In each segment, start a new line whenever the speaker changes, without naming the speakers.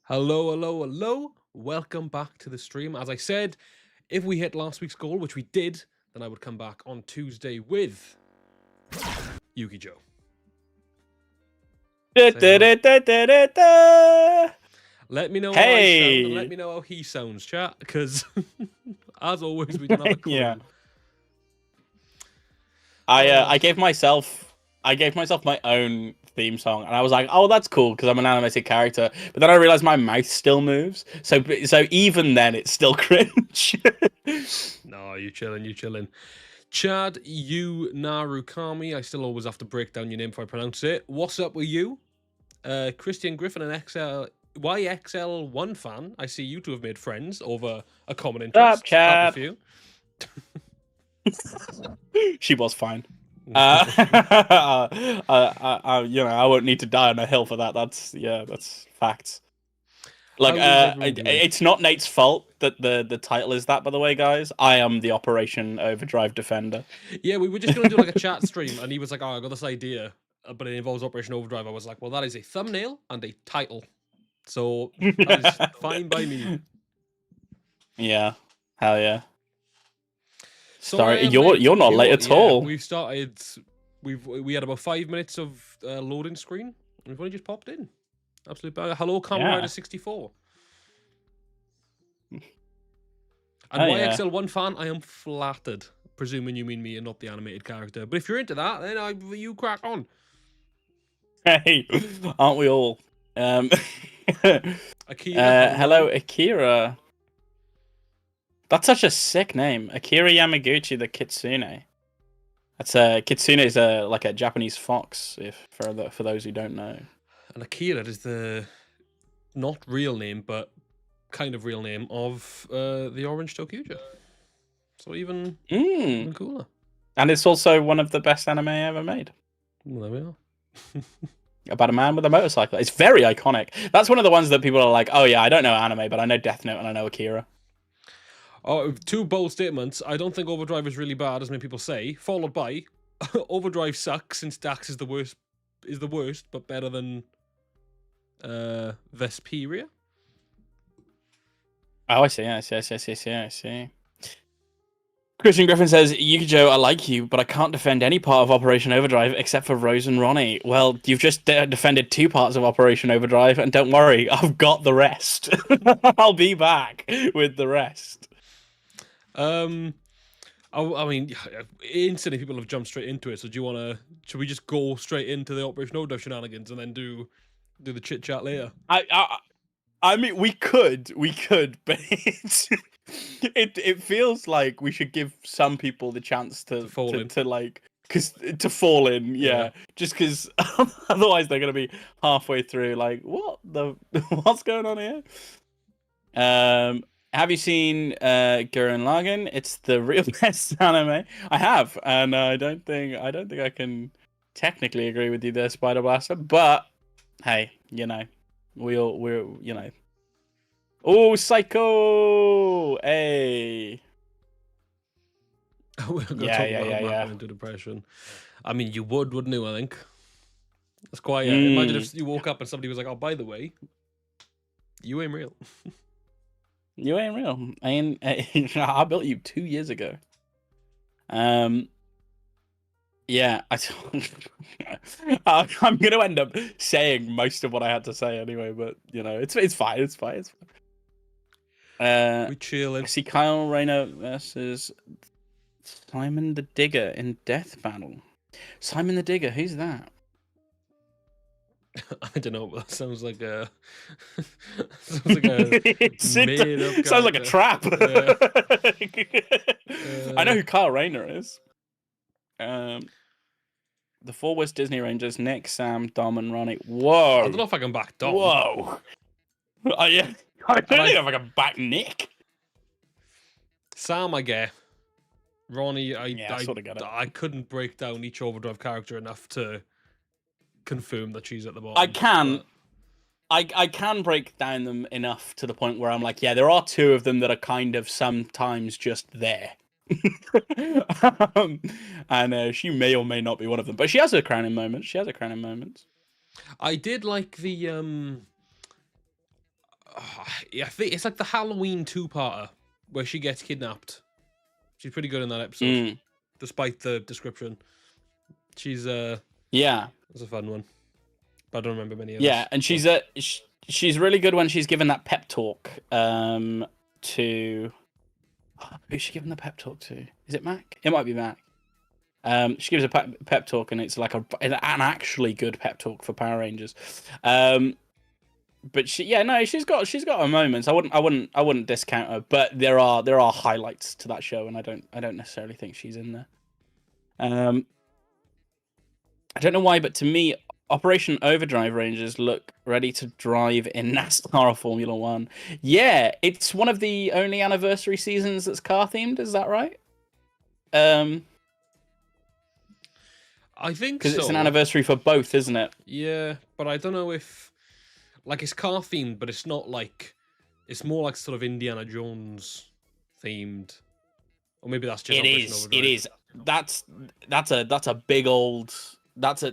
Hello, hello, hello. Welcome back to the stream. As I said, if we hit last week's goal, which we did, then I would come back on Tuesday with Yuki Joe.
Da, da, da, da, da, da, da.
Let me know how I sound and let
Hey.
me know how he sounds, chat, because as always, we don't have a clue.
Yeah. I gave myself my own theme song, and I was like, oh, that's cool because I'm an animated character. But then I realized my mouth still moves, so even then it's still cringe.
No, you chilling. Chad, you Narukami. I still always have to break down your name before I pronounce it. What's up with you? Christian Griffin and YXL1 fan. I see you two have made friends over a common interest.
Up, Chad.
For you.
She was fine. You know, I won't need to die on a hill for that. That's facts. Like, it's not Nate's fault that the title is that, by the way, guys. I am the Operation Overdrive Defender.
Yeah, we were just going to do like a chat stream, and he was like, oh, I got this idea, but it involves Operation Overdrive. I was like, well, that is a thumbnail and a title. So, that is fine by me.
Yeah. Hell yeah.
So
sorry, you're not late at all.
We've started. We had about 5 minutes of loading screen. We've only just popped in. Absolutely. Hello, Kamen Rider 64. And YXL1 fan, I am flattered. Presuming you mean me and not the animated character. But if you're into that, then you crack on.
Hey, aren't we all?
Akira.
Hello, Akira. That's such a sick name, Akira Yamaguchi, the Kitsune. That's Kitsune is like a Japanese fox, for those who don't know.
And Akira is the not real name, but kind of real name of the Orange Tokuja. So even cooler.
And it's also one of the best anime ever made.
Well, there we are.
About a man with a motorcycle. It's very iconic. That's one of the ones that people are like, oh yeah, I don't know anime, but I know Death Note and I know Akira.
Oh, two bold statements. I don't think Overdrive is really bad, as many people say. Followed by, Overdrive sucks since Dax is the worst, but better than Vesperia.
Oh, I see. Christian Griffin says, Yukijo, I like you, but I can't defend any part of Operation Overdrive except for Rose and Ronnie. Well, you've just defended two parts of Operation Overdrive, and don't worry, I've got the rest. I'll be back with the rest.
I mean, instantly people have jumped straight into it. So should we just go straight into the Operation Overdrive shenanigans and then do the chit chat later?
I mean, we could, but it feels like we should give some people the chance to fall in, yeah. Just because otherwise they're gonna be halfway through, like, what's going on here? Have you seen Gurren Lagann? It's the real best anime. I have, and I don't think I can technically agree with you there, Spider Blaster. But hey, we're Oh, Psycho! Hey.
We're gonna talk about into depression. I mean, you wouldn't you? I think that's quite. Imagine if you woke up and somebody was like, "Oh, by the way, you ain't real."
You ain't real. I built you 2 years ago. Yeah, I'm gonna end up saying most of what I had to say anyway, but it's fine.
We chilling.
I see Kyle Rayner versus Simon the Digger in Death Battle. Simon the Digger, who's that?
I don't know, but that sounds like a sounds
like a trap. Yeah. I know who Kyle Rayner is. The 4 West Disney Rangers: Nick, Sam, Dom, and Ronnie. Whoa!
I don't know if I can back Dom.
Whoa! Yeah. I don't know if I can back Nick.
Sam, I get. Ronnie,
I sort of get it.
I couldn't break down each Overdrive character enough to confirm that she's at the bottom.
I can. I can break down them enough to the point where I'm like, yeah, there are 2 of them that are kind of sometimes just there. And she may or may not be one of them, but she has her crowning moments. I did like the
Yeah, I think it's like the Halloween two-parter where she gets kidnapped. She's pretty good in that episode, despite the description. She's
Yeah,
it's a fun one, but I don't remember many others.
yeah, and she's really good when she's given that pep talk to who's she giving the pep talk to? Is it Mac? It might be Mac. She gives a pep talk, and it's like an actually good pep talk for Power Rangers. But she's got her moments. I wouldn't discount her, but there are highlights to that show, and I don't necessarily think she's in there. I don't know why, but to me, Operation Overdrive Rangers look ready to drive in NASCAR or Formula One. Yeah, it's one of the only anniversary seasons that's car themed. Is that right?
I think
because
so.
It's an anniversary for both, isn't it?
Yeah, but I don't know if like it's car themed, but it's not like it's more like sort of Indiana Jones themed, or maybe that's just
It is. That's a big old. That's a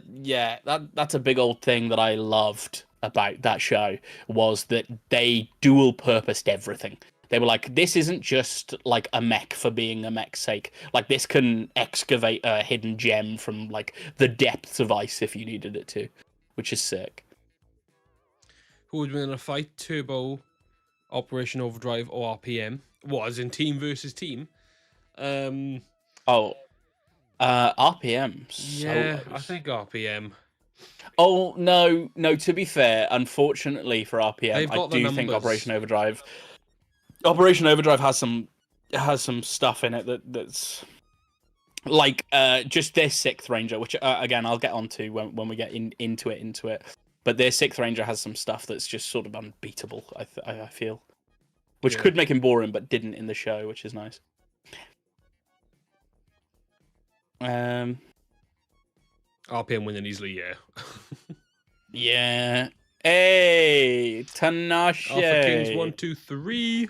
big old thing that I loved about that show was that they dual purposed everything. They were like, this isn't just like a mech for being a mech's sake. Like this can excavate a hidden gem from like the depths of ice if you needed it to, which is sick.
Who would win in a fight? Turbo, Operation Overdrive, or RPM? What, as in team versus team?
RPM.
Yeah, I think RPM.
Oh no! To be fair, unfortunately for RPM, I do think
numbers.
Operation Overdrive has some stuff in it that's like just their sixth ranger, which again I'll get onto when we get into it. But their sixth ranger has some stuff that's just sort of unbeatable. I feel, which could make him boring, but didn't in the show, which is nice.
RPM winning easily, yeah.
Yeah. Hey, Tanache.
Alpha Kings 1, 2, 3.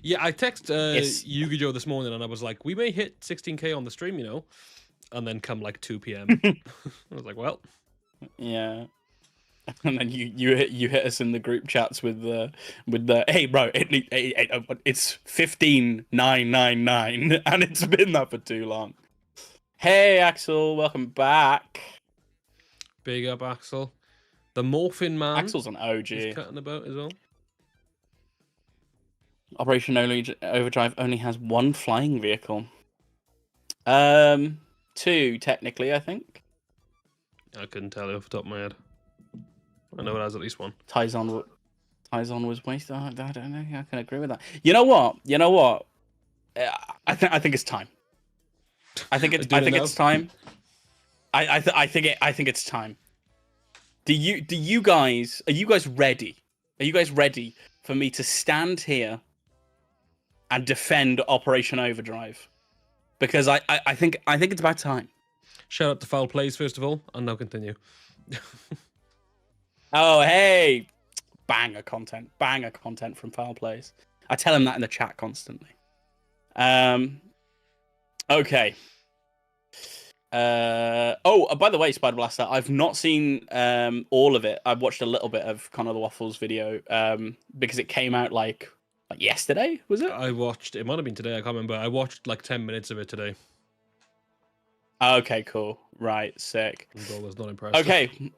Yeah, I texted Yu-Gi-Oh this morning and I was like, we may hit 16k on the stream, you know, and then come like 2 p.m. I was like, well,
yeah. And then you hit us in the group chats with the hey bro, it's 15,999 and it's been that for too long. Hey Axel, welcome back.
Big up Axel. The Morphin Man.
Axel's an OG.
He's cutting about as well.
Operation Overdrive only has one flying vehicle. 2 technically, I think.
I couldn't tell you off the top of my head. I know it has at least one.
Taizon was wasted. I don't know. I can agree with that. You know what? I think it's time. I think it's time. I think it's time. Are you guys ready? Are you guys ready for me to stand here and defend Operation Overdrive? Because I think it's about time.
Shout out to Foul Plays first of all, and now continue.
Oh hey, banger content from Foul Plays. I tell him that in the chat constantly. Okay. By the way, Spider Blaster, I've not seen all of it. I've watched a little bit of Connor the Waffles video because it came out like yesterday, was it?
I watched, it might have been today, I can't remember. I watched like 10 minutes of it today.
Okay, cool. Right, sick.
McDougall was not impressed.
Okay.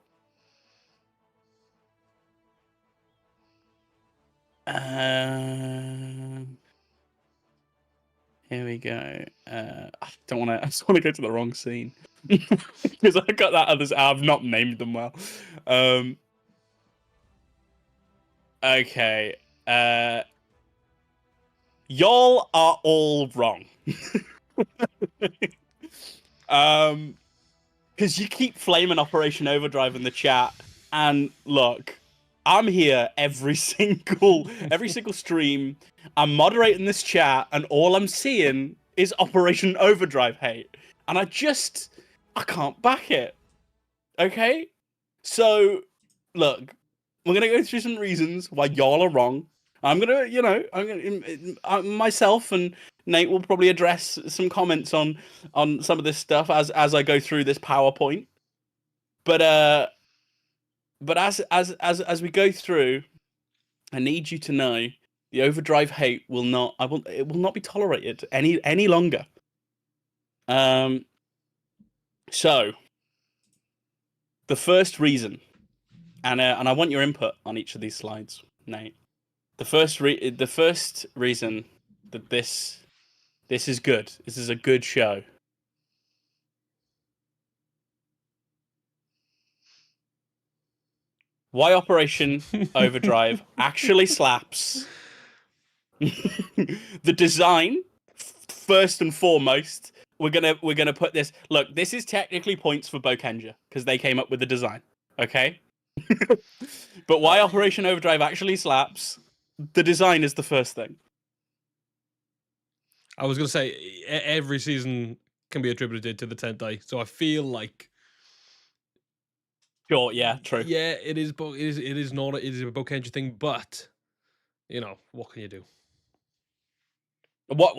Here we go. I just want to go to the wrong scene because I got that others. I've not named them well. Okay. Y'all are all wrong. Because you keep flaming Operation Overdrive in the chat, and look, I'm here every single stream. I'm moderating this chat, and all I'm seeing is Operation Overdrive hate, and I can't back it. Okay, so look, we're gonna go through some reasons why y'all are wrong. Myself and Nate will probably address some comments on some of this stuff as I go through this PowerPoint. But as we go through, I need you to know the Overdrive hate will not. It will not be tolerated any longer. So the first reason, and I want your input on each of these slides, Nate. The first reason that this is good. This is a good show. Why Operation Overdrive actually slaps. The design, first and foremost, we're gonna put this. Look, this is technically points for Bokenja because they came up with the design. Okay, but why Operation Overdrive actually slaps? The design is the first thing.
I was gonna say every season can be attributed to the Tentai, so I feel like.
Sure, yeah, true.
Yeah, it is. It is not. It is a Bokenja thing, but you know what can you do?
What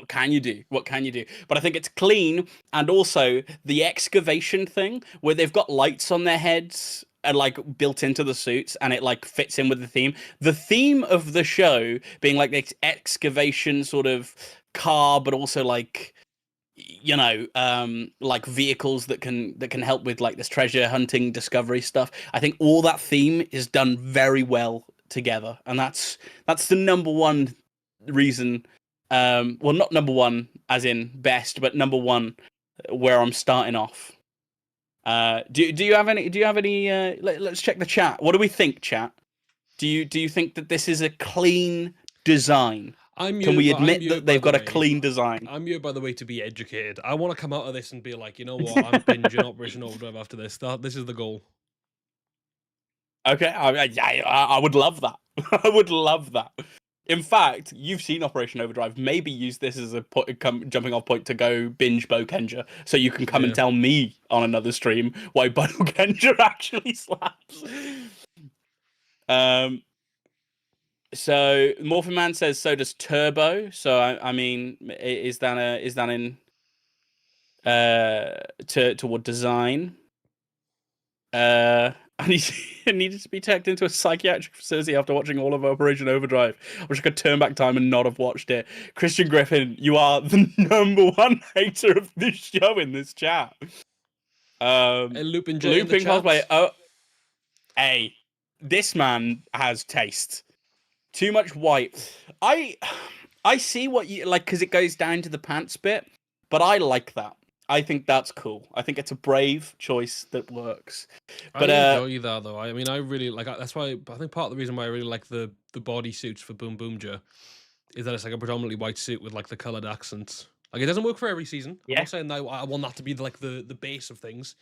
can you do? What can you do? But I think it's clean, and also the excavation thing where they've got lights on their heads and like built into the suits, and it like fits in with the theme. The theme of the show being like this excavation sort of car, but also like like vehicles that can help with like this treasure hunting discovery stuff. I think all that theme is done very well together, and that's the number one reason. Well, not number one as in best, but number one where I'm starting off. Do you have any? Let's check the chat. What do we think, chat? Do you think that this is a clean design? Can we admit that they've got a clean design?
I'm here, by the way, to be educated. I want to come out of this and be like, you know what? I'm binging Operation Overdrive after this. This is the goal.
Okay, I would love that. I would love that. In fact, you've seen Operation Overdrive. Maybe use this as a jumping off point to go binge Bokenja, so you can come and tell me on another stream why Bokenja actually slaps. So Morphin Man says so does Turbo. So I mean, is that in toward design? And he needed to be checked into a psychiatric facility after watching all of Operation Overdrive. I wish I could turn back time and not have watched it. Christian Griffin, you are the number one hater of this show in this chat.
Looping
cosplay. Oh, hey, this man has taste. Too much white. I see what you like because it goes down to the pants bit, but I like that. I think that's cool. I think it's a brave choice that works. But
I enjoy that though. I mean, I really like. That's why I think part of the reason why I really like the body suits for Boom Boomja is that it's like a predominantly white suit with like the colored accents. Like it doesn't work for every season. I'm not saying that I want that to be like the base of things,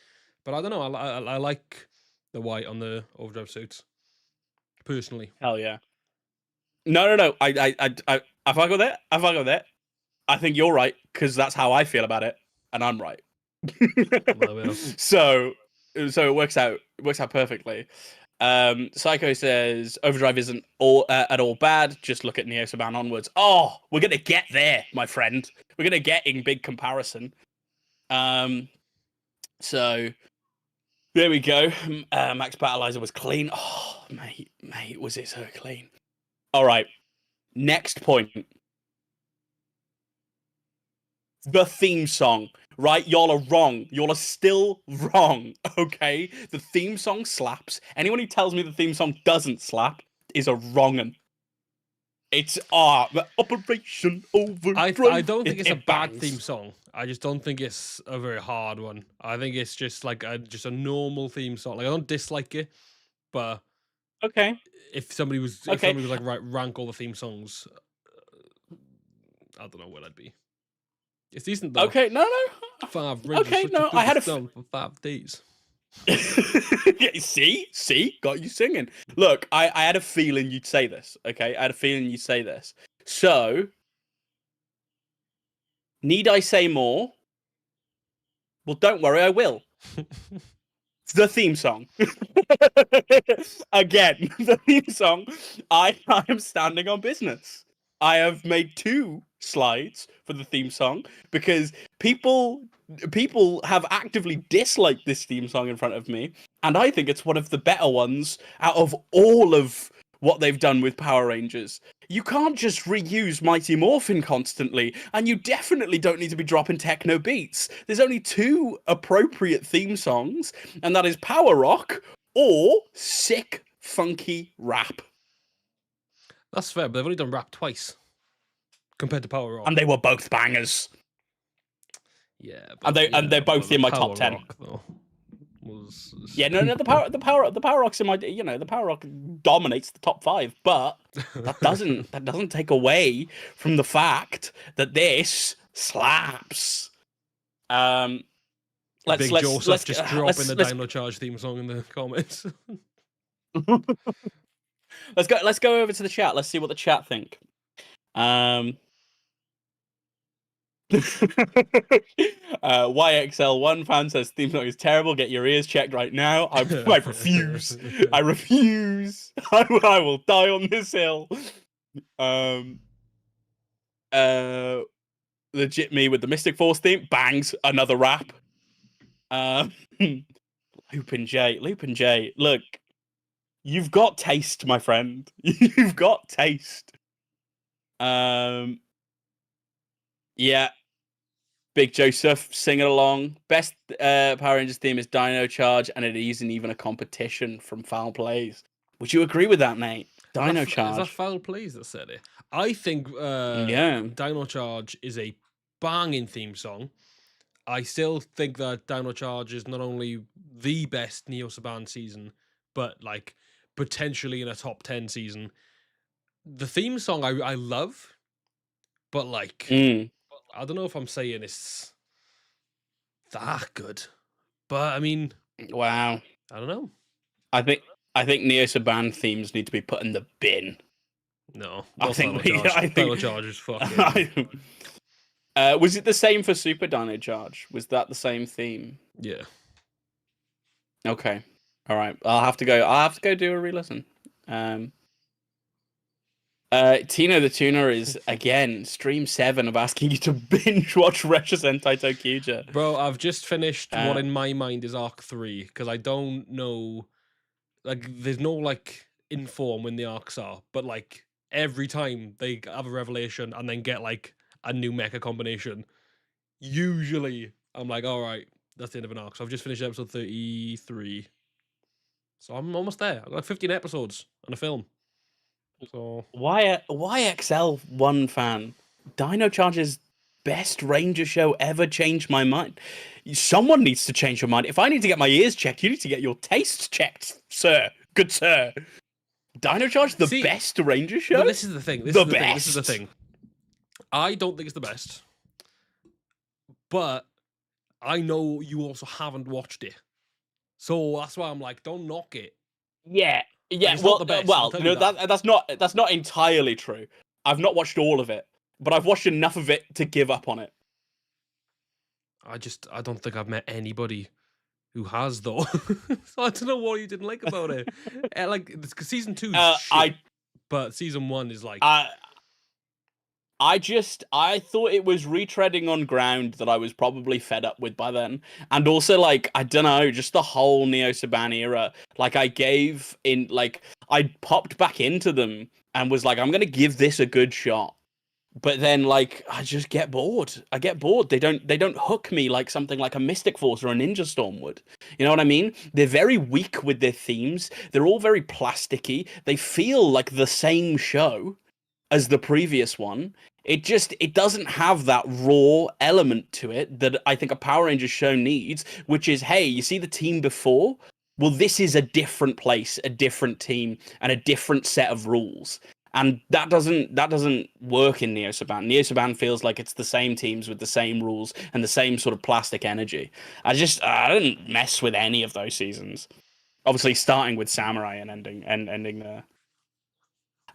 but I don't know. I like the white on the Overdrive suits personally.
Hell yeah. No. I fuck with it. I fuck with it. I think you're right because that's how I feel about it. And I'm right. So it works out perfectly. Psycho says Overdrive isn't at all bad. Just look at Neo Saban onwards. Oh, we're gonna get there, my friend. We're gonna get in big comparison. So there we go. Max Battleizer was clean. Oh, mate, was it so clean? All right. Next point. The theme song, right? Y'all are wrong. Y'all are still wrong, okay? The theme song slaps. Anyone who tells me the theme song doesn't slap is a wrong'un. It's Operation Overdrive.
I don't think it's a bad theme song. I just don't think it's a very hard one. I think it's just like a normal theme song. Like I don't dislike it, but
okay.
If somebody was like right, rank all the theme songs, I don't know where I'd be. It's decent though.
Okay, no.
5
okay, no, I had a
for 5 days.
See, got you singing. Look, I had a feeling you'd say this. Okay, I had a feeling you'd say this. So, need I say more? Well, don't worry, I will. The theme song. Again, the theme song. I am standing on business. I have made 2 slides for the theme song because people have actively disliked this theme song in front of me, and I think it's one of the better ones out of all of what they've done with Power Rangers. You can't just reuse Mighty Morphin constantly, and you definitely don't need to be dropping techno beats. There's only 2 appropriate theme songs, and that is Power Rock or sick, funky rap.
That's fair, but they've only done rap twice compared to Power Rock.
And they were both bangers.
Yeah,
and they're both in my
Power
top 10.
Rock, though, was...
Yeah, no, the Power Rock's in my, the Power Rock dominates the top 5, but that doesn't take away from the fact that this slaps.
Big Joseph just dropping the Dino Charge theme song in the comments.
Let's go over to the chat. Let's see what the chat think. YXL1 fan says theme song is terrible. Get your ears checked right now. I refuse. I refuse. I will die on this hill. Legit me with the Mystic Force theme. Bangs. Another rap. Lupin J. Look, you've got taste, my friend. You've got taste. Yeah. Big Joseph singing along. Best Power Rangers theme is Dino Charge, and it isn't even a competition from Foul Plays. Would you agree with that, Nate? Dino Charge.
Is that Foul Plays that said it? I think Dino Charge is a banging theme song. I still think that Dino Charge is not only the best Neo Saban season, but like potentially in a top 10 season. The theme song I love, but like I don't know if I'm saying it's that good. But I mean,
wow.
I don't know.
I think Neo Saban themes need to be put in the bin.
No,
I think
Dino Charge is fucking.
Was it the same for Super Dino Charge? Was that the same theme?
Yeah.
Okay. All right. I'll have to go do a re-listen. Tino the Tuner is again stream 7 of asking you to binge watch Retro Sentai Tokuja.
Bro, I've just finished what in my mind is arc 3 because I don't know, like, there's no like inform when the arcs are, but like every time they have a revelation and then get like a new mecha combination, usually I'm like, all right, that's the end of an arc. So I've just finished episode 33, so I'm almost there. I've got like 15 episodes and a film. So
YXL1 fan, Dino Charge's best Ranger show ever changed my mind. Someone needs to change your mind. If I need to get my ears checked, you need to get your tastes checked, sir. Good sir. Dino Charge, the best Ranger show?
This is the thing. This is the thing. I don't think it's the best, but I know you also haven't watched it, so that's why I'm like, don't knock it.
Yeah. Well, that's not entirely true. I've not watched all of it, but I've watched enough of it to give up on it.
I don't think I've met anybody who has, though. So I don't know what you didn't like about it. Like, season 2 is shit, but season 1 is like...
I thought it was retreading on ground that I was probably fed up with by then. And also, like, I don't know, just the whole Neo Saban era. Like, I popped back into them and was like, I'm going to give this a good shot. But then, like, I just get bored. I get bored. They don't hook me like something like a Mystic Force or a Ninja Storm would. You know what I mean? They're very weak with their themes. They're all very plasticky. They feel like the same show as the previous one. It doesn't have that raw element to it that I think a Power Rangers show needs, which is, hey, you see the team before? Well, this is a different place, a different team, and a different set of rules. And that doesn't work in Neo Saban. Neo Saban feels like it's the same teams with the same rules and the same sort of plastic energy. I didn't mess with any of those seasons. Obviously, starting with Samurai and ending there.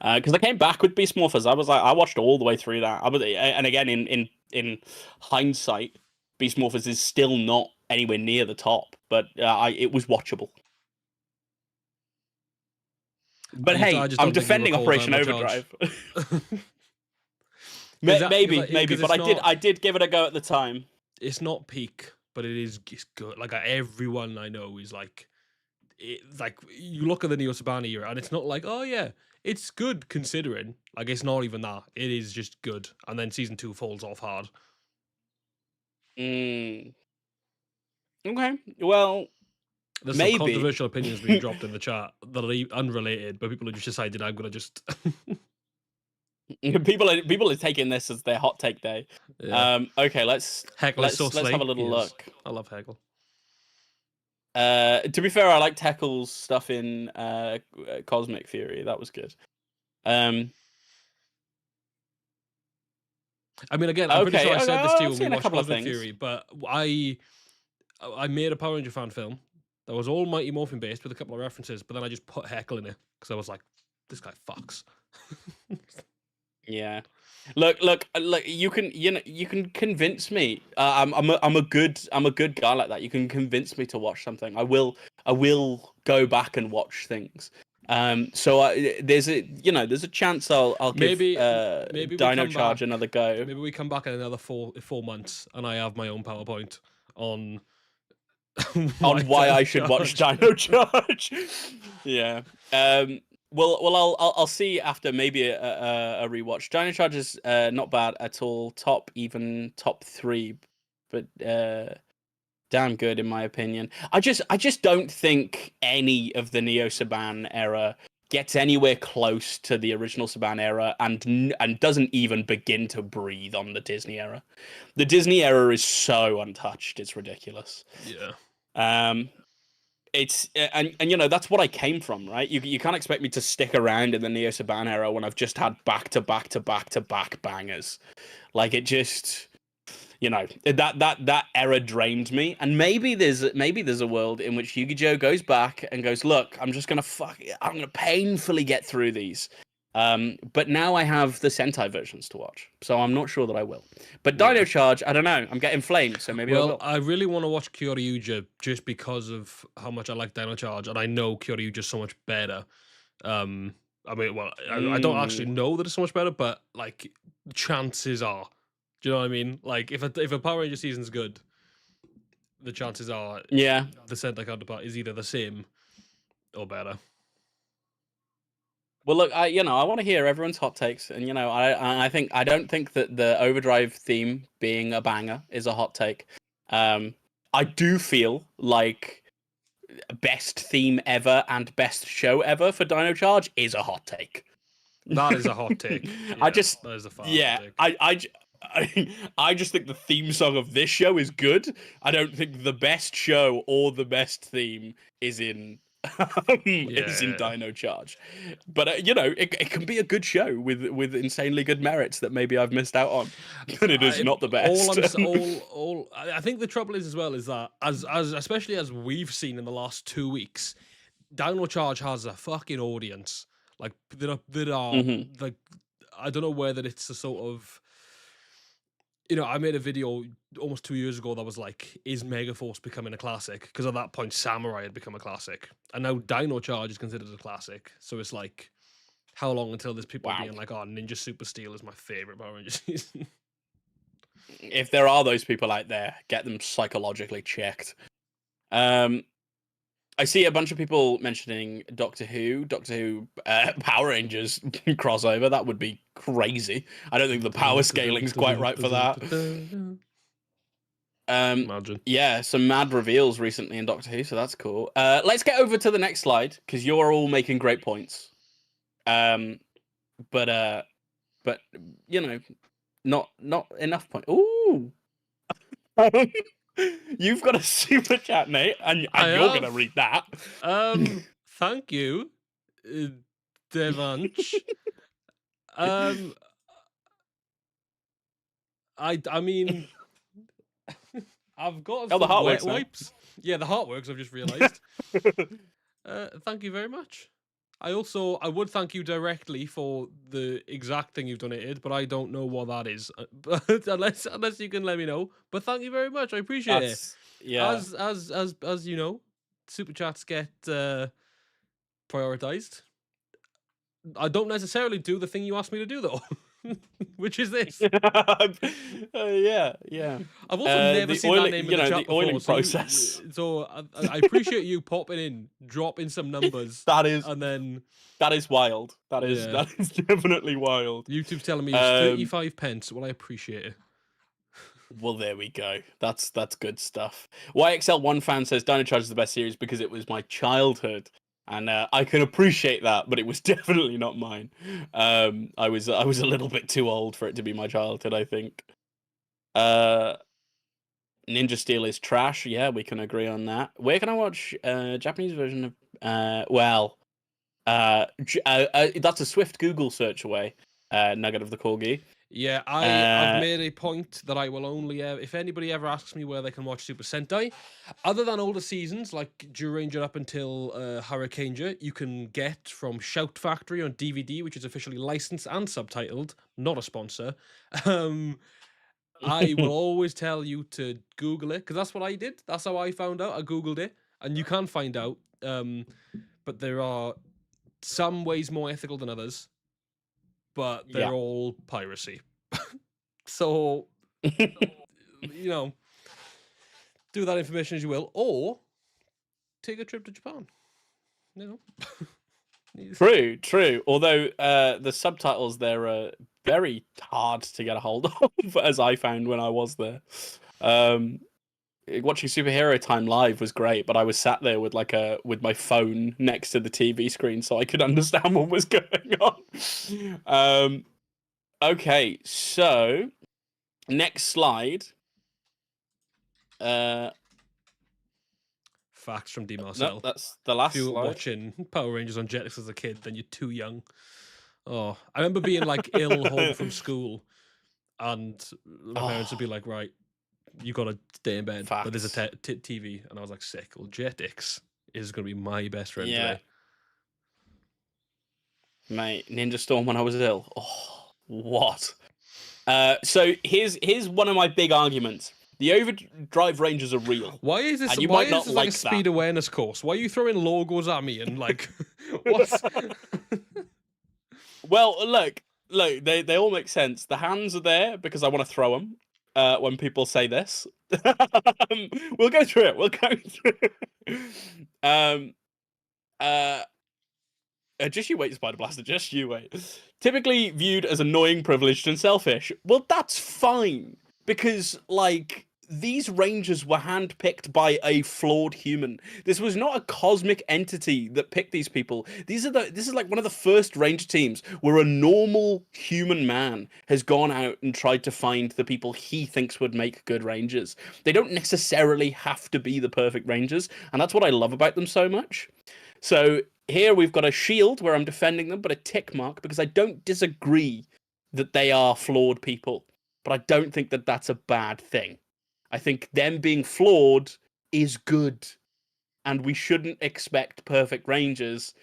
Because I came back with Beast Morphers. I watched all the way through that. And again, in hindsight, Beast Morphers is still not anywhere near the top, but it was watchable. But hey, I'm defending Operation Overdrive. maybe, but I did give it a go at the time.
It's not peak, but it's good. Like, everyone I know is like, like, you look at the Neo Saban era, and it's not like, oh yeah, it's good considering. Like, it's not even that. It is just good. And then season 2 falls off hard.
Mm. Okay. Well,
There's some
maybe.
controversial opinions being dropped in the chat that are unrelated, but people have just decided I'm gonna just
People are taking this as their hot take day.
yeah.
Okay, let's
Heckle is so
let's have a
slay.
little
He is.
look.
I love Heckle.
To be fair, I like Heckle's stuff in Cosmic Theory. That was good.
I mean, again, I'm pretty sure I said this to you
I've
when we
seen a
watched
couple of
Cosmic
things.
Theory, but I made a Power Ranger fan film that was all Mighty Morphin based with a couple of references, but then I just put Heckle in it because I was like, this guy fucks.
Yeah. Look. You can convince me. I'm a good guy like that. You can convince me to watch something. I will go back and watch things. So there's a chance I'll give
maybe
Dino Charge another go.
Maybe we come back in another 4 months and I have my own PowerPoint on
why I should watch Dino Charge. Yeah. Well, I'll see after maybe a rewatch. Dino Charge is not bad at all. Top 3, but damn good in my opinion. I just don't think any of the Neo Saban era gets anywhere close to the original Saban era, and doesn't even begin to breathe on the Disney era. The Disney era is so untouched; it's ridiculous.
Yeah.
It's and that's what I came from, right? You can't expect me to stick around in the Neo Saban era when I've just had back to back bangers. Like, it just, that era drained me. And maybe there's a world in which Yu-Gi-Oh goes back and goes, look, I'm gonna painfully get through these. But now I have the Sentai versions to watch, so I'm not sure that I will. But Dino Charge, I don't know. I'm getting flamed, so maybe I will.
I really want to watch Kyoryuja just because of how much I like Dino Charge, and I know Kyoryuja's so much better. I mean, I don't actually know that it's so much better, but like, chances are. Do you know what I mean? Like, if a Power Ranger season's good, the chances are,
yeah,
the Sentai counterpart is either the same or better.
Well, look, I want to hear everyone's hot takes, and I don't think that the Overdrive theme being a banger is a hot take. I do feel like best theme ever and best show ever for Dino Charge is a hot take.
That is a hot take. Yeah,
that is
a hot take.
I just think the theme song of this show is good. I don't think the best show or the best theme is in is in Dino Charge, but it can be a good show with insanely good merits that maybe I've missed out on, but it is not the best.
I think the trouble is as well is that as especially as we've seen in the last 2 weeks, Dino Charge has a fucking audience. Like, that are like, I don't know whether it's a sort of, I made a video almost 2 years ago that was like, is Megaforce becoming a classic? Because at that point, Samurai had become a classic. And now Dino Charge is considered a classic. So it's like, how long until there's people being like, oh, Ninja Super Steel is my favorite Power Ranger season?
If there are those people out there, get them psychologically checked. I see a bunch of people mentioning Doctor Who Power Rangers crossover. That would be crazy. I don't think the power scaling is quite right for that.
Imagine.
Yeah, some mad reveals recently in Doctor Who, so that's cool. Let's get over to the next slide, because you're all making great points. But not enough points. Ooh. You've got a super chat, Nate, and you're going to read that.
Thank you, Devanch. I mean, I've got
the heart
wet
works
wipes. Yeah, the heart works, I've just realised. Thank you very much. I would thank you directly for the exact thing you've donated, but I don't know what that is. But unless you can let me know. But thank you very much. I appreciate it.
Yeah.
As you know, super chats get prioritized. I don't necessarily do the thing you asked me to do, though. which is this.
Yeah.
I've also never
The
seen
oiling,
that name in the chat
the oiling
before.
process.
So I appreciate you popping in, dropping some numbers,
That is
and then
wild. That is
Yeah.
definitely wild.
YouTube's telling me it's 35 pence. Well, I appreciate it.
Well, there we go. That's good stuff. YXL1 fan says Dino Charge is the best series because it was my childhood, and I can appreciate that, but it was definitely not mine. I was a little bit too old for it to be my childhood, I think. Ninja Steel is trash. Yeah, we can agree on that. Where can I watch Japanese version of? That's a swift Google search away. Nugget of the Corgi.
Yeah, I've made a point that I will only if anybody ever asks me where they can watch Super Sentai, other than older seasons like Juranger up until Hurricaneger, you can get from Shout Factory on DVD, which is officially licensed and subtitled, not a sponsor. I will always tell you to Google it, because that's what I did. That's how I found out. I Googled it, and you can find out. But there are some ways more ethical than others, but they're all piracy. So, you know, do that information as you will, or take a trip to Japan. You
know. True. Although the subtitles there are very hard to get a hold of, as I found when I was there. Watching Superhero Time live was great, but I was sat there with my phone next to the TV screen so I could understand what was going on. Okay, so next slide.
Facts from D. Marcel.
No, that's the last
if you were
slide.
watching Power Rangers on Jetix as a kid, then you're too young. Oh, I remember being like ill home from school, and my parents would be like, "Right, you gotta stay in bed."
Facts.
But there's a TV, and I was like, "Sick." Well, Jetix is gonna be my best friend today.
Mate, Ninja Storm when I was ill. Oh, what? So here's one of my big arguments. The Overdrive Rangers are real.
Why is this?
And you
Why
might
is
not
this
like
a speed
that.
awareness course? Why are you throwing logos at me and like what's?
Well, look, they all make sense. The hands are there because I want to throw them. When people say this, we'll go through it. We'll go through. Just you wait, Spider Blaster. Just you wait. Typically viewed as annoying, privileged, and selfish. Well, that's fine because, like, these Rangers were handpicked by a flawed human. This was not a cosmic entity that picked these people. This is like one of the first Ranger teams where a normal human man has gone out and tried to find the people he thinks would make good Rangers. They don't necessarily have to be the perfect Rangers, and that's what I love about them so much. So here we've got a shield where I'm defending them, but a tick mark because I don't disagree that they are flawed people, but I don't think that that's a bad thing. I think them being flawed is good, and we shouldn't expect perfect Rangers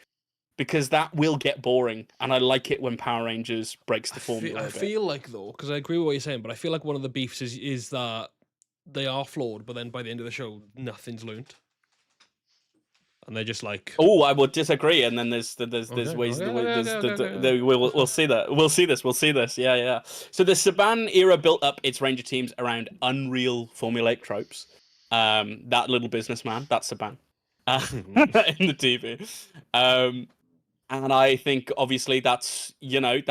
because that will get boring, and I like it when Power Rangers breaks the formula.
I feel like, though, because I agree with what you're saying, but I feel like one of the beefs is that they are flawed, but then by the end of the show, nothing's learned. And they're just like,
oh, I will disagree. And then there's ways. We'll see that. We'll see this. Yeah. So the Saban era built up its Ranger teams around unreal formulaic tropes. That little businessman, that's Saban, in the TV. And I think obviously that's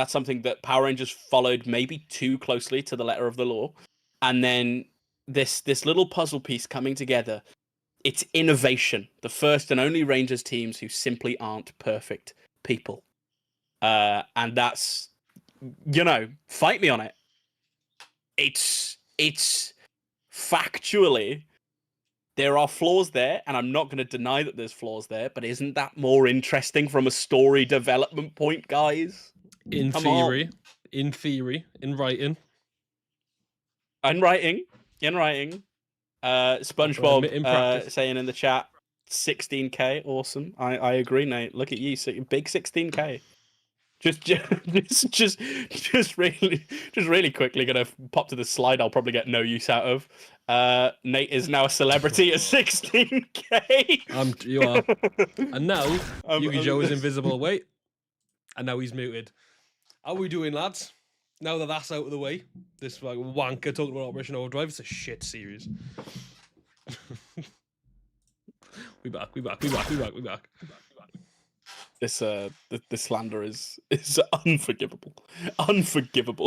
something that Power Rangers followed maybe too closely to the letter of the law. And then this little puzzle piece coming together. It's innovation. The first and only Rangers teams who simply aren't perfect people. And that's, fight me on it. It's factually, there are flaws there, and I'm not going to deny that there's flaws there, but isn't that more interesting from a story development point, guys?
In theory, in writing.
In writing. SpongeBob saying in the chat, 16k, awesome. I agree, Nate. Look at you, big 16k. Just really quickly gonna pop to the slide. I'll probably get no use out of. Nate is now a celebrity at 16k.
You are, and now Yugi Joe is invisible. Wait, and now he's muted. How are we doing, lads? now that that's out of the way, this like wanker talking about Operation Overdrive, it's a shit series. we back.
This this slander is unforgivable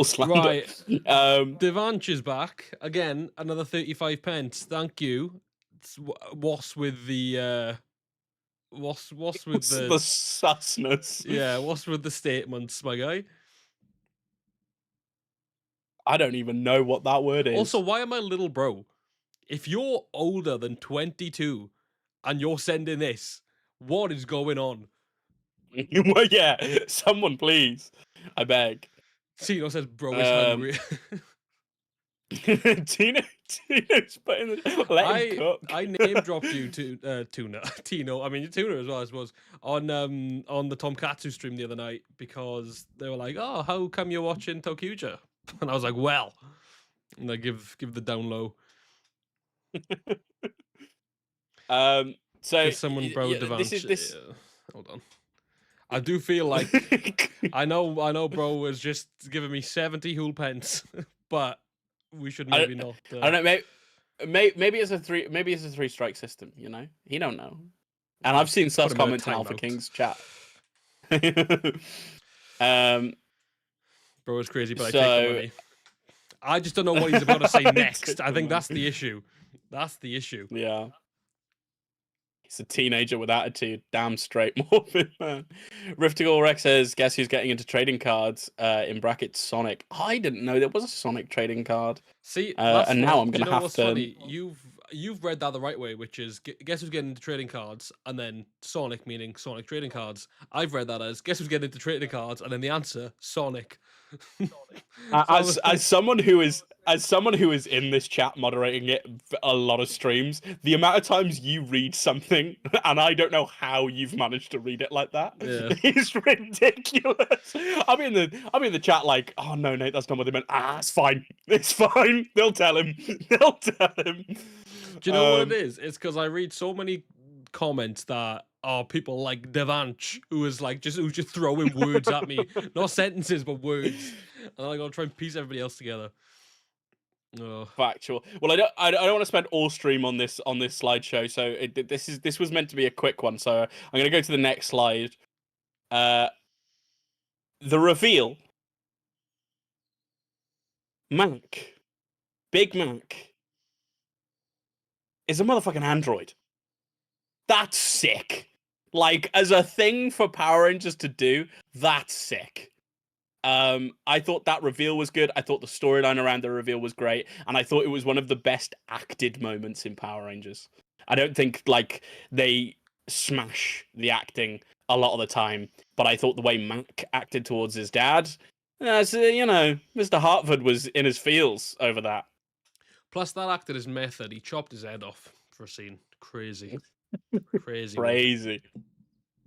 slander.
Right. Devanch is back again. Another 35 pence. Thank you. What's with the what's with
the susness?
Yeah, what's with the statements, my guy?
I don't even know what that word is.
Also, why am I little bro? If you're older than 22 and you're sending this, what is going on?
Well, yeah, someone please, I beg.
Tino says, "Bro is hungry."
Tino's putting the let him cook.
I name dropped you to Tino. I mean Tuna as well, I suppose, on the Tomkatsu stream the other night because they were like, "Oh, how come you're watching Tokuja?" And I was like, "Well," and I give the down low.
So
someone bro Devanch.
This.
Hold on. I do feel like I know, bro was just giving me 70 whole pence, but we should maybe not.
I don't know. Maybe it's a three strike system. You know, he don't know. And I've seen such comments in Alpha King's chat.
Bro is crazy, but I take the money. I just don't know what he's about to say next. I think that's the issue. That's the issue.
Yeah. He's a teenager with attitude. Damn straight morbid, man. McDougall Rex says, guess who's getting into trading cards? In brackets, Sonic. I didn't know there was a Sonic trading card.
See,
and now I'm going to have to...
Funny? You've read that the right way, which is, guess who's getting into trading cards? And then Sonic, meaning Sonic trading cards. I've read that as, guess who's getting into trading cards? And then the answer, Sonic.
As someone who is in this chat moderating it a lot of streams, the amount of times you read something and I don't know how you've managed to read it like that is ridiculous. I'm in the chat like, oh no, Nate, that's not what they meant. It's fine. They'll tell him.
Do you know what it is? It's because I read so many comments that are people like Devanch who is like who's just throwing words at me, not sentences but words, and I gotta try and piece everybody else together. Oh.
Factual. Well, I don't want to spend all stream on this slideshow, so this was meant to be a quick one. So I'm gonna go to the next slide. The reveal. Big Mac, is a motherfucking android. That's sick. Like, as a thing for Power Rangers to do, that's sick. I thought that reveal was good. I thought the storyline around the reveal was great, and I thought it was one of the best acted moments in Power Rangers. I don't think like they smash the acting a lot of the time, but I thought the way Mac acted towards his dad, Mr. Hartford was in his feels over that.
Plus, that acted his method. He chopped his head off for a scene. Crazy.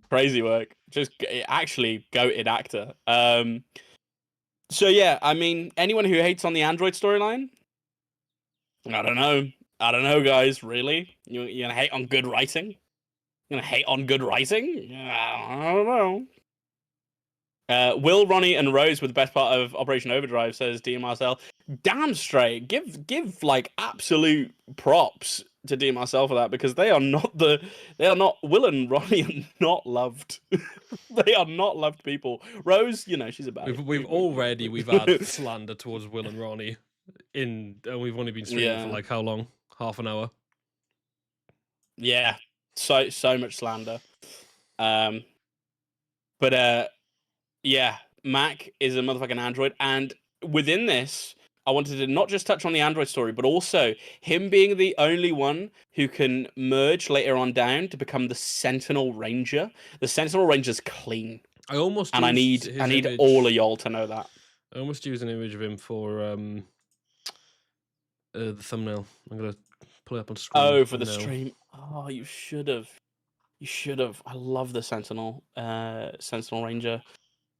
Crazy work. Just actually goated actor. So yeah, I mean, anyone who hates on the Android storyline, I don't know, guys. Really, you're gonna hate on good writing? I don't know. Will, Ronnie, and Rose were the best part of Operation Overdrive, says Dean Marcel. Damn straight. Give like absolute props to Dean Marcel for that, because Will and Ronnie are not loved. They are not loved people. Rose, she's a bad.
We've had slander towards Will and Ronnie and we've only been streaming for like how long? Half an hour.
Yeah. So much slander. Yeah, Mac is a motherfucking android, and within this, I wanted to not just touch on the android story, but also him being the only one who can merge later on down to become the Sentinel Ranger. The Sentinel Ranger's clean. I need all of y'all to know that.
I almost used an image of him for the thumbnail. I'm gonna pull it up on screen.
Oh, for the stream. Oh, you should have. I love the Sentinel Ranger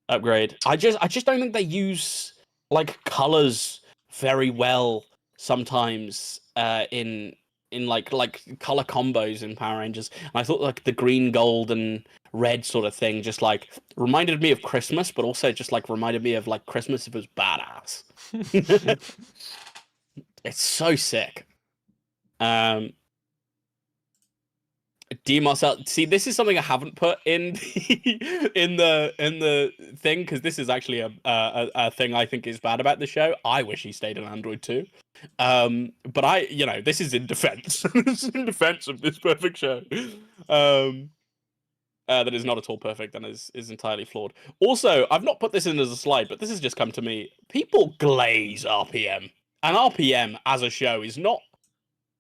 upgrade. I just don't think they use like colors very well sometimes in like color combos in Power Rangers. And I thought like the green, gold, and red sort of thing just like reminded me of Christmas, but also just like reminded me of like Christmas if it was badass. badass. It's so sick. Demos out. See, this is something I haven't put in the thing, because this is actually a thing I think is bad about the show. I wish he stayed on Android too. But this is in defense. This is in defense of this perfect show. That is not at all perfect and is entirely flawed. Also, I've not put this in as a slide, but this has just come to me. People glaze RPM, and RPM as a show is not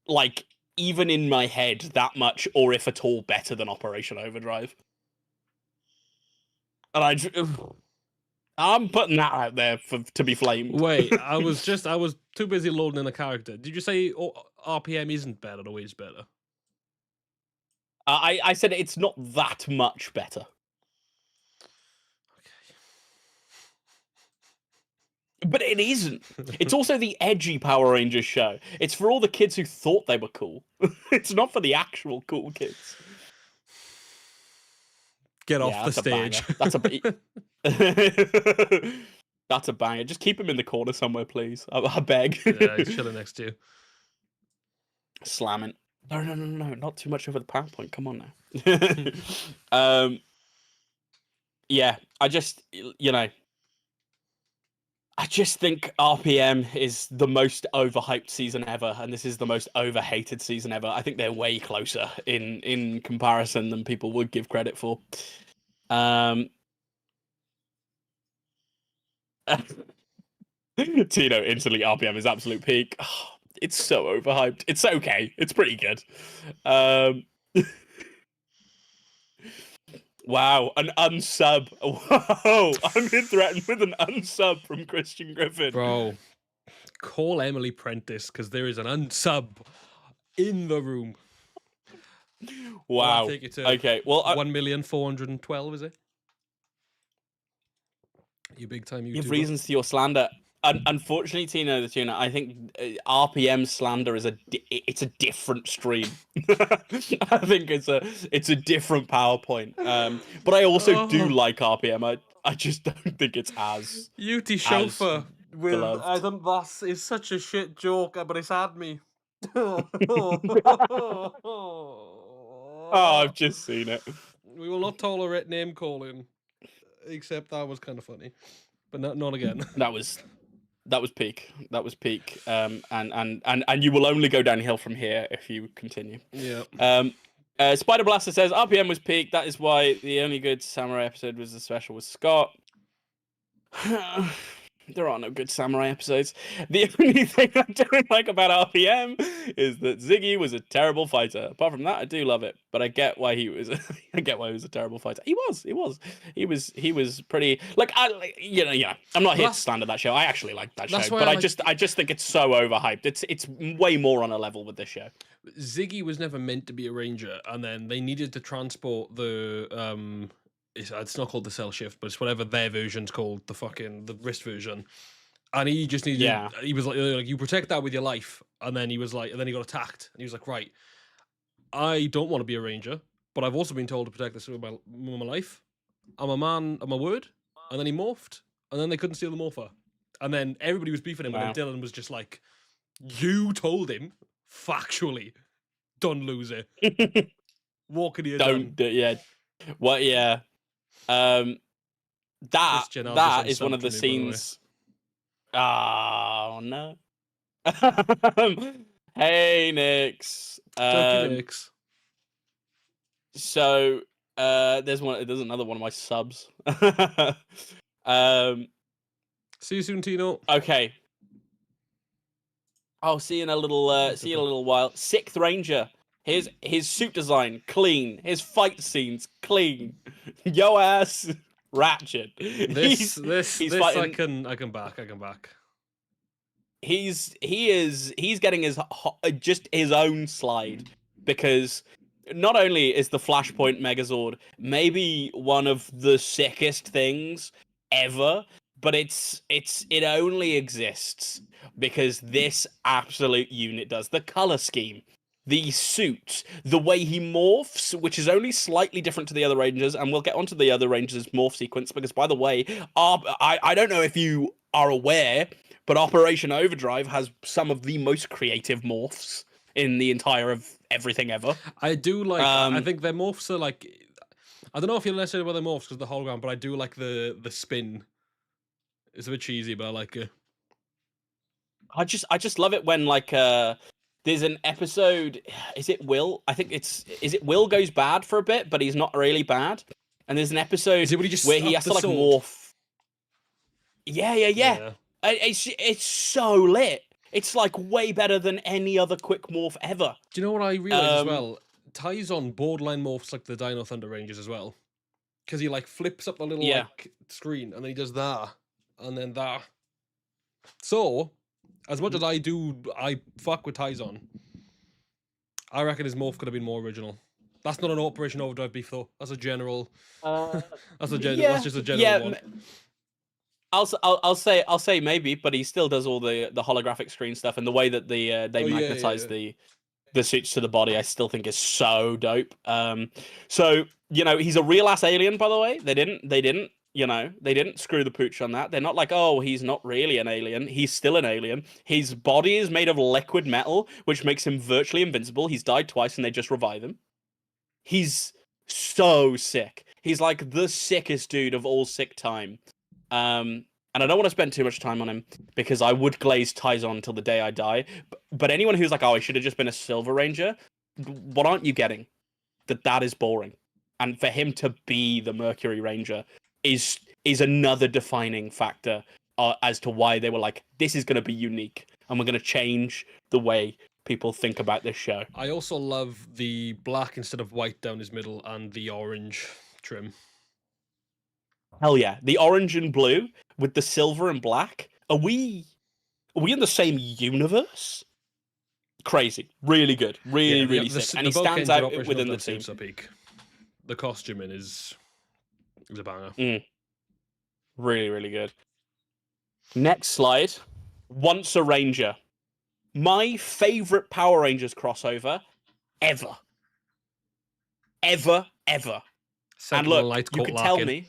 like even in my head that much, or if at all, better than Operation Overdrive. And I'm putting that out there to be flamed.
Wait, I was too busy loading in a character. Did you say RPM isn't better or is better?
I said it's not that much better. But it isn't. It's also the edgy Power Rangers show. It's for all the kids who thought they were cool. It's not for the actual cool kids.
Get off the stage.
That's that's a banger. Just keep him in the corner somewhere, please. I beg.
Yeah, he's chilling next to you.
Slamming. No, not too much over the PowerPoint. Come on now. Yeah, I just think RPM is the most overhyped season ever, and this is the most overhated season ever. I think they're way closer in comparison than people would give credit for. Tino instantly RPM is absolute peak. Oh, it's so overhyped. It's okay. It's pretty good. Wow, an unsub. Whoa, I'm being threatened with an unsub from Christian Griffin.
Bro, call Emily Prentice, because there is an unsub in the room.
Wow. Okay, well,
1,412,000, is it? You big time YouTuber.
You have reasons to your slander. Unfortunately, Tino the Tuner, I think RPM slander is a different stream. I think it's a different PowerPoint. But I also do like RPM. I just don't think it's as
UT Chauffeur with
beloved.
I think that is such a shit joke, but it's had me.
Oh, I've just seen it.
We will not tolerate name calling, except that was kind of funny, but not again.
That was peak. That was peak. And you will only go downhill from here if you continue.
Yeah.
Spider Blaster says RPM was peak. That is why the only good samurai episode was the special with Scott. There are no good samurai episodes. The only thing I don't like about RPM is that Ziggy was a terrible fighter. Apart from that, I do love it. But I get why he was. I get why he was a terrible fighter. He was pretty. I'm not here to slander that show. I actually like that show, but I just think it's so overhyped. It's way more on a level with this show.
Ziggy was never meant to be a ranger, and then they needed to transport the It's not called the cell shift, but it's whatever their version's called, the wrist version. And he just needed. Yeah. He was like, you protect that with your life, and then he was like, and then he got attacked, and he was like, right, I don't want to be a ranger, but I've also been told to protect this with my life. I'm a man of my word. And then he morphed, and then they couldn't steal the morpher, and then everybody was beefing him, and then Dylan was just like, "You told him, factually, don't lose it. What could you
don't do? Yeah, well, yeah." That is one of the scenes. Oh no! Hey, Nix.
Nix.
So there's another one of my subs.
See you soon, Tino.
Okay. I'll see you in a little while. Sixth Ranger. His suit design clean. His fight scenes clean. Yo ass Ratchet.
He's fighting. I can back.
He's getting his own slide, because not only is the Flashpoint Megazord maybe one of the sickest things ever, but it only exists because this absolute unit does. The color scheme, the suit, the way he morphs, which is only slightly different to the other Rangers, and we'll get onto the other Rangers' morph sequence, because, by the way, I don't know if you are aware, but Operation Overdrive has some of the most creative morphs in the entire of everything ever.
I do like. I think their morphs are like. I don't know if you'll necessarily wear the morphs because the hologram, but I do like the spin. It's a bit cheesy, but I like it.
I just love it when like there's an episode. Is it Will? I think is it Will goes bad for a bit, but he's not really bad. And there's an episode
Is it when he just
where he has to like morph. Yeah. It's so lit. It's like way better than any other quick morph ever.
Do you know what I realized as well? Tyson borderline morphs like the Dino Thunder Rangers as well, because he like flips up the little like screen and then he does that and then that. So, as much as I fuck with Tyson, I reckon his morph could have been more original. That's not an Operation Overdrive beef though. That's a general. That's just a general one.
I'll say maybe, but he still does all the holographic screen stuff, and the way that they magnetize the suits to the body, I still think is so dope. So he's a real ass alien, by the way. They didn't screw the pooch on that. They're not like, oh, he's not really an alien. He's still an alien. His body is made of liquid metal, which makes him virtually invincible. He's died twice, and they just revive him. He's so sick. He's like the sickest dude of all sick time. And I don't want to spend too much time on him because I would glaze Tyson till the day I die. But anyone who's like, oh, I should have just been a Silver Ranger, what aren't you getting? That is boring. And for him to be the Mercury Ranger is another defining factor as to why they were like, this is going to be unique and we're going to change the way people think about this show.
I also love the black instead of white down his middle and the orange trim.
Hell yeah. The orange and blue with the silver and black. Are we in the same universe? Crazy. Really good. Really sick. And he stands out within the team.
The costuming is a banger.
Really good. Next slide. Once a Ranger. My favorite Power Rangers crossover ever. Ever. And look, you can tell me.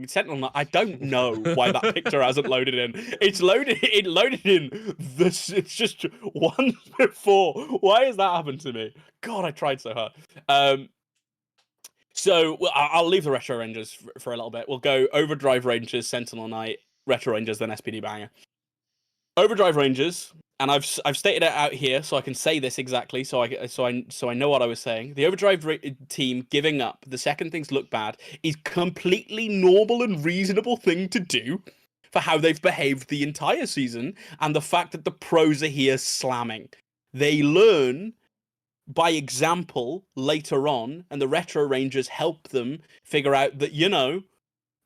Sentinel, I don't know why that picture hasn't loaded in. It loaded in this. It's just once before. Why has that happened to me? God, I tried so hard. So I'll leave the Retro Rangers for a little bit. We'll go Overdrive Rangers, Sentinel Knight, Retro Rangers, then SPD Banger. Overdrive Rangers, and I've stated it out here so I can say this exactly, so I know what I was saying. The Overdrive team giving up the second things look bad is completely normal and reasonable thing to do for how they've behaved the entire season, and the fact that the pros are here slamming. They learn by example later on, and the Retro Rangers help them figure out that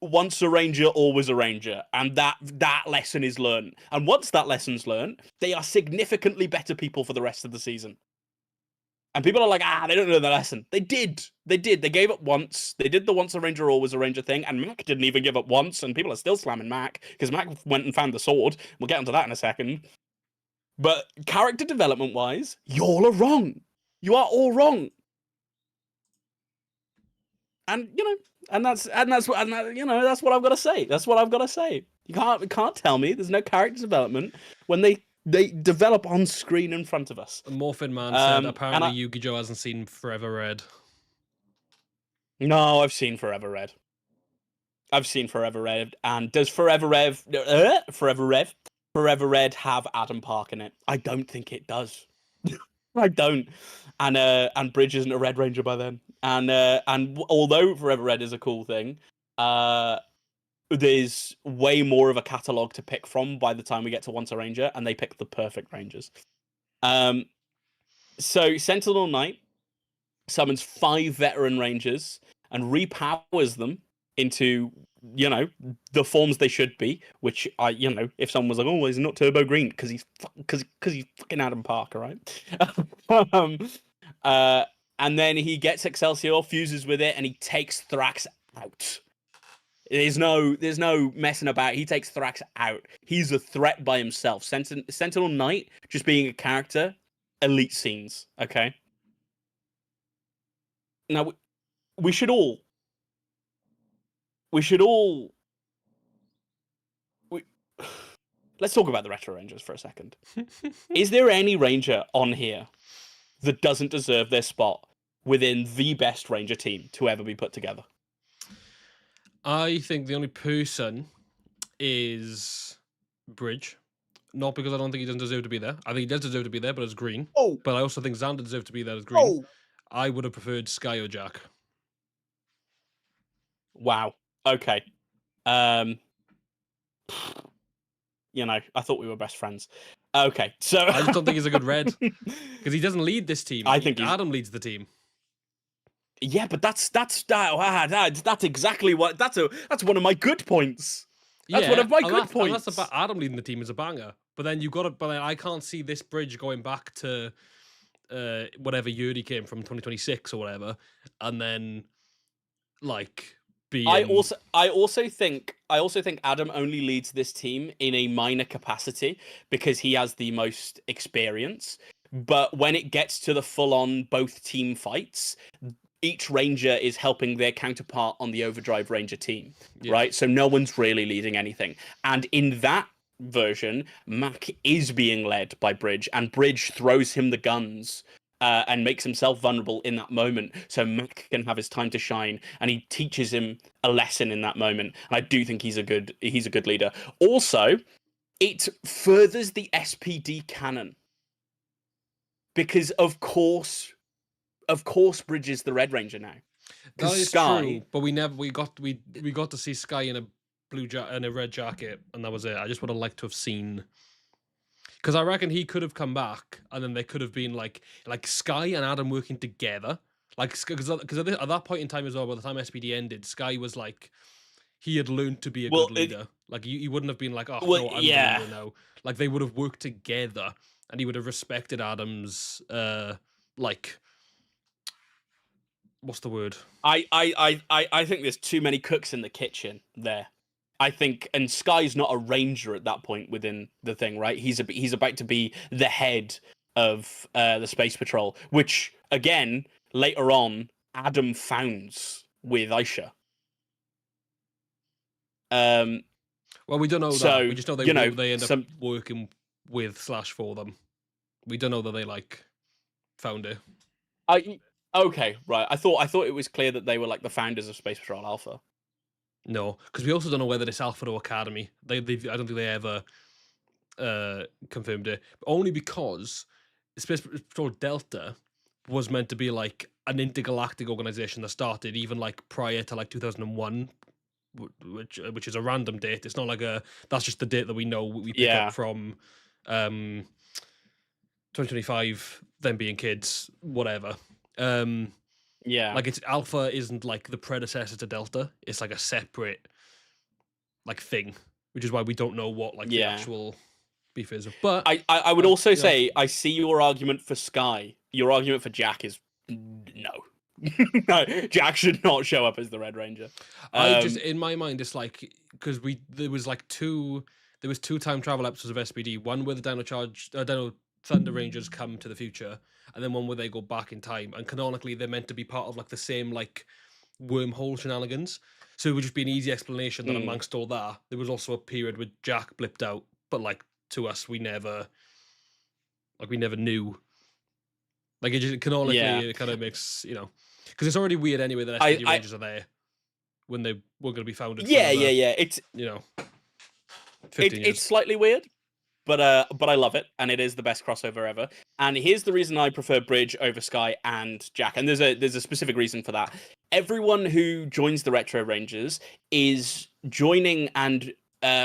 once a Ranger, always a Ranger. And that lesson is learned. And once that lesson's learned, they are significantly better people for the rest of the season. And people are like, they don't know the lesson. They did. They gave up once. They did the once a Ranger, always a Ranger thing. And Mac didn't even give up once. And people are still slamming Mac because Mac went and found the sword. We'll get onto that in a second. But character development-wise, y'all are wrong. You are all wrong. And that's what I've got to say. That's what I've got to say. You can't tell me there's no character development when they develop on screen in front of us.
Morphin Man said apparently Yu-Gi-Oh hasn't seen Forever Red.
No, I've seen Forever Red. And does Forever Red have Adam Park in it? I don't think it does. I don't. And Bridge isn't a Red Ranger by then. And although Forever Red is a cool thing, there's way more of a catalogue to pick from by the time we get to Once a Ranger, and they pick the perfect Rangers. So Sentinel Knight summons 5 veteran Rangers and repowers them into, the forms they should be, which if someone was like, oh, he's not Turbo Green because he's fucking Adam Parker, right? And then he gets Excelsior, fuses with it, and he takes Thrax out. There's no messing about. He takes Thrax out. He's a threat by himself. Sentinel Knight, just being a character, elite scenes, okay? Now, we should all let's talk about the Retro Rangers for a second. Is there any Ranger on here that doesn't deserve their spot within the best Ranger team to ever be put together?
I think the only person is Bridge. Not because I don't think he doesn't deserve to be there. I think he does deserve to be there, but as green.
Oh.
But I also think Xander deserved to be there as green.
Oh.
I would have preferred Sky or Jack.
Wow. Okay. You know, I thought we were best friends. Okay, so
I just don't think he's a good red because he doesn't lead this team.
I think
Adam leads the team.
Yeah, but that's exactly what that's one of my good points. That's one of my good points.
That's about Adam leading the team is a banger. But then I can't see this Bridge going back to whatever year he came from, 2026 or whatever, and then like being.
I also think Adam only leads this team in a minor capacity because he has the most experience. But when it gets to the full-on both team fights, each Ranger is helping their counterpart on the Overdrive Ranger team, right? So no one's really leading anything. And in that version, Mac is being led by Bridge, and Bridge throws him the guns and makes himself vulnerable in that moment, so Mac can have his time to shine, and he teaches him a lesson in that moment. And I do think he's a good leader. Also, it furthers the SPD canon because of course Bridge is the Red Ranger now.
That is true, but we got to see Sky in a and a red jacket, and that was it. I just would have liked to have seen, because I reckon he could have come back, and then they could have been like Sky and Adam working together, like because at that point in time as well, by the time SPD ended, Sky was like he had learned to be a good leader. Like he wouldn't have been like, oh no, I'm the leader now. Like they would have worked together, and he would have respected Adam's like. What's the word?
I think there's too many cooks in the kitchen there. I think, and Sky's not a ranger at that point within the thing, right? He's about to be the head of the Space Patrol, which again later on Adam founds with Aisha. Well,
we don't know that. We just know they end up working with / for them. We don't know that they like found it.
Okay, right. I thought it was clear that they were like the founders of Space Patrol Alpha.
No, because we also don't know whether it's Alpha or Academy. I don't think they ever confirmed it. Only because Space Patrol Delta was meant to be like an intergalactic organization that started even like prior to like 2001, which is a random date. It's not like that's just the date that we know we pick up from 2025, them being kids, whatever. Like it's Alpha isn't like the predecessor to Delta. It's like a separate like thing, which is why we don't know what like the actual beef is. But
I would also say I see your argument for Sky. Your argument for Jack is no. No, Jack should not show up as the Red Ranger.
I just in my mind it's like because there was two time travel episodes of SPD. One where the Dino Thunder Rangers come to the future, and then one where they go back in time, and canonically they're meant to be part of like the same like wormhole shenanigans. So it would just be an easy explanation that amongst all that, there was also a period where Jack blipped out, but like to us we never knew. Like it just canonically it kind of makes, because it's already weird anyway that SPD Rangers are there when they were going to be founded.
It's
15 years.
It's slightly weird. But I love it, and it is the best crossover ever. And here's the reason I prefer Bridge over Sky and Jack, and there's a specific reason for that. Everyone who joins the Retro Rangers is joining and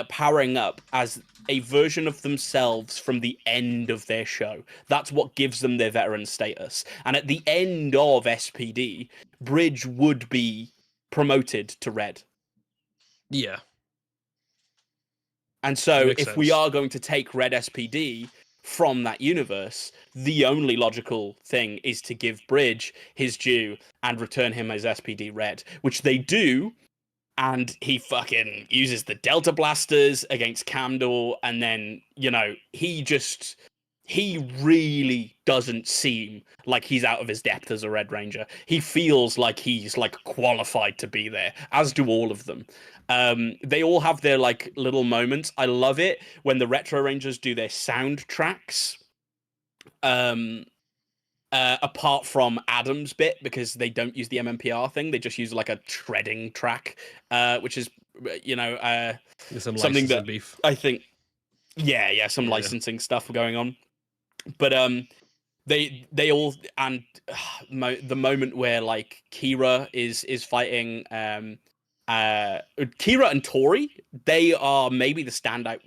powering up as a version of themselves from the end of their show. That's what gives them their veteran status. And at the end of SPD, Bridge would be promoted to Red.
Yeah.
And so if we are going to take Red SPD from that universe, the only logical thing is to give Bridge his due and return him as SPD Red, which they do. And he fucking uses the Delta Blasters against Camdor. And then, he he really doesn't seem like he's out of his depth as a Red Ranger. He feels like he's like qualified to be there, as do all of them. They all have their like little moments. I love it when the Retro Rangers do their soundtracks. Apart from Adam's bit, because they don't use the MMPR thing, they just use like a treading track, which is
There's some
something that
licensing beef.
I think, some licensing stuff going on. But they all, and the moment where like Kira is fighting Kira and Tori, they are maybe the standout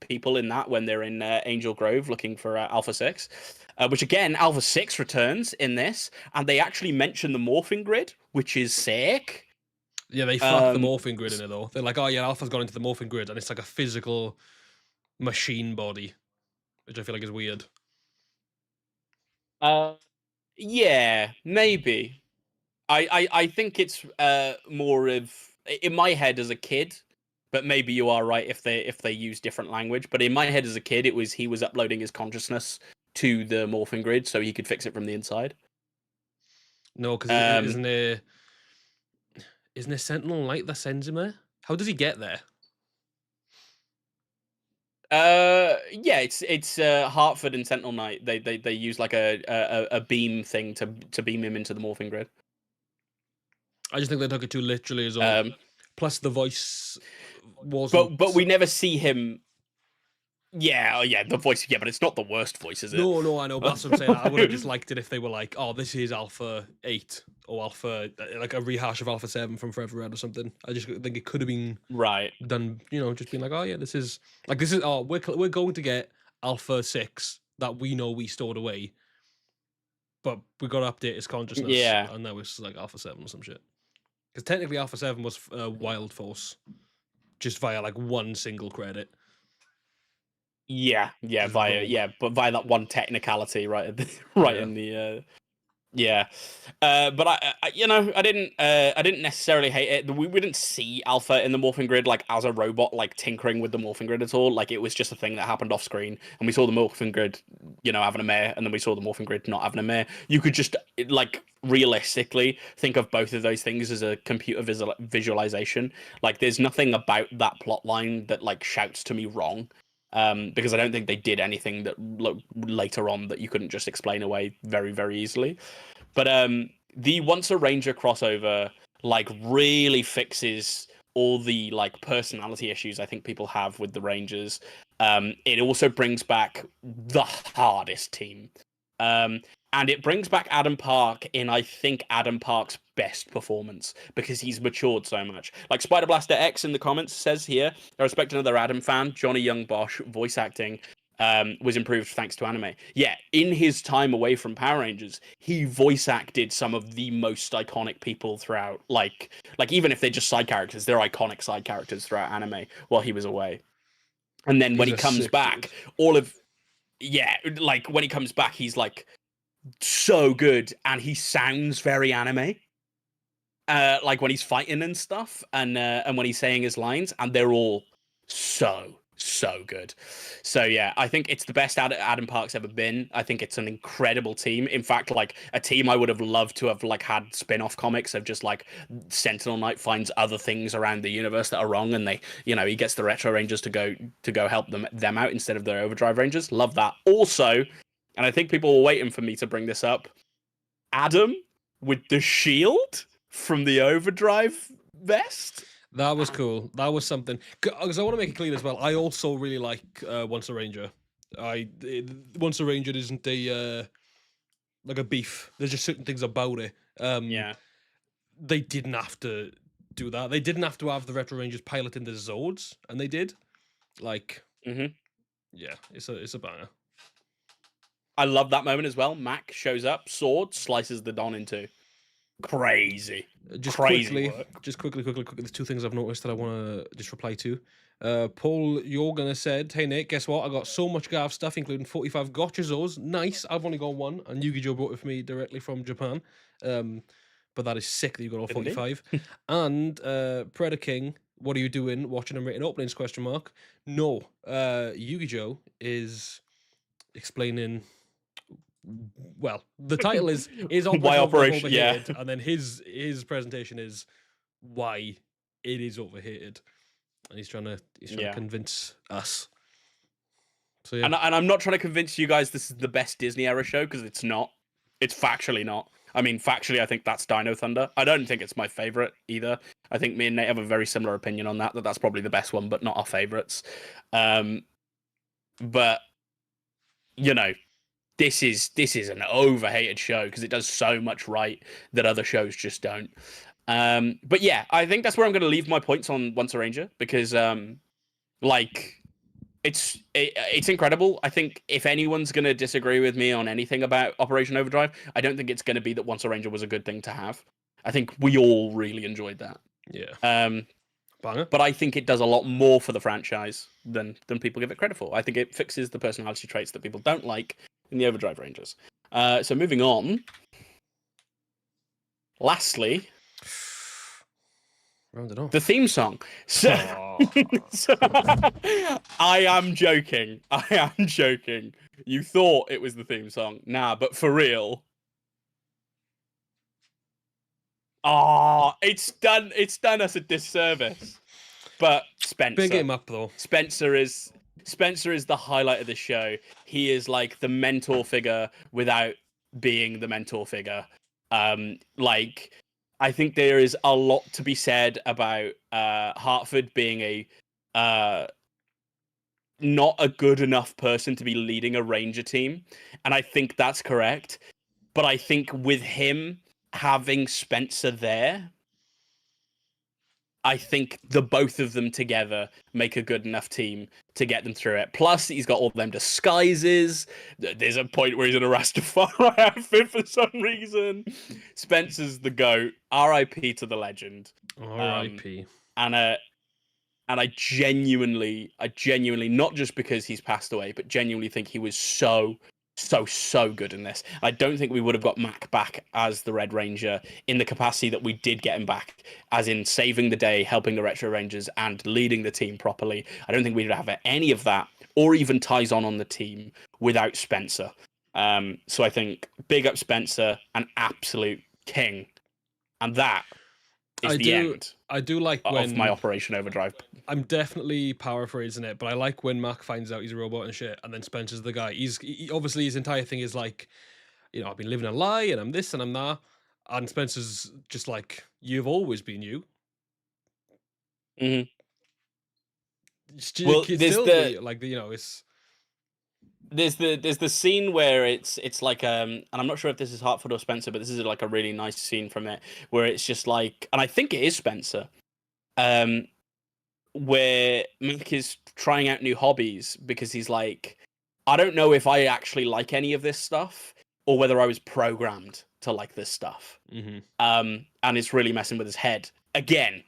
people in that when they're in Angel Grove looking for Alpha 6. Which again, Alpha 6 returns in this, and they actually mention the morphing grid, which is sick.
Yeah, they fuck the morphing grid in it though. They're like, oh yeah, Alpha's gone into the morphing grid, and it's like a physical machine body, which I feel like is weird.
Yeah, maybe. I think it's more of, in my head as a kid, but maybe you are right if they use different language. But in my head as a kid, he was uploading his consciousness to the morphing grid so he could fix it from the inside.
No, because isn't there Sentinel Light that sends him there? How does he get there?
Yeah, it's Hartford and Sentinel Knight. They use like a beam thing to beam him into the morphing grid.
I just think they took it too literally as well. Plus the voice wasn't.
But we never see him. Yeah, the voice. Yeah, but it's not the worst voice, is it?
No, I know. But that's what I'm saying. I would have just liked it if they were like, "Oh, this is Alpha 8 or Alpha, like a rehash of Alpha 7 from Forever Red or something." I just think it could have been done. Just being like, "Oh yeah, this is. Oh, we're going to get Alpha 6 that we know we stored away, but we got to update his consciousness."
Yeah,
and now it's like Alpha 7 or some shit. Because technically, Alpha 7 was Wild Force, just via like one single credit.
Yeah, but via that one technicality, right? In the but I didn't necessarily hate it. We didn't see Alpha in the morphing grid like as a robot, like tinkering with the morphing grid at all. Like it was just a thing that happened off screen, and we saw the morphing grid, having a mare, and then we saw the morphing grid not having a mare. You could just like realistically think of both of those things as a computer visualization. Like there's nothing about that plot line that like shouts to me wrong. Because I don't think they did anything that later on that you couldn't just explain away very, very easily. But the Once a Ranger crossover like really fixes all the like personality issues I think people have with the Rangers. It also brings back the hardest team. And it brings back Adam Park in, I think, Adam Park's best performance because he's matured so much. Like Spider Blaster X in the comments says here, I respect another Adam fan, Johnny Young Bosch voice acting was improved thanks to anime. Yeah, in his time away from Power Rangers, he voice acted some of the most iconic people throughout. Like even if they're just side characters, they're iconic side characters throughout anime while he was away. And then when he comes back, when he comes back, he's like so good, and he sounds very anime. Like when he's fighting and stuff, and when he's saying his lines, and they're all so good. So yeah, I think it's the best Adam Park's ever been. I think it's an incredible team. In fact, like a team I would have loved to have like had spin-off comics of just like Sentinel Knight finds other things around the universe that are wrong, and they, he gets the Retro Rangers to go help them out instead of their Overdrive Rangers. Love that. Also, and I think people were waiting for me to bring this up, Adam with the shield from the Overdrive vest.
That was cool. That was something. Because I want to make it clear as well, I also really like Once a Ranger. Once a Ranger isn't like a beef. There's just certain things about it. They didn't have to do that. They didn't have to have the Retro Rangers piloting the Zodes, and they did. Like, yeah, it's a banger.
I love that moment as well. Mac shows up, sword, slices the Don in two. Crazy.
Just
quickly,
there's two things I've noticed that I want to just reply to. Paul Jorgen said, "Hey Nick, guess what? I got so much Gav stuff, including 45 Gotcha Zos. Nice. I've only got one, and Yu-Gi-Oh brought it for me directly from Japan. But that is sick that you got all 45. And Predator King, what are you doing? Watching and rating openings? Question mark. No. Yu-Gi-Oh is explaining. Well, the title is
Why
Operation Overdrive
Operation? Yeah,
overhated, and then his presentation is why it is overhated, and he's trying to
yeah.
convince us. So yeah,
And I'm not trying to convince you guys this is the best Disney era show, because it's not. It's factually not. I mean, factually, I think that's Dino Thunder. I don't think it's my favorite either. I think me and Nate have a very similar opinion on that. That's probably the best one, but not our favorites. But you know, this is an overhated show because it does so much right that other shows just don't. But yeah, I think that's where I'm going to leave my points on Once a Ranger, because like it's incredible. I think if anyone's going to disagree with me on anything about Operation Overdrive, I don't think it's going to be that Once a Ranger was a good thing to have. I think we all really enjoyed that.
Yeah. Banger.
But I think it does a lot more for the franchise than people give it credit for. I think it fixes the personality traits that people don't like in the Overdrive Rangers. So moving on. Lastly,
Round it off.
the theme song. So, I am joking. I am joking. You thought it was the theme song. Nah, but for real. Oh, it's done us a disservice. But Spencer.
Big him up though.
Spencer is the highlight of the show. He is like the mentor figure without being the mentor figure. Like, I think there is a lot to be said about Hartford being a not a good enough person to be leading a Ranger team, and I think that's correct. But I think with him having Spencer there, I think the both of them together make a good enough team to get them through it. Plus, he's got all them disguises. There's a point where he's in a Rastafari outfit for some reason. Spencer's the GOAT. R.I.P. to the legend.
R.I.P.
And I genuinely, not just because he's passed away, but genuinely think he was so good in this. I don't think we would have got Mac back as the Red Ranger in the capacity that we did get him back, as in saving the day, helping the Retro Rangers, and leading the team properly. I don't think we'd have any of that, or even ties on the team, without Spencer. So I think big up Spencer, an absolute king. And that is the end.
I do like
of my Operation Overdrive.
I'm definitely paraphrasing it, but I like when Mac finds out he's a robot and shit, and then Spencer's the guy. He obviously his entire thing is like, I've been living a lie, and I'm this and I'm that, and Spencer's just like, you've always been you.
Mm-hmm. Well, there's the scene where it's like and I'm not sure if this is Hartford or Spencer, but this is like a really nice scene from it where it's just like, and I think it is Spencer, where Mac is trying out new hobbies because he's like, I don't know if I actually like any of this stuff or whether I was programmed to like this stuff.
Mm-hmm.
And it's really messing with his head. Again,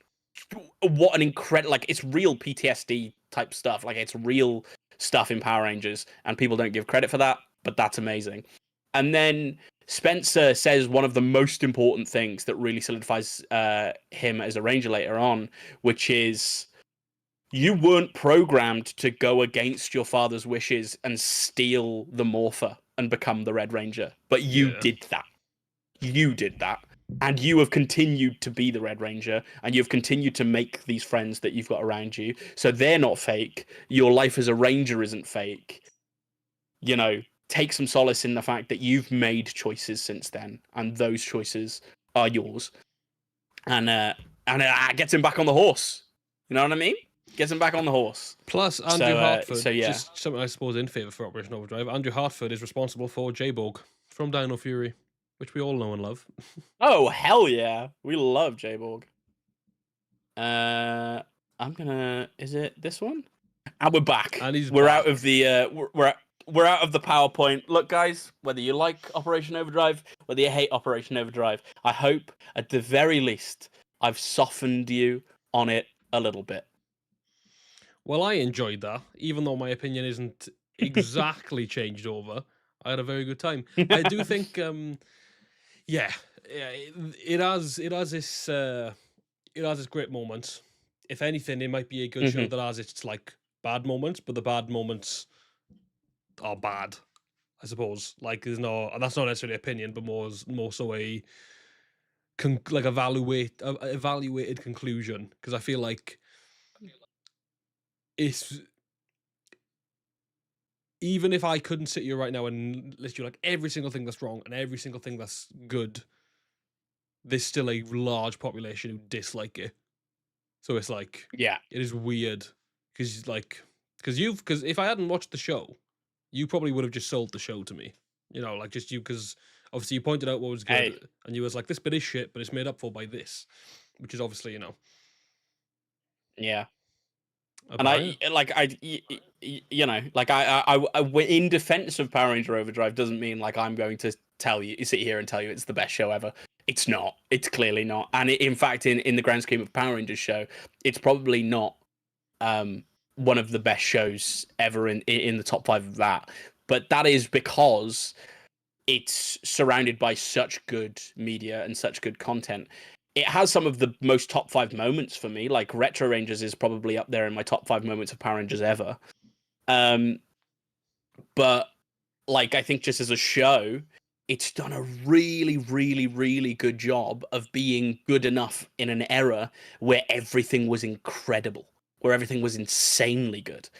what an incredible, like, it's real PTSD type stuff. Like, it's real stuff in Power Rangers, and people don't give credit for that, but that's amazing. And then Spencer says one of the most important things that really solidifies him as a Ranger later on, which is, you weren't programmed to go against your father's wishes and steal the Morpher and become the Red Ranger, but you did that. You did that. And you have continued to be the Red Ranger, and you've continued to make these friends that you've got around you. So they're not fake. Your life as a Ranger isn't fake. Take some solace in the fact that you've made choices since then, and those choices are yours. And it gets him back on the horse. You know what I mean? Gets him back on the horse.
Plus, Andrew Hartford, just something I suppose in favour for Operation Overdrive, Andrew Hartford is responsible for J-Bog from Dino Fury, which we all know and love.
Oh, hell yeah. We love J-Borg. Is it this one? And we're back.
And
we're out of the we're out of the PowerPoint. Look, guys, whether you like Operation Overdrive, whether you hate Operation Overdrive, I hope at the very least I've softened you on it a little bit.
Well, I enjoyed that, even though my opinion isn't exactly changed over. I had a very good time. I do think it has this great moment. If anything, it might be a good show that has its like bad moments, but the bad moments are bad. I suppose. Like, there's no, and that's not necessarily opinion, but more so a like evaluated conclusion. Because I feel like it's, even if I couldn't sit here right now and list you like every single thing that's wrong and every single thing that's good, there's still a large population who dislike it. So it's like,
Yeah.
it is weird because because if I hadn't watched the show, you probably would have just sold the show to me. You know, like just you, because obviously you pointed out what was good,
Hey.
and you was like, this bit is shit, but it's made up for by this, which is obviously, you know.
Yeah.
a
And
buy.
you know, like I, in defense of Power Ranger Overdrive doesn't mean like I'm going to sit here and tell you it's the best show ever. It's not. It's clearly not. And in fact, in the grand scheme of Power Rangers show, it's probably not one of the best shows ever in the top 5 of that. But that is because it's surrounded by such good media and such good content. It has some of the most top 5 moments for me. Like Retro Rangers is probably up there in my top 5 moments of Power Rangers ever. But like I think just as a show, it's done a really, really, really good job of being good enough in an era where everything was incredible, where everything was insanely good.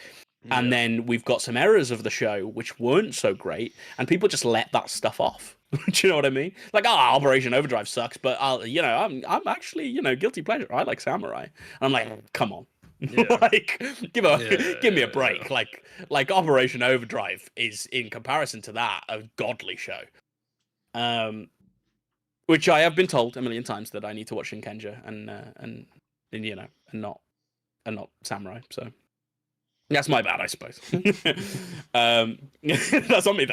And then we've got some errors of the show which weren't so great, and people just let that stuff off. Do you know what I mean? Like, Operation Overdrive sucks, but I'm actually, guilty pleasure. I like Samurai. And I'm like, come on. Like, give me a break. Like Operation Overdrive is, in comparison to that, a godly show. Which I have been told a million times that I need to watch Shinkenja and not Samurai. So that's my bad, I suppose. That's on me.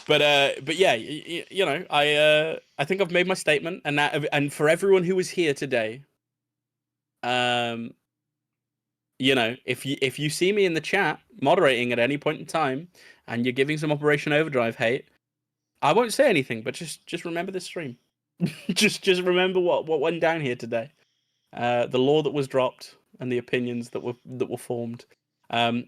But yeah, I think I've made my statement, and for everyone who is here today, if you see me in the chat moderating at any point in time, and you're giving some Operation Overdrive hate, I won't say anything, but just remember this stream. just remember what went down here today, the law that was dropped, and the opinions that were formed. And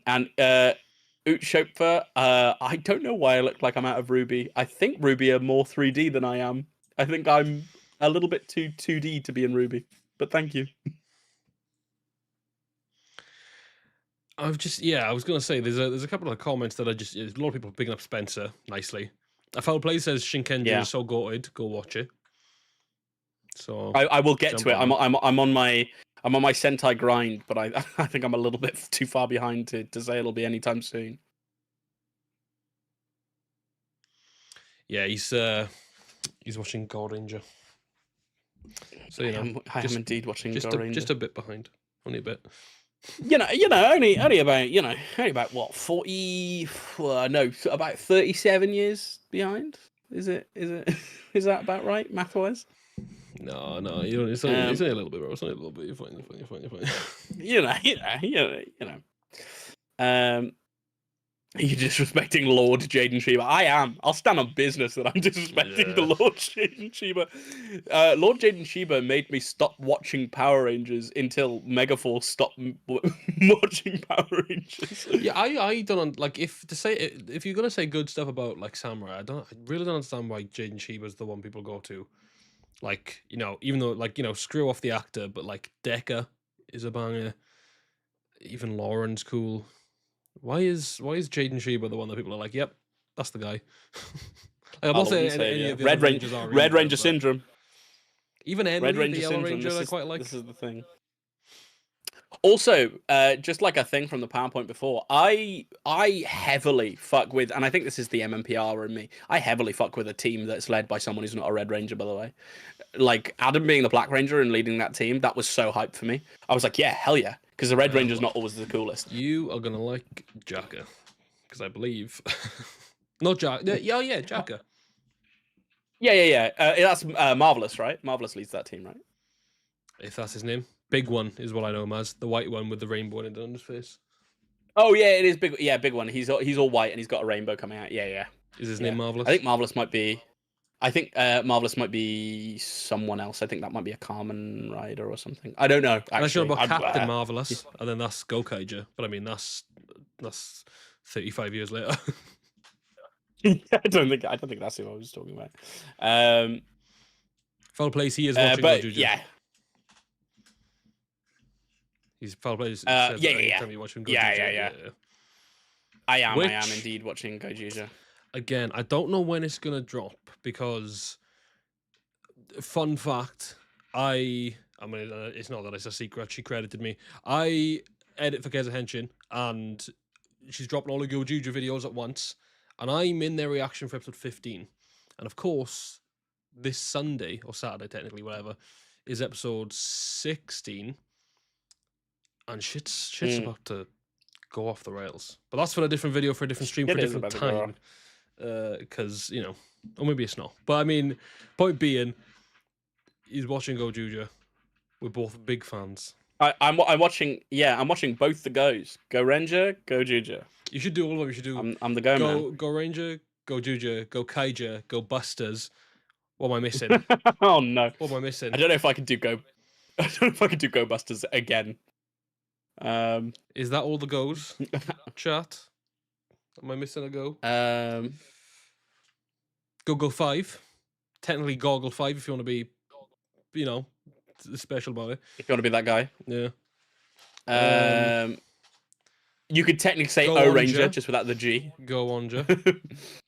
Utshopfer, I don't know why I look like I'm out of Ruby. I think Ruby are more 3D than I am. I think I'm a little bit too 2D to be in Ruby. But thank you.
I was gonna say there's a couple of comments that a lot of people picking up Spencer nicely. A Foul Play says Shinkenja is so goated, go watch it. So
I will get to it. I'm on my Sentai grind, but I think I'm a little bit too far behind to say it'll be anytime soon.
Yeah, he's watching God Ranger. So
I am indeed watching God Ranger.
Just a bit behind, only a bit.
Only about what 40? No, about 37 years behind. Is is that about right, math wise?
No, you don't. It's only a little bit, bro. It's only a little bit. You're fine.
You're disrespecting Lord Jaden Sheba. I am. I'll stand on business that I'm disrespecting the Lord Jaden Sheba. Lord Jaden Sheba made me stop watching Power Rangers until Megaforce stopped watching Power Rangers.
Yeah, I don't like if you're gonna say good stuff about like Samurai, I really don't understand why Jaden Sheba's the one people go to. Like, even though screw off the actor, but like Decker is a banger. Even Lauren's cool. Why is Jaden Sheba the one that people are like, yep, that's the guy? I'm not saying any of the
Red
Rangers are
Red Ranger syndrome.
Even Emily,
Red Ranger
the Yellow
syndrome.
Ranger, I quite like.
This is the thing. Also, just like a thing from the PowerPoint before, I heavily fuck with, and I think this is the MMPR in me, I heavily fuck with a team that's led by someone who's not a Red Ranger, by the way. Like, Adam being the Black Ranger and leading that team, that was so hype for me. I was like, yeah, hell yeah, because the Red Ranger's not always the coolest.
You are going to like Jaka, because I believe... not Jaka. Yeah, Jaka.
Yeah. That's Marvelous, right? Marvelous leads that team, right?
If that's his name. Big One is what I know him as. The white one with the rainbow in it on his face.
Oh yeah, it is Big. Yeah, Big One. He's all white and he's got a rainbow coming out. Yeah.
Is his name Marvelous?
I think Marvelous might be. Marvelous might be someone else. I think that might be a Kamen Rider or something. I don't know.
I'm sure about Captain Marvelous, and then that's Gokaija. But I mean, that's 35 years later.
I don't think that's who I was talking about.
Foul plays, he is watching Go
But
Juju.
yeah,
He's foul plays.
yeah.
Anytime you're watching Go Juju.
Yeah. I am
Which,
indeed watching Go Juju.
Again, I don't know when it's gonna drop because, fun fact, I mean, it's not that it's a secret. She credited me. I edit for Keza Henshin, and she's dropping all the Go Juju videos at once, and I'm in their reaction for episode 15. And of course, this Sunday or Saturday, technically, whatever, is episode 16, and shit's about to go off the rails. But that's for a different video, for a different stream, for a different time. Because, you know, or maybe it's not. But I mean, point being, he's watching Go Juju. We're both big fans.
I'm watching. Yeah, I'm watching both the goes. Go Ranger, Go Juju.
You should do all of them. You should do.
I'm the go man.
Go Ranger, Go Juju, Go Kaija, Go Busters. What am I missing?
Oh no.
What am I missing?
I don't know if I can do Go. I don't know if I can do Go Busters again.
Is that all the goes? Chat. Am I missing a go? Go 5. Technically Goggle 5 if you want to be, you know, special about it.
If you want to be that guy.
Yeah.
You could technically say
Go
O
Onja.
Ranger just without the G.
Go Onja.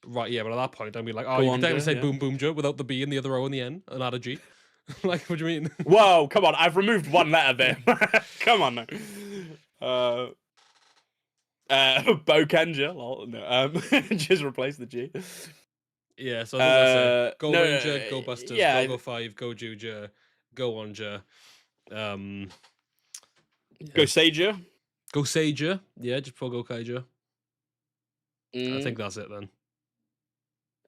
Right, yeah, but at that point I'd be like, oh,
Go
you can technically
Onja,
say
yeah.
Boom Boomja without the B and the other O in the end and add a G. Like, what do you mean?
Whoa, come on! I've removed one letter there. Come on now. Bokenja, lol, no. Just replace the G.
Yeah, so I think that's it. Go
no,
Ranger, Go Busters,
yeah.
Go 5, Go Juju, Go Onja,
Go Sager.
Go Sager. Yeah, just put Go Kaija. I
Mm,
think that's it then.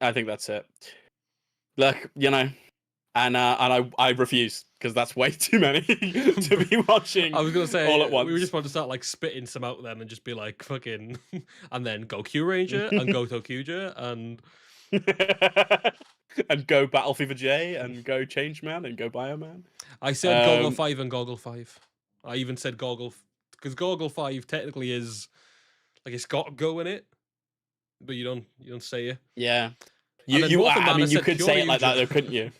I think that's it. Look, you know, and I refuse because that's way too many to be watching.
I was gonna say
all at once.
we were just about to start like spitting some out then and just be like fucking, and then Go Q Ranger and Go Tokuja and
and go Battle Fever J and go Changeman and go Bioman.
I said Goggle 5 and Goggle 5. I even said Goggle because Goggle 5 technically is like it's got Go in it, but you don't say it.
Yeah.
And then
You
Wolf and
I
Man
mean you
said
could say it like that
Kyoryuja.
though, couldn't you?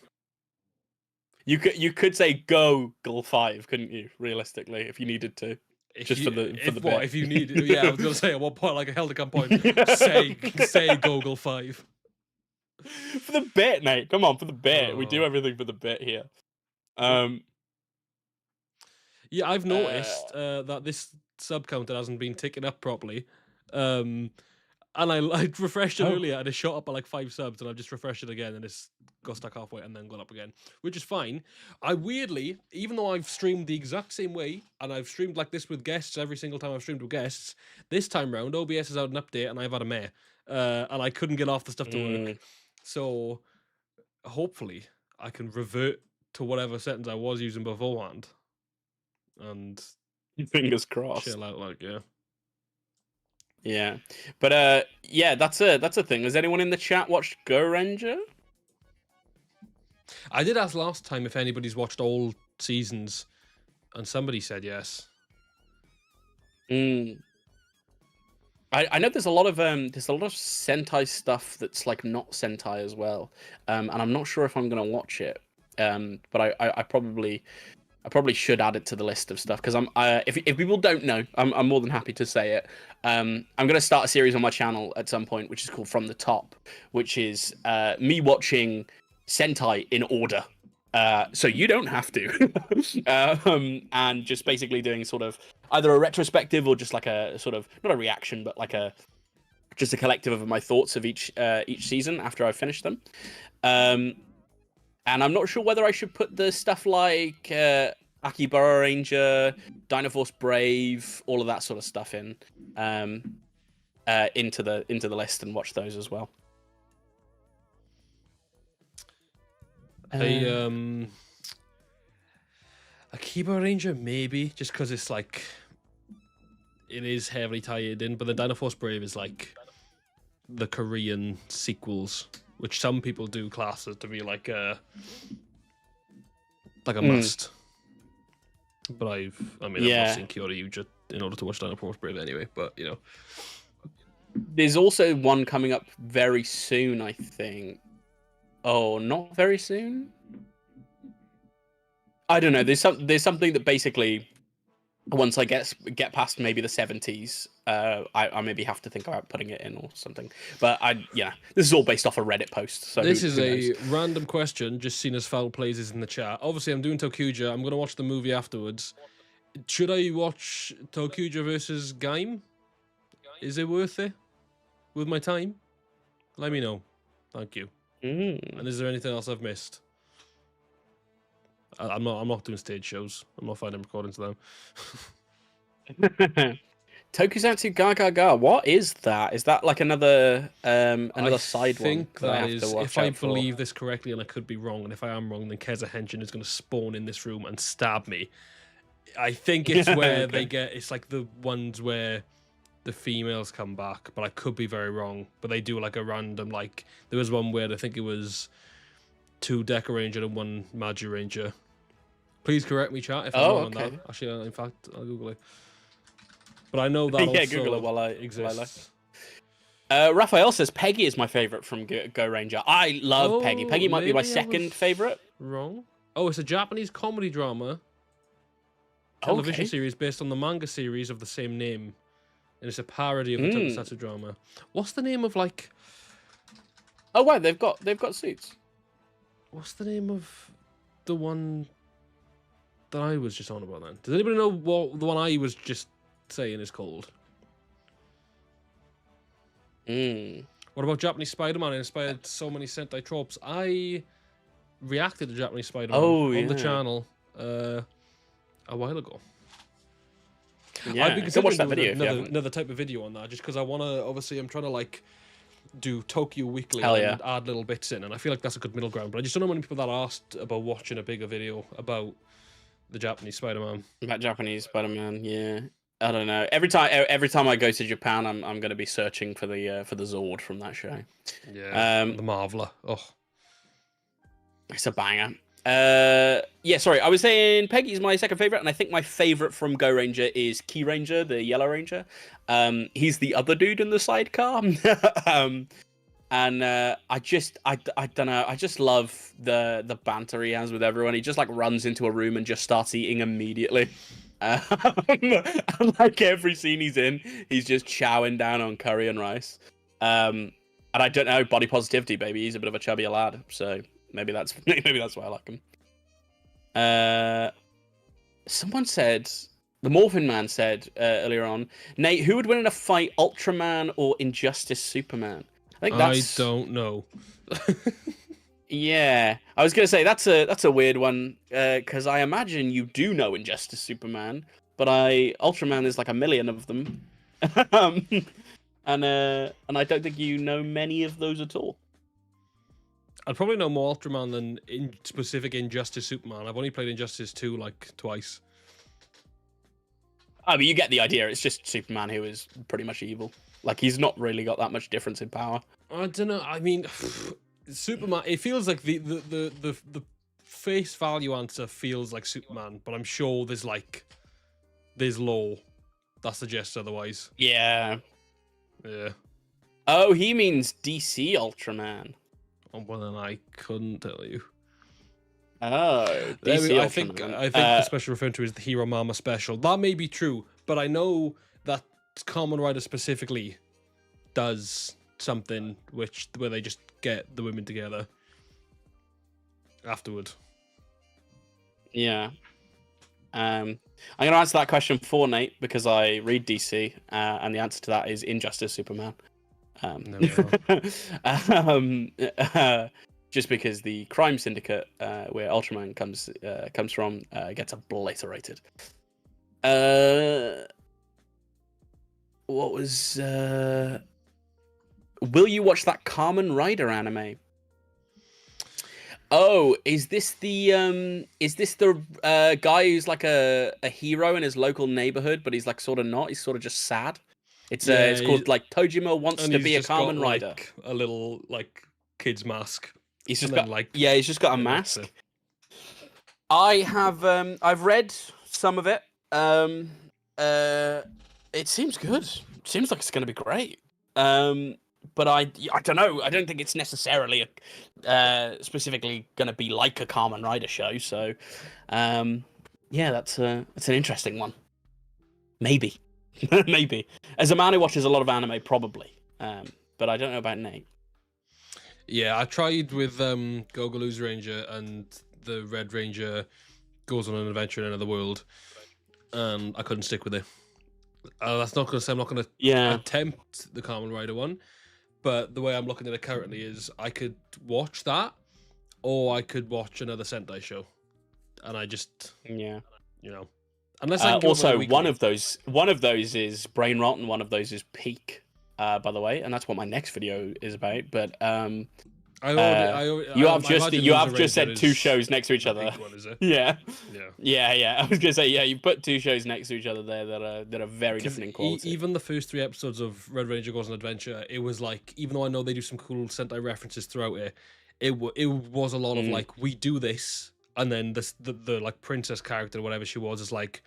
You could say Go 5, couldn't you? Realistically, if you needed to. Just for the
if
bit.
if you need, yeah, I was gonna say at one point, like I held a gunpoint, say Goggle 5.
For the bit, Nate. Come on, for the bit. We do
Oh.
everything for the bit here.
Yeah, I've noticed that this sub counter hasn't been ticking up properly. And I refreshed it earlier and it shot up by like 5 subs, and I've just refreshed it again and it's got stuck halfway and then gone up again, which is fine. I weirdly, even though I've streamed the exact same way and I've streamed like this with guests every single time I've streamed with guests, this time round OBS has had an update and I've had a mare, and I couldn't get off the stuff to work. So hopefully I can revert to whatever settings I was using beforehand and
Fingers crossed.
chill out, like, yeah.
Yeah. But yeah, that's a thing. Has anyone in the chat watched Go Ranger?
I did ask last time if anybody's watched all seasons, and somebody said yes.
I know there's a lot of Sentai stuff that's like not Sentai as well, and I'm not sure if I'm gonna watch it. But I probably should add it to the list of stuff because if people don't know, I'm more than happy to say it. I'm gonna start a series on my channel at some point, which is called From the Top, which is me watching Sentai in order. So you don't have to, and just basically doing sort of either a retrospective or just like a sort of not a reaction, but like just a collective of my thoughts of each season after I've finished them. And I'm not sure whether I should put the stuff like Akibara Ranger, Dynaforce Brave, all of that sort of stuff in into the list and watch those as well.
Akibara Ranger maybe, just because it's like it is heavily tied in, but the Dynaforce Brave is like the Korean sequels, which some people do class as to be like a must. But I've not seen Kyoryuja in order to watch Dynaforce Brave anyway. But you know,
There's also one coming up very soon, I think. Oh, not very soon. I don't know. There's something that basically, once I get past maybe the 70s, I maybe have to think about putting it in or something. But this is all based off a Reddit post. So
This
who
is
knows?
a random question, just seen as foul plays is in the chat. Obviously, I'm doing Tokuja. I'm going to watch the movie afterwards. Should I watch Tokuja versus Gaim? Is it worth it? With my time? Let me know. Thank you. And is there anything else I've missed? I'm not doing stage shows. I'm not finding recordings of them.
Tokusatsu Gaga. What is that? Is that like another side one?
I think that
I have
is,
to watch
if I
out for?
believe this correctly, and I could be wrong, and if I am wrong, then Keza Henshin is going to spawn in this room and stab me. I think it's where
Okay.
it's like the ones where the females come back, but I could be very wrong. But they do like a random, like, there was one where I think it was 2 Deca Ranger and 1 Magi Ranger. Please correct me, chat, if I'm wrong on that. Actually, in fact, I'll Google it. But I know that
Yeah,
also
Google it while I
exists.
Raphael says Peggy is my favorite from Go Ranger. I love Peggy. Peggy might be my
maybe I
second
was
favorite.
Wrong. Oh, it's a Japanese comedy drama television
Okay.
series based on the manga series of the same name, and it's a parody of the tokusatsu drama. What's the name of like?
Oh wow, they've got suits.
What's the name of the one that I was just on about then? Does anybody know what the one I was just saying is called? What about Japanese Spider-Man? It inspired so many Sentai tropes. I reacted to Japanese Spider-Man on the channel a while ago.
Yeah,
I'd be
you can watch that
considering
video
doing another type of video on that, just because I want to. Obviously, I'm trying to like do Tokyo Weekly and add little bits in, and I feel like that's a good middle ground. But I just don't know many people that asked about watching a bigger video about the Japanese Spider-Man.
About Japanese Spider-Man, yeah. I don't know. Every time I go to Japan, I'm going to be searching for the Zord from that show.
Yeah, the Marveler. Oh,
it's a banger. Yeah, sorry. I was saying Peggy's my second favorite, and I think my favorite from Go Ranger is Key Ranger, the Yellow Ranger. He's the other dude in the sidecar. And I don't know. I just love the banter he has with everyone. He just like runs into a room and just starts eating immediately. Like every scene he's in, he's just chowing down on curry and rice. And I don't know, body positivity, baby. He's a bit of a chubbier lad, so maybe that's why I like him. Someone said, the Morphin Man said earlier on, Nate, who would win in a fight, Ultraman or Injustice Superman? I
don't know.
Yeah, I was gonna say that's a weird one because I imagine you do know Injustice Superman, but Ultraman is like a million of them, and I don't think you know many of those at all.
I'd probably know more Ultraman than in specific Injustice Superman. I've only played Injustice 2 like twice.
I mean, you get the idea. It's just Superman who is pretty much evil. Like he's not really got that much difference in power.
I don't know. I mean, Superman. It feels like the face value answer feels like Superman, but I'm sure there's law that suggests otherwise.
Yeah.
Yeah.
Oh, he means DC Ultraman.
Oh, well, then I couldn't tell you.
Oh, DC
I think the special referring to is the Hero Mama special. That may be true, but I know that Kamen Rider specifically does something where they just get the women together afterward.
Yeah. I'm going to answer that question for Nate because I read DC, and the answer to that is Injustice Superman. Just because the crime syndicate where Ultraman comes from gets obliterated. What was? Will you watch that Kamen Rider anime? Oh, is this the guy who's like a hero in his local neighborhood, but he's like sort of not. He's sort of just sad. It's called like Tojima Wants to Be a Kamen Rider.
Like, a little like kid's mask.
He's just got he's just got a mask. I've read some of it. It seems good. Seems like it's going to be great. But I don't know. I don't think it's necessarily specifically going to be like a Kamen Rider show. So, yeah, that's an interesting one. Maybe, maybe. As a man who watches a lot of anime, probably. But I don't know about Nate.
Yeah, I tried with Gogolu's Ranger and the Red Ranger goes on an adventure in another world, and I couldn't stick with it. That's not going to say I'm not going to attempt the Kamen Rider one, but the way I'm looking at it currently is I could watch that, or I could watch another Sentai show, and I just unless I can
also one of those is Brain Rot and one of those is Peak. By the way, and that's what my next video is about. But you have just said two shows next to each other.
One, is it?
Yeah. I was gonna say you put two shows next to each other there that are very different in quality.
Even the first 3 episodes of Red Ranger Goes on Adventure, it was like, even though I know they do some cool Sentai references throughout it, it was a lot of like, we do this, and then the like princess character, whatever she was, is like,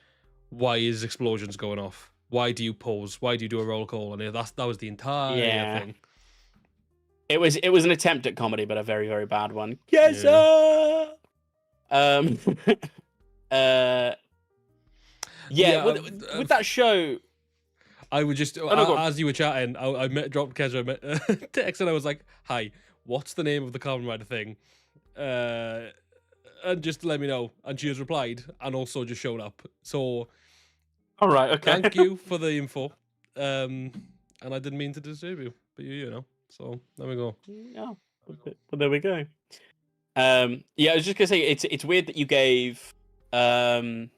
why is explosions going off? Why do you pause? Why do you do a roll call? And that was the entire thing.
It was an attempt at comedy, but a very, very bad one. Yes, sir. With that show,
I would just as you were chatting, I dropped Kezra text, and I was like, "Hi, what's the name of the Kamen Rider thing?" And just let me know. And she has replied, and also just showed up. So.
All right, okay.
Thank you for the info. And I didn't mean to disturb you, but you know. So there we go.
Yeah, well, there we go. I was just gonna say it's weird that you gave Red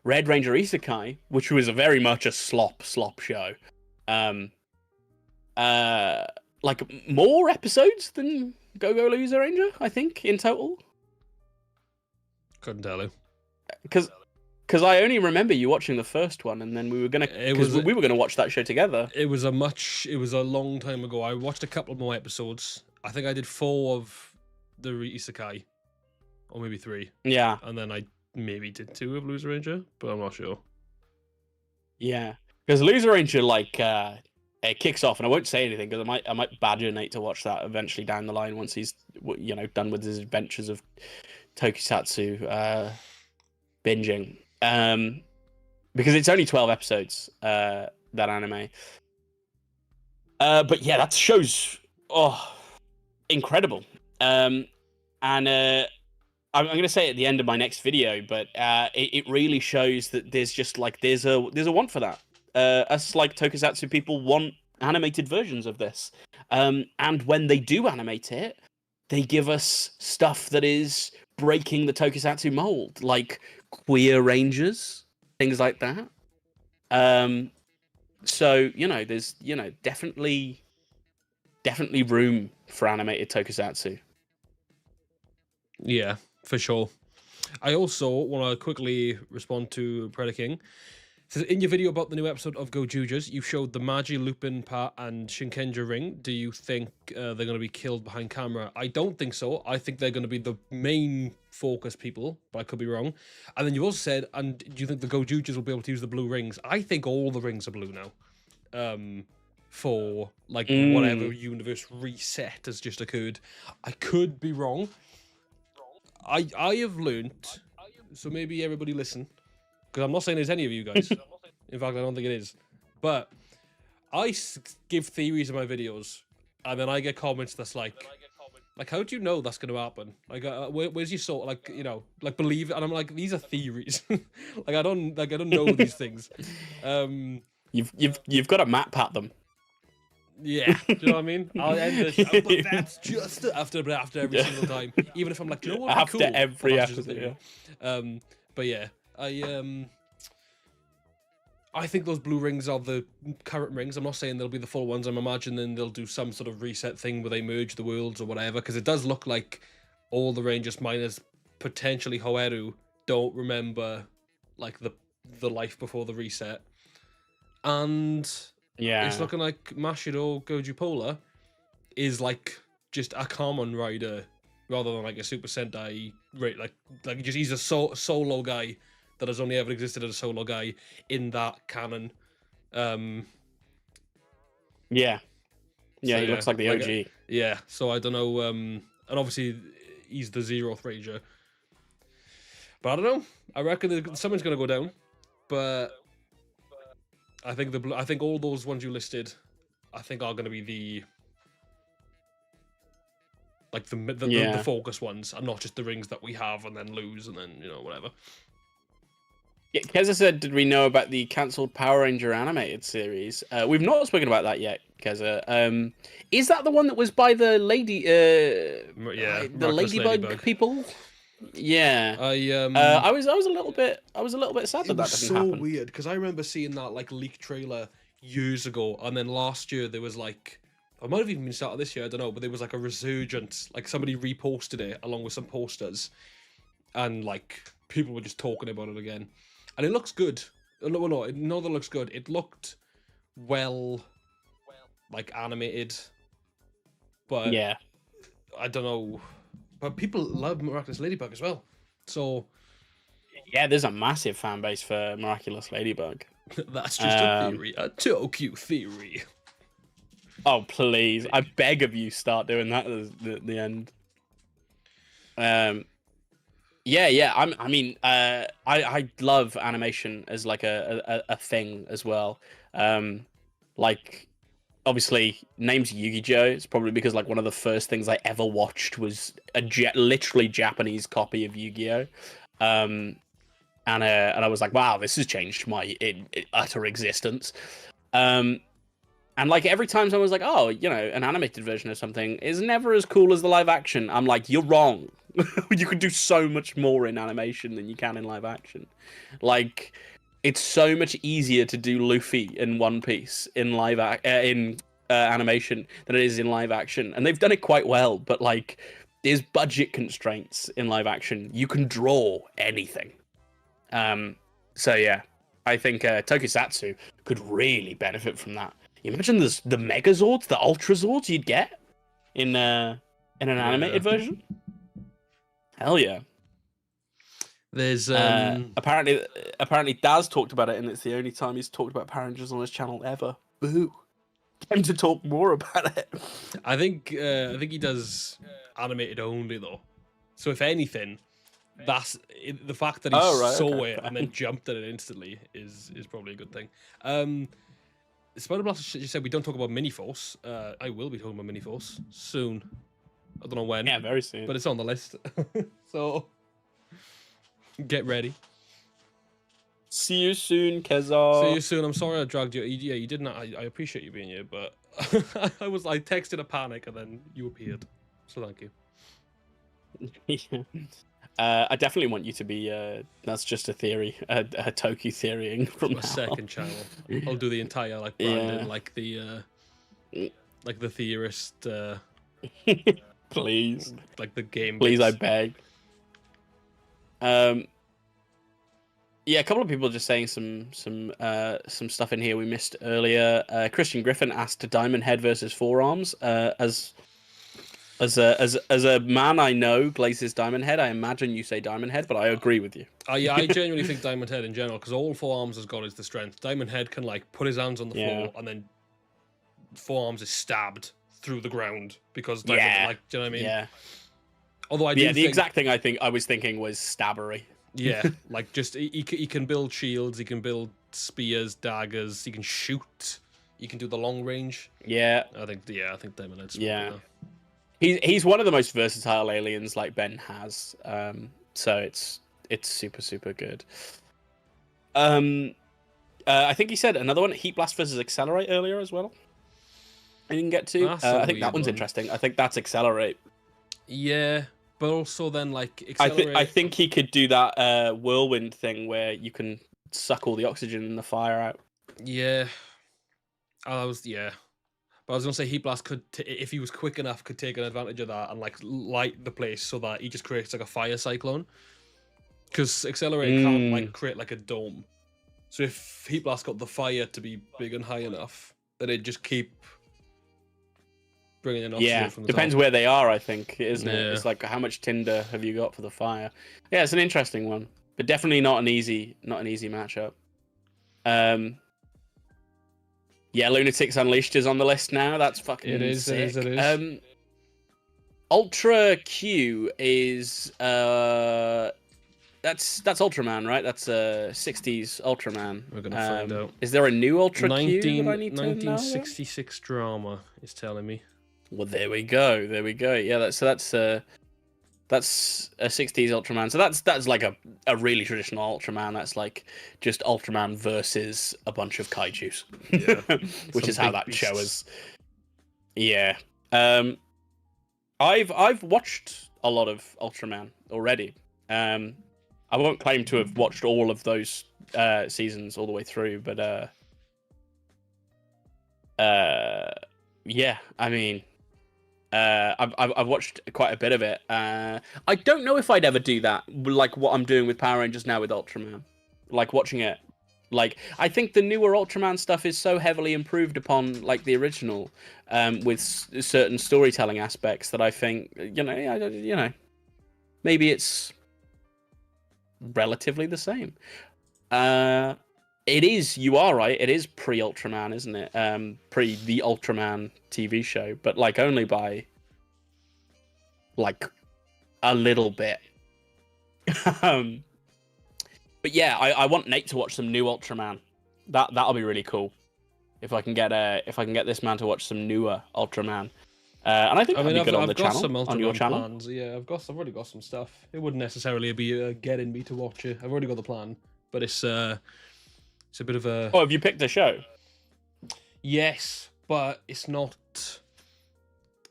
Ranger Isekai, which was very much a slop show, like more episodes than Go Loser Ranger, I think, in total.
Couldn't tell you.
Because I only remember you watching the first one, and then we were gonna watch that show together.
It was a long time ago. I watched a couple more episodes. I think I did 4 of the Isekai, or maybe 3.
Yeah,
and then I maybe did 2 of Loser Ranger, but I'm not sure.
Yeah, because Loser Ranger it kicks off, and I won't say anything because I might badger Nate to watch that eventually down the line once he's done with his adventures of Tokusatsu binging. Because it's only 12 episodes, that anime. But yeah, that show's incredible. And I'm gonna say it at the end of my next video, but it really shows that there's a want for that. Us like Tokusatsu people want animated versions of this. And when they do animate it, they give us stuff that is breaking the Tokusatsu mold, like queer rangers, things like that. So there's definitely room for animated Tokusatsu.
Yeah, for sure. I also want to quickly respond to Predator King. It says, in your video about the new episode of Go Jujas, you showed the Magi, Lupin, Pat, and Shinkenja ring. Do you think they're going to be killed behind camera? I don't think so. I think they're going to be the main focus people, but I could be wrong. And then you also said, and do you think the Go Jujas will be able to use the blue rings? I think all the rings are blue now. For whatever universe reset has just occurred. I could be wrong. I have learnt, so maybe everybody listen, because I'm not saying there's any of you guys. In fact, I don't think it is. But I give theories in my videos, and then I get comments that's like, how do you know that's going to happen? Like, where's your sort? Like believe it. And I'm like, these are theories. I don't know these things.
You've got to map pat them.
Yeah, do you know what I mean? I'll end it, but that's just after every single time. Even if I'm like, do you know what?
After
cool.
every episode, yeah.
But yeah, I think those blue rings are the current rings. I'm not saying they'll be the full ones. I'm imagining they'll do some sort of reset thing where they merge the worlds or whatever, because it does look like all the Rangers minus potentially Hoeru don't remember like the life before the reset. And
yeah,
it's looking like Mashido Goju Polar is like just a Kamen Rider rather than like a Super Sentai, right? Like just he's a solo guy that has only ever existed as a solo guy in that canon.
Yeah. Yeah,
So,
he looks like the OG.
Yeah, so I don't know. And obviously, he's the zeroth Ranger. But I don't know. I reckon someone's going to go down. But I think all those ones you listed, I think are going to be the focus ones, and not just the rings that we have and then lose and then whatever.
Yeah, Keza said, "Did we know about the cancelled Power Ranger animated series?" We've not spoken about that yet, Keza. Is that the one that was by the lady? The Ladybug people. Yeah. I was a little bit sad that didn't happen. It was so
weird because I remember seeing that like leak trailer years ago, and then last year there was like, it might have even been started this year, I don't know, but there was like a resurgence, like somebody reposted it along with some posters, and like people were just talking about it again, and it looks good. No, that looks good. It looked well, like animated, but
yeah,
I don't know. But people love Miraculous Ladybug as well. So
yeah, there's a massive fan base for Miraculous Ladybug.
That's just a theory, a Tokyo theory.
Oh please! I beg of you, start doing that at the end. Yeah. I love animation as like a thing as well. Like, obviously, name's Yu-Gi-Oh! It's probably because like one of the first things I ever watched was a literally Japanese copy of Yu-Gi-Oh! And I was like, wow, this has changed my utter existence. And like every time someone was like, oh, an animated version of something is never as cool as the live action, I'm like, you're wrong. You can do so much more in animation than you can in live action. Like, it's so much easier to do Luffy in One Piece in animation than it is in live action, and they've done it quite well. But like, there's budget constraints in live action. You can draw anything. So yeah, I think Tokusatsu could really benefit from that. You imagine the Megazords, the Ultrazords you'd get in an animated version. Hell yeah.
There's
apparently Daz talked about it, and it's the only time he's talked about Power Rangers on his channel ever. Boo. Him to talk more about it.
I think he does animated only though. So if anything, that's the fact that he saw it and then jumped at it instantly is probably a good thing. Spider Blast just said we don't talk about Miniforce. I will be talking about Miniforce soon. I don't know when.
Yeah, very soon.
But it's on the list. So get ready.
See you soon, Keza.
See you soon. I'm sorry I dragged you. Yeah, you didn't. I appreciate you being here, but I texted a panic and then you appeared. So thank you.
I definitely want you to be. That's just a theory, a Toku theorying from
a second channel. I'll do the entire like branding, like the theorist.
Please,
like the game.
Please, I beg. Yeah, a couple of people just saying some stuff in here we missed earlier. Christian Griffin asked Diamond Head versus Forearms. As a man I know glazes Diamond Head, I imagine you say Diamond Head, but I agree with you.
Yeah, I genuinely think Diamond Head in general, because all Forearms has got is the strength. Diamond Head can like put his hands on the floor and then Forearms is stabbed through the ground because Diamond, like, do you know what I mean?
Yeah.
Although I
the exact thing I was thinking was stabbery.
Yeah, like just he can build shields, he can build spears, daggers, he can shoot, he can do the long range.
Yeah,
I think Diamond Head's
he's one of the most versatile aliens like Ben has. So it's super good. I think he said another one, Heat Blast versus Accelerate earlier as well. I didn't get to. I think that one's interesting. I think that's Accelerate.
Yeah, but also then like Accelerate.
I think he could do that whirlwind thing where you can suck all the oxygen and the fire out.
Yeah. But I was gonna say Heat Blast could, if he was quick enough, could take an advantage of that and like light the place so that he just creates like a fire cyclone. Because Accelerate can't like create like a dome. So if Heat Blast got the fire to be big and high enough, then it'd just keep bringing in oxygen from the
depends
top.
where they are, I think, isn't it? It's like how much tinder have you got for the fire? Yeah, it's an interesting one, but definitely not an easy matchup. Yeah, Lunatics Unleashed is on the list now. That's fucking
It is.
sick.
It is.
Ultra Q is that's Ultraman, right? That's a 60s Ultraman.
We're gonna find out.
Is there a new Ultra Q that I need to know?
1966 drama is telling me.
Well, there we go. There we go. Yeah, that's a 60s Ultraman. So that's like a really traditional Ultraman. That's like just Ultraman versus a bunch of kaijus,
Yeah.
which is how that
beasts.
show is. Yeah. I've watched a lot of Ultraman already. I won't claim to have watched all of those seasons all the way through, but yeah, I mean, I've watched quite a bit of it. I don't know if I'd ever do that, like what I'm doing with Power Rangers now with Ultraman, like watching it. Like, I think the newer Ultraman stuff is so heavily improved upon, like the original, with certain storytelling aspects that I think, maybe it's relatively the same. It is. You are right. It is pre-Ultraman, isn't it? Pre the Ultraman TV show, but like only by like a little bit. But yeah, I want Nate to watch some new Ultraman. That'll be really cool. If I can get this man to watch some newer Ultraman. And I think that'd be good on the channel.
Some
on your channel.
Plans. Yeah, I've already got some stuff. It wouldn't necessarily be getting me to watch it. I've already got the plan, but it's a bit of a.
Oh, have you picked a show?
Yes, but it's not.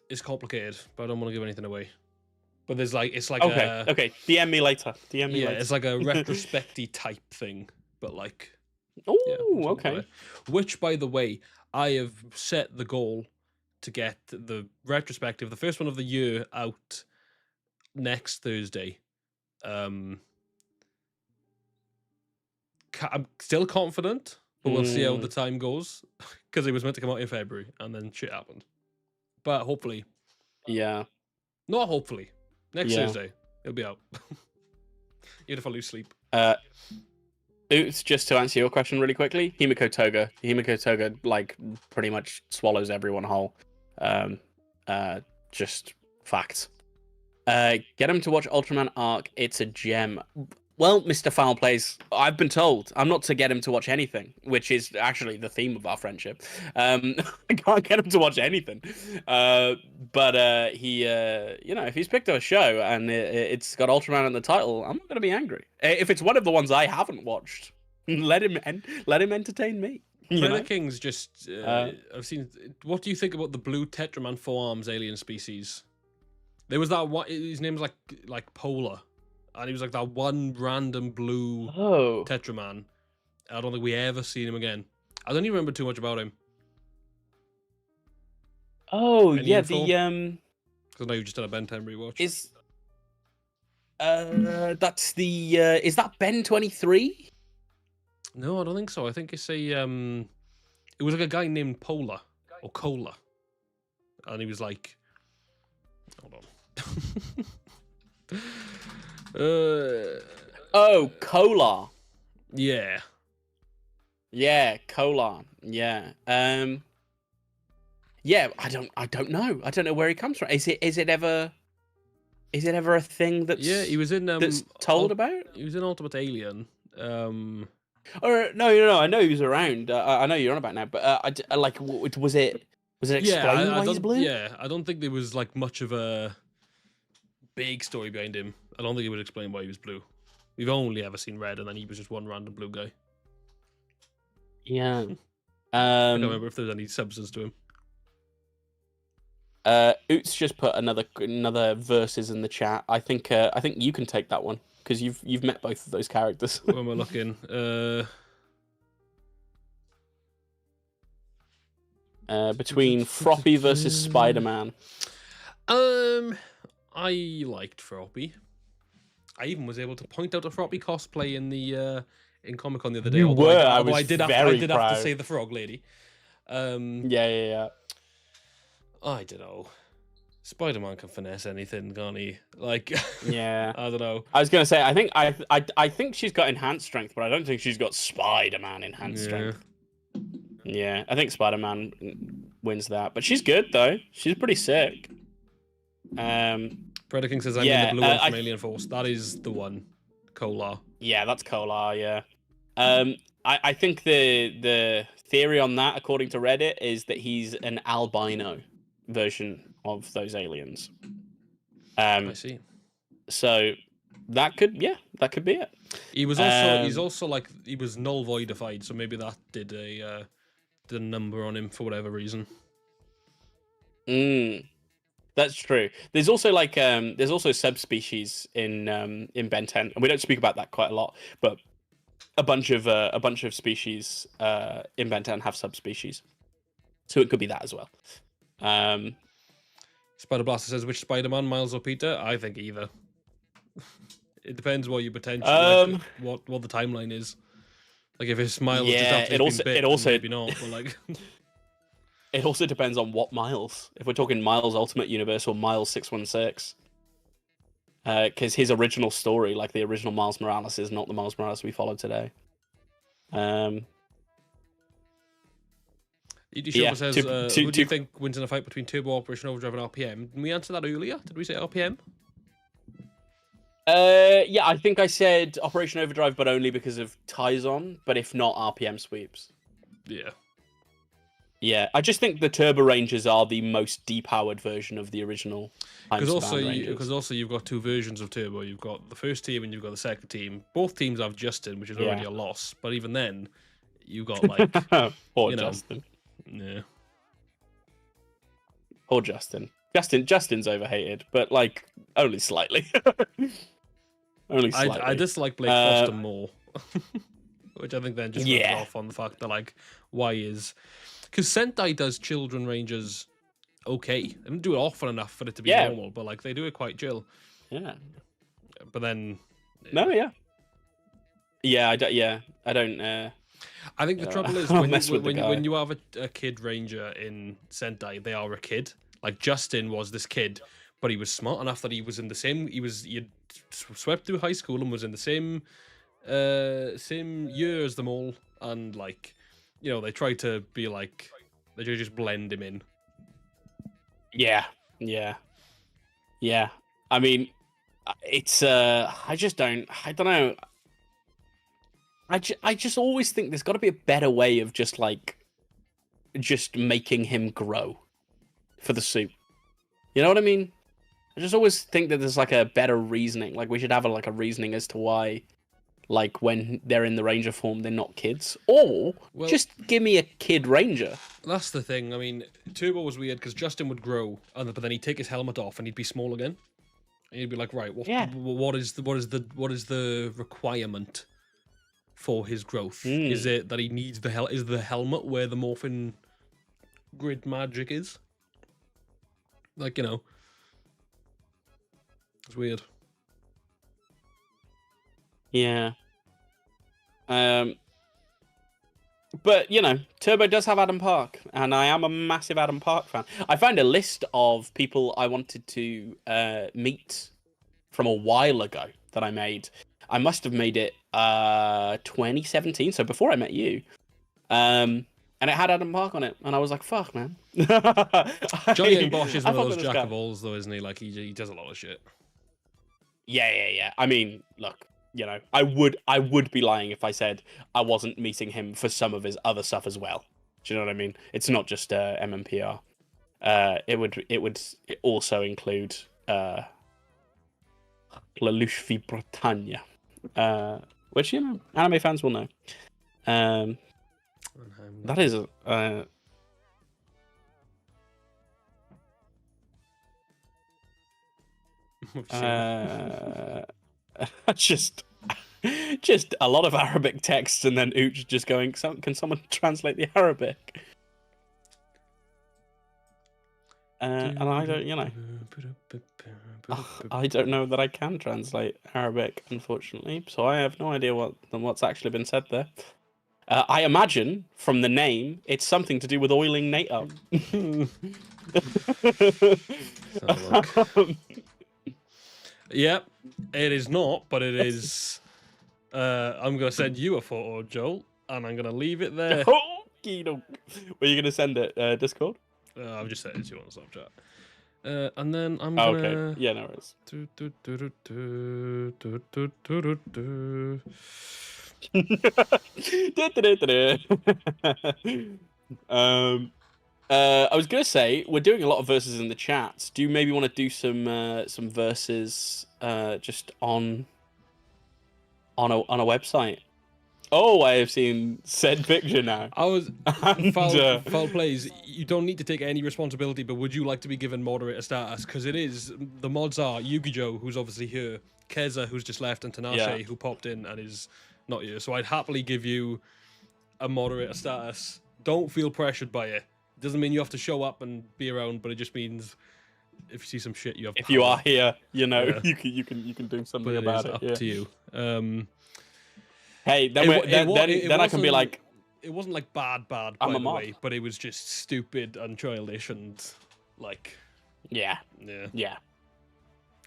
It's complicated, but I don't want to give anything away. But there's like
okay. DM me later. DM me later.
It's like a retrospecty type thing, but like.
Oh, okay.
Which, by the way, I have set the goal to get the retrospective, the first one of the year, out next Thursday. I'm still confident, but we'll see how the time goes, because it was meant to come out in February and then shit happened. But hopefully, not hopefully, next Thursday it'll be out. Even if I lose sleep.
Oots, just to answer your question really quickly, Himiko Toga like pretty much swallows everyone whole. Just facts. Get him to watch Ultraman Arc. It's a gem. Well, Mr. Foul Plays, I've been told I'm not to get him to watch anything, which is actually the theme of our friendship. I can't get him to watch anything. But he, if he's picked up a show and it's got Ultraman in the title, I'm not going to be angry. If it's one of the ones I haven't watched, let him entertain me.
Predator King's just. I've seen. What do you think about the blue Tetraman forearms alien species? There was that one. His name was like Polar. And he was like that one random blue Tetraman. I don't think we ever seen him again. I don't even remember too much about him.
Oh,
Any
yeah,
info?
the
Because I know you just did a Ben 10 rewatch.
That's the is that Ben 23?
No, I don't think so. I think it's a it was like a guy named Polar or Cola. And he was like, hold on.
Kolar.
Yeah.
Yeah, Kolar. Yeah. Yeah, I don't know. I don't know where he comes from. Is it ever a thing that's
he was in
that's told about?
He was in Ultimate Alien.
Or no, I know he was around. I know you're on about now, but was it explained why he's blue?
Yeah, I don't think there was like much of a big story behind him. I don't think it would explain why he was blue. We've only ever seen red, and then he was just one random blue guy.
Yeah.
I don't remember if there's any substance to him.
Oots just put another verses in the chat. I think you can take that one because you've met both of those characters.
Where am I looking?
Between Froppy versus Spider-Man.
I liked Froppy. I even was able to point out a Froppy cosplay in the in Comic Con the other day. I did have to say the frog lady.
Yeah.
I don't know. Spider-Man can finesse anything, can't he? Like,
yeah.
I don't know.
I was gonna say, I think she's got enhanced strength, but I don't think she's got Spider-Man enhanced strength. Yeah, I think Spider-Man wins that, but she's good though. She's pretty sick.
Predator King says, "I mean the blue one from Alien Force." That is the one, Kolar.
Yeah, that's Kolar. Yeah. I think the theory on that, according to Reddit, is that he's an albino version of those aliens.
I see.
So that could be it.
He was also he's also like he was null voidified, so maybe that did a number on him for whatever reason.
That's true. There's also like there's also subspecies in Ben 10, and we don't speak about that quite a lot, but a bunch of species in Ben 10 have subspecies, so it could be that as well.
Spider Blaster says, which Spider-Man, Miles or Peter? I think either. It depends what you potentially like, what the timeline is. Like if it's Miles,
it also
maybe not. But like,
it also depends on what Miles. If we're talking Miles Ultimate Universe or Miles 616, because his original story, like the original Miles Morales, is not the Miles Morales we follow today.
ED says, who do you think wins in a fight between Turbo, Operation Overdrive, and RPM? Didn't we answer that earlier? Did we say RPM?
Yeah, I think I said Operation Overdrive, but only because of Tyson. But if not, RPM sweeps.
Yeah.
Yeah, I just think the Turbo Rangers are the most depowered version of the original.
Because also you've got two versions of Turbo. You've got the first team and you've got the second team. Both teams have Justin, which is already a loss. But even then, you got like
poor Justin.
Yeah.
Poor Justin. Justin's overhated, but like only slightly. Only slightly.
I dislike Blake Foster more, which I think then just goes off on the fact that like why is because Sentai does Children Rangers okay. They don't do it often enough for it to be normal, but like they do it quite chill.
Yeah.
But then
I don't.
I think the trouble is when you have a kid ranger in Sentai, they are a kid. Like Justin was this kid, but he was smart enough that he was in the same. He swept through high school and was in the same year as them all, and like they tried to be like they just blend him in.
Yeah. I mean, it's I don't know. I just always think there's got to be a better way of just making him grow for the suit. You know what I mean? I just always think that there's like a better reasoning. Like we should have a reasoning as to why, like when they're in the Ranger form, they're not kids, or just give me a kid Ranger.
That's the thing. I mean, Turbo was weird because Justin would grow, but then he'd take his helmet off and he'd be small again, and he'd be like, right, what is the requirement for his growth? Is it that he needs is the helmet where the morphin grid magic is? Like, it's weird.
Yeah. But Turbo does have Adam Park, and I am a massive Adam Park fan. I found a list of people I wanted to meet from a while ago that I made. I must have made it 2017, so before I met you. And it had Adam Park on it, and I was like, "Fuck, man."
Johnny Bosch is one of those jack of alls, though, isn't he? Like he does a lot of shit.
Yeah. I mean, look, I would be lying if I said I wasn't meeting him for some of his other stuff as well. Do you know what I mean? It's not just MMPR. It would also include La Louche Vie Bretagne, which anime fans will know. That is just a lot of Arabic text, and then Ooch just going, "Can someone translate the Arabic?" And I don't, I don't know that I can translate Arabic, unfortunately. So I have no idea what's actually been said there. I imagine from the name, it's something to do with oiling Nate up.
Yep, it is not, but it is. I'm going to send you a photo, Joel, and I'm going to leave it there.
Squeaky dunk. Were you gonna send it? Discord?
I've just said it to you on Snapchat. And then I'm
Oh,
gonna.
okay. Yeah, no worries. I was gonna say we're doing a lot of verses in the chat. Do you maybe want to do some verses just on a website? Oh, I have seen said picture now.
I was
And,
foul plays. You don't need to take any responsibility, but would you like to be given moderator status? Because it is the mods are Yugi-Joe, who's obviously here, Keza, who's just left, and Tinashe,
Yeah.
who popped in and is not here. So I'd happily give you a moderator status. Don't feel pressured by it. Doesn't mean you have to show up and be around, but it just means if you see some shit, you have.
if you are here, you know,
Yeah.
you can do something
But it
about
is
it.
up
Yeah.
to you.
Hey, then I can be like,
it wasn't like bad, by
I'm a
the
mod.
way, but it was just stupid and childish and like,
yeah.
yeah.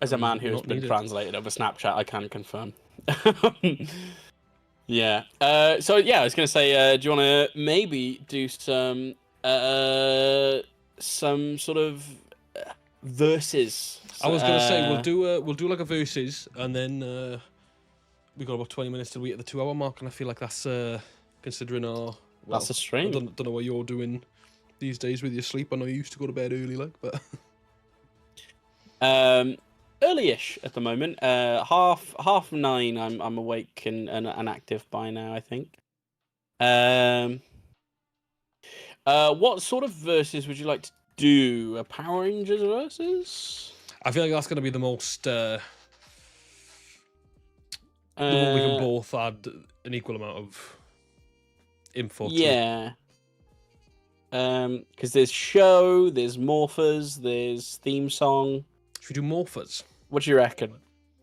As a man who has
Not
been
needed.
translated over Snapchat, I can confirm. Yeah. So yeah, I was gonna say, do you want to maybe do some sort of verses?
I was gonna say we'll do like a verses, and then we got about 20 minutes till we hit the 2 hour mark, and I feel like that's considering our. Well,
That's a stream.
I don't know what you're doing these days with your sleep. I know you used to go to bed early, like, but
Early-ish at the moment. 9:30. I'm awake and active by now, I think. What sort of verses would you like to do? A Power Rangers versus?
I feel like that's gonna be the most. The one we can both add an equal amount of info to.
Yeah. Because there's show, there's morphers, there's theme song.
Should we do morphers?
What do you reckon? Do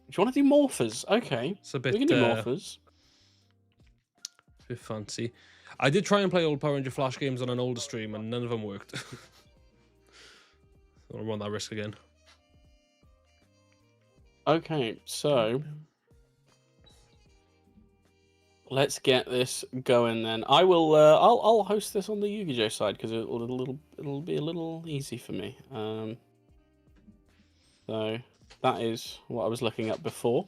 you want to do morphers? Okay,
It's a bit.
we can do morphers.
A bit fancy. I did try and play old Power Ranger Flash games on an older stream, and none of them worked. I want to run that risk again.
Okay, so let's get this going then. I will. I'll host this on the Yu-Gi-Oh side because it'll be a little easy for me. So that is what I was looking at before.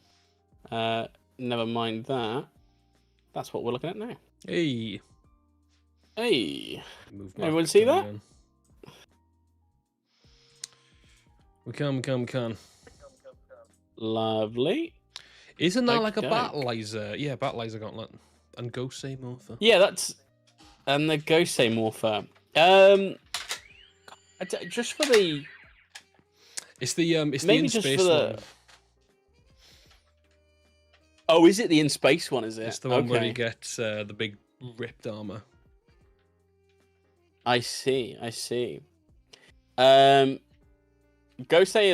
Never mind that. That's what we're looking at now.
Hey.
Hey.
Move
Everyone
back
see
down
that?
again. We can.
Lovely.
Isn't that like a
Okay.
battleizer? Yeah, battleizer gauntlet. And Gosei Morpher.
Yeah, that's and the Gosei Morpher. Just for the
It's the it's
maybe
the in
just
space
for the.
one.
Oh, is it the in space one? Is it?
It's the one where he
Okay.
gets the big ripped armor.
I see. Gosei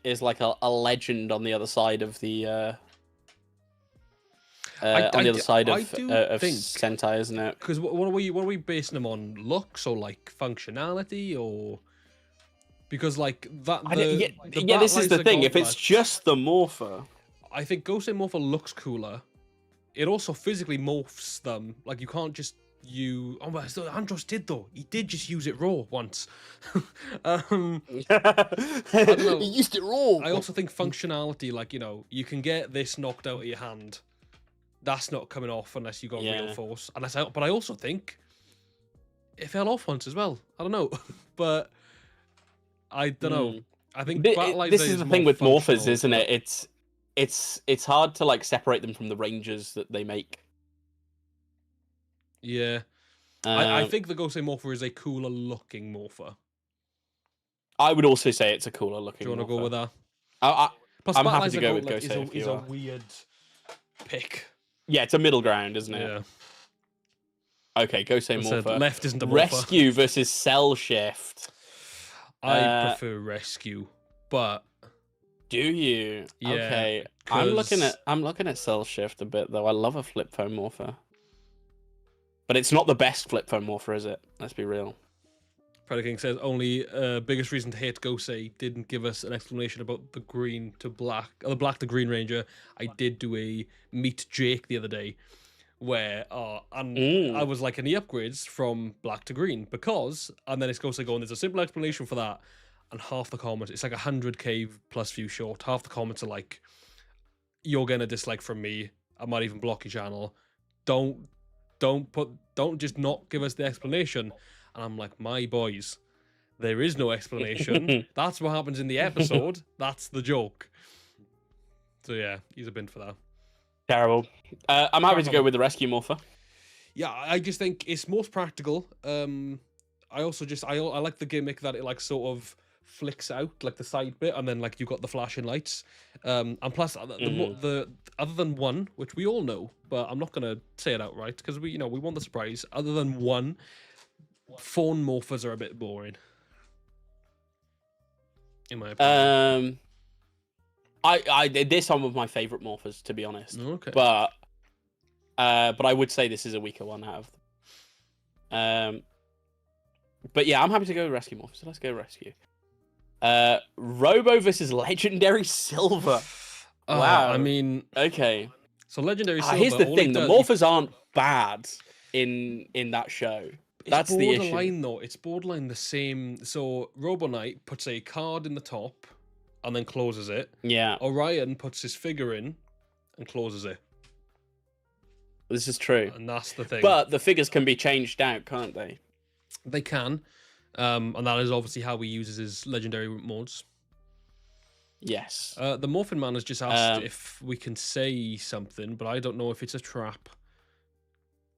is like a legend on the other side of the on the other side of Sentai, isn't it?
Because what are we basing them on? Looks or like functionality or because like that.
Yeah, this is the
battleizer
thing. If it's
gauntlet,
just the Morpher,
I think Gosei Morpher looks cooler. It also physically morphs them. Like you can't just Oh, but Andros did though. He did just use it raw once. I don't know.
he used it raw.
I also think functionality, like you can get this knocked out of your hand. That's not coming off unless you got real force. But I also think it fell off once as well. I don't know, but I don't know. I think
this is the thing with morphers, isn't
but...
it? It's hard to like separate them from the Rangers that they make.
Yeah, I think the Gosei Morpher is a cooler looking Morpher.
I would also say it's a cooler looking.
Do you want to go with that?
I'm happy to go with Gosei.
Is a weird pick.
Yeah, it's a middle ground, isn't it?
Yeah.
Okay, Gosei Morpher.
Left isn't a Morpher.
Rescue versus Cell Shift.
I prefer Rescue, but
do you?
Yeah,
okay,
'cause...
I'm looking at Cell Shift a bit though. I love a flip phone Morpher. But it's not the best flip phone Morpher, is it? Let's be real.
Predaking says only biggest reason to hate Gosei didn't give us an explanation about the green to black, or the black to green ranger. I did do a Meet Jake the other day, where and I
Mm.
was like, any upgrades from black to green? Because, and then it goes to go, and there's a simple explanation for that, and half the comments, it's like 100k plus view short, half the comments are like, you're getting a dislike from me, I might even block your channel, don't just not give us the explanation. And I'm like, my boys, there is no explanation. That's what happens in the episode. That's the joke. So yeah, he's a bin for that.
Terrible. I'm happy to go with the rescue morpher.
Yeah, I just think it's most practical. I also just I like the gimmick that it like sort of flicks out like the side bit, and then like you got the flashing lights. And plus the other than one, which we all know, but I'm not gonna say it outright because we want the surprise. Other than one, phone morphers are a bit boring, in my opinion.
They're some of my favorite morphers, to be honest.
Okay.
But I would say this is a weaker one out of them. But yeah, I'm happy to go with rescue morpher. So let's go rescue. Robo versus legendary silver. Wow.
I mean,
okay.
So legendary silver.
Here's the thing: the morphers aren't bad in that show. That's the issue.
Borderline though. It's borderline the same. So Robo Knight puts a card in the top, and then closes it.
Yeah.
Orion puts his figure in, and closes it.
This is true.
And that's the thing.
But the figures can be changed out, can't they?
They can. And that is obviously how he uses his legendary modes.
Yes.
The Morphin Man has just asked if we can say something, but I don't know if it's a trap.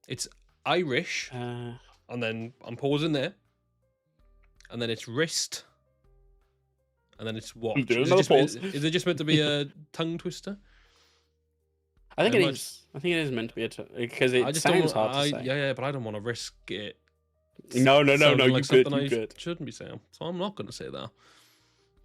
It's Irish, and then I'm pausing there, and then it's wrist, and then it's what? Is it just meant to be a tongue twister?
I think it is. I think it is meant to be because it sounds hard to say.
Yeah, but I don't want to risk it.
No.
Like
You good.
Shouldn't be saying, so I'm not going to say that.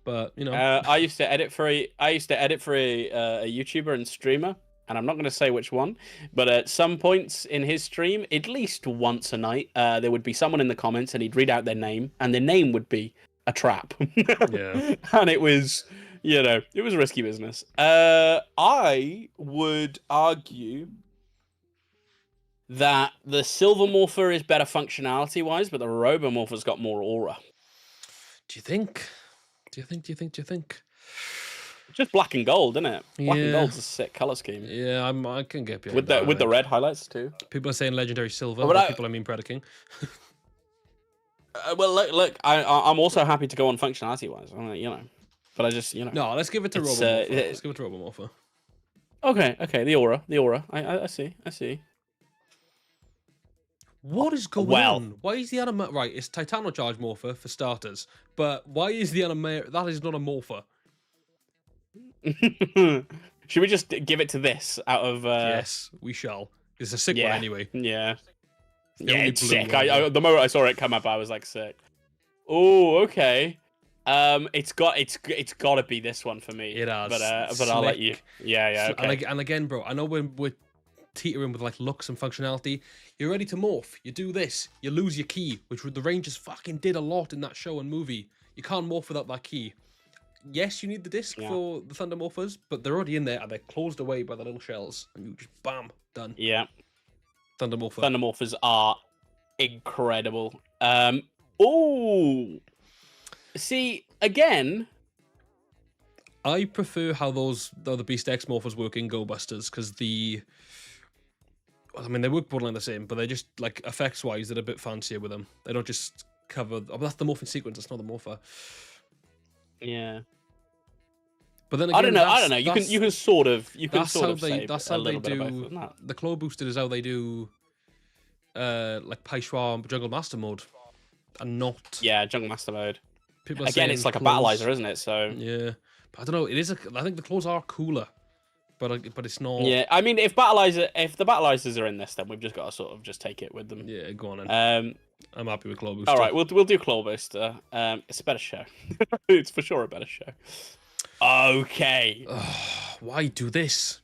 But
I used to edit for a YouTuber and streamer, and I'm not going to say which one, but at some points in his stream, at least once a night, there would be someone in the comments, and he'd read out their name, and their name would be a trap.
Yeah,
and it was, it was risky business. I would argue that the Silver Morpher is better functionality-wise, but the Robo Morpher's got more aura.
Do you think?
Just black and gold, isn't it? Black and
Yeah.
gold's a sick color scheme.
Yeah, I can get behind
With
that,
with the red highlights too.
People are saying legendary silver,
but
but people I mean Predaking.
Well, look, I'm also happy to go on functionality-wise, but I just,
No, let's give it to Robo Morpher. Let's give it to Robo Morpher.
Okay, the aura. I see.
What is going on? Why is the anima... Right, it's Titanicharge Morpher for starters, but why is the anima... That is not a Morpher.
Should we just give it to this out of...
Yes, we shall. It's a sick one anyway.
Yeah.
Yeah,
It's sick. The moment I saw it come up, I was like, sick. Oh, okay. It's got to be this one for me.
It has.
But I'll let you. Yeah, okay.
And again, bro, I know we're teetering with like looks and functionality. You're ready to morph. You do this. You lose your key, which the Rangers fucking did a lot in that show and movie. You can't morph without that key. Yes, you need the disc for the Thunder Morphers, but they're already in there and they're closed away by the little shells. And you just bam, done.
Yeah.
Thunder Morpher.
Thunder Morphers are incredible. Oh. See, again,
I prefer how the Beast X Morphers work in Go Busters because they work borderline the same, but they're just like effects wise, they're a bit fancier with them. They don't just cover. Oh, that's the morphing sequence. It's not the morpher.
Yeah.
But then again,
I don't know. You can sort of say
that's
a
how they
little bit of
do.
both, isn't it?
The claw boosted is how they do, like Paishwa Jungle Master mode, and not.
Yeah, Jungle Master mode.
People are
again, it's like
claws,
a battleizer, isn't it? So
yeah, but I don't know. It is. I think the claws are cooler, but it's not.
Yeah, I mean, if the battleizers are in this, then we've just got to sort of just take it with them.
Yeah, go on then. I'm happy with Claw Booster.
All right, we'll do Claw Booster. It's a better show. It's for sure a better show. Okay.
Why do this?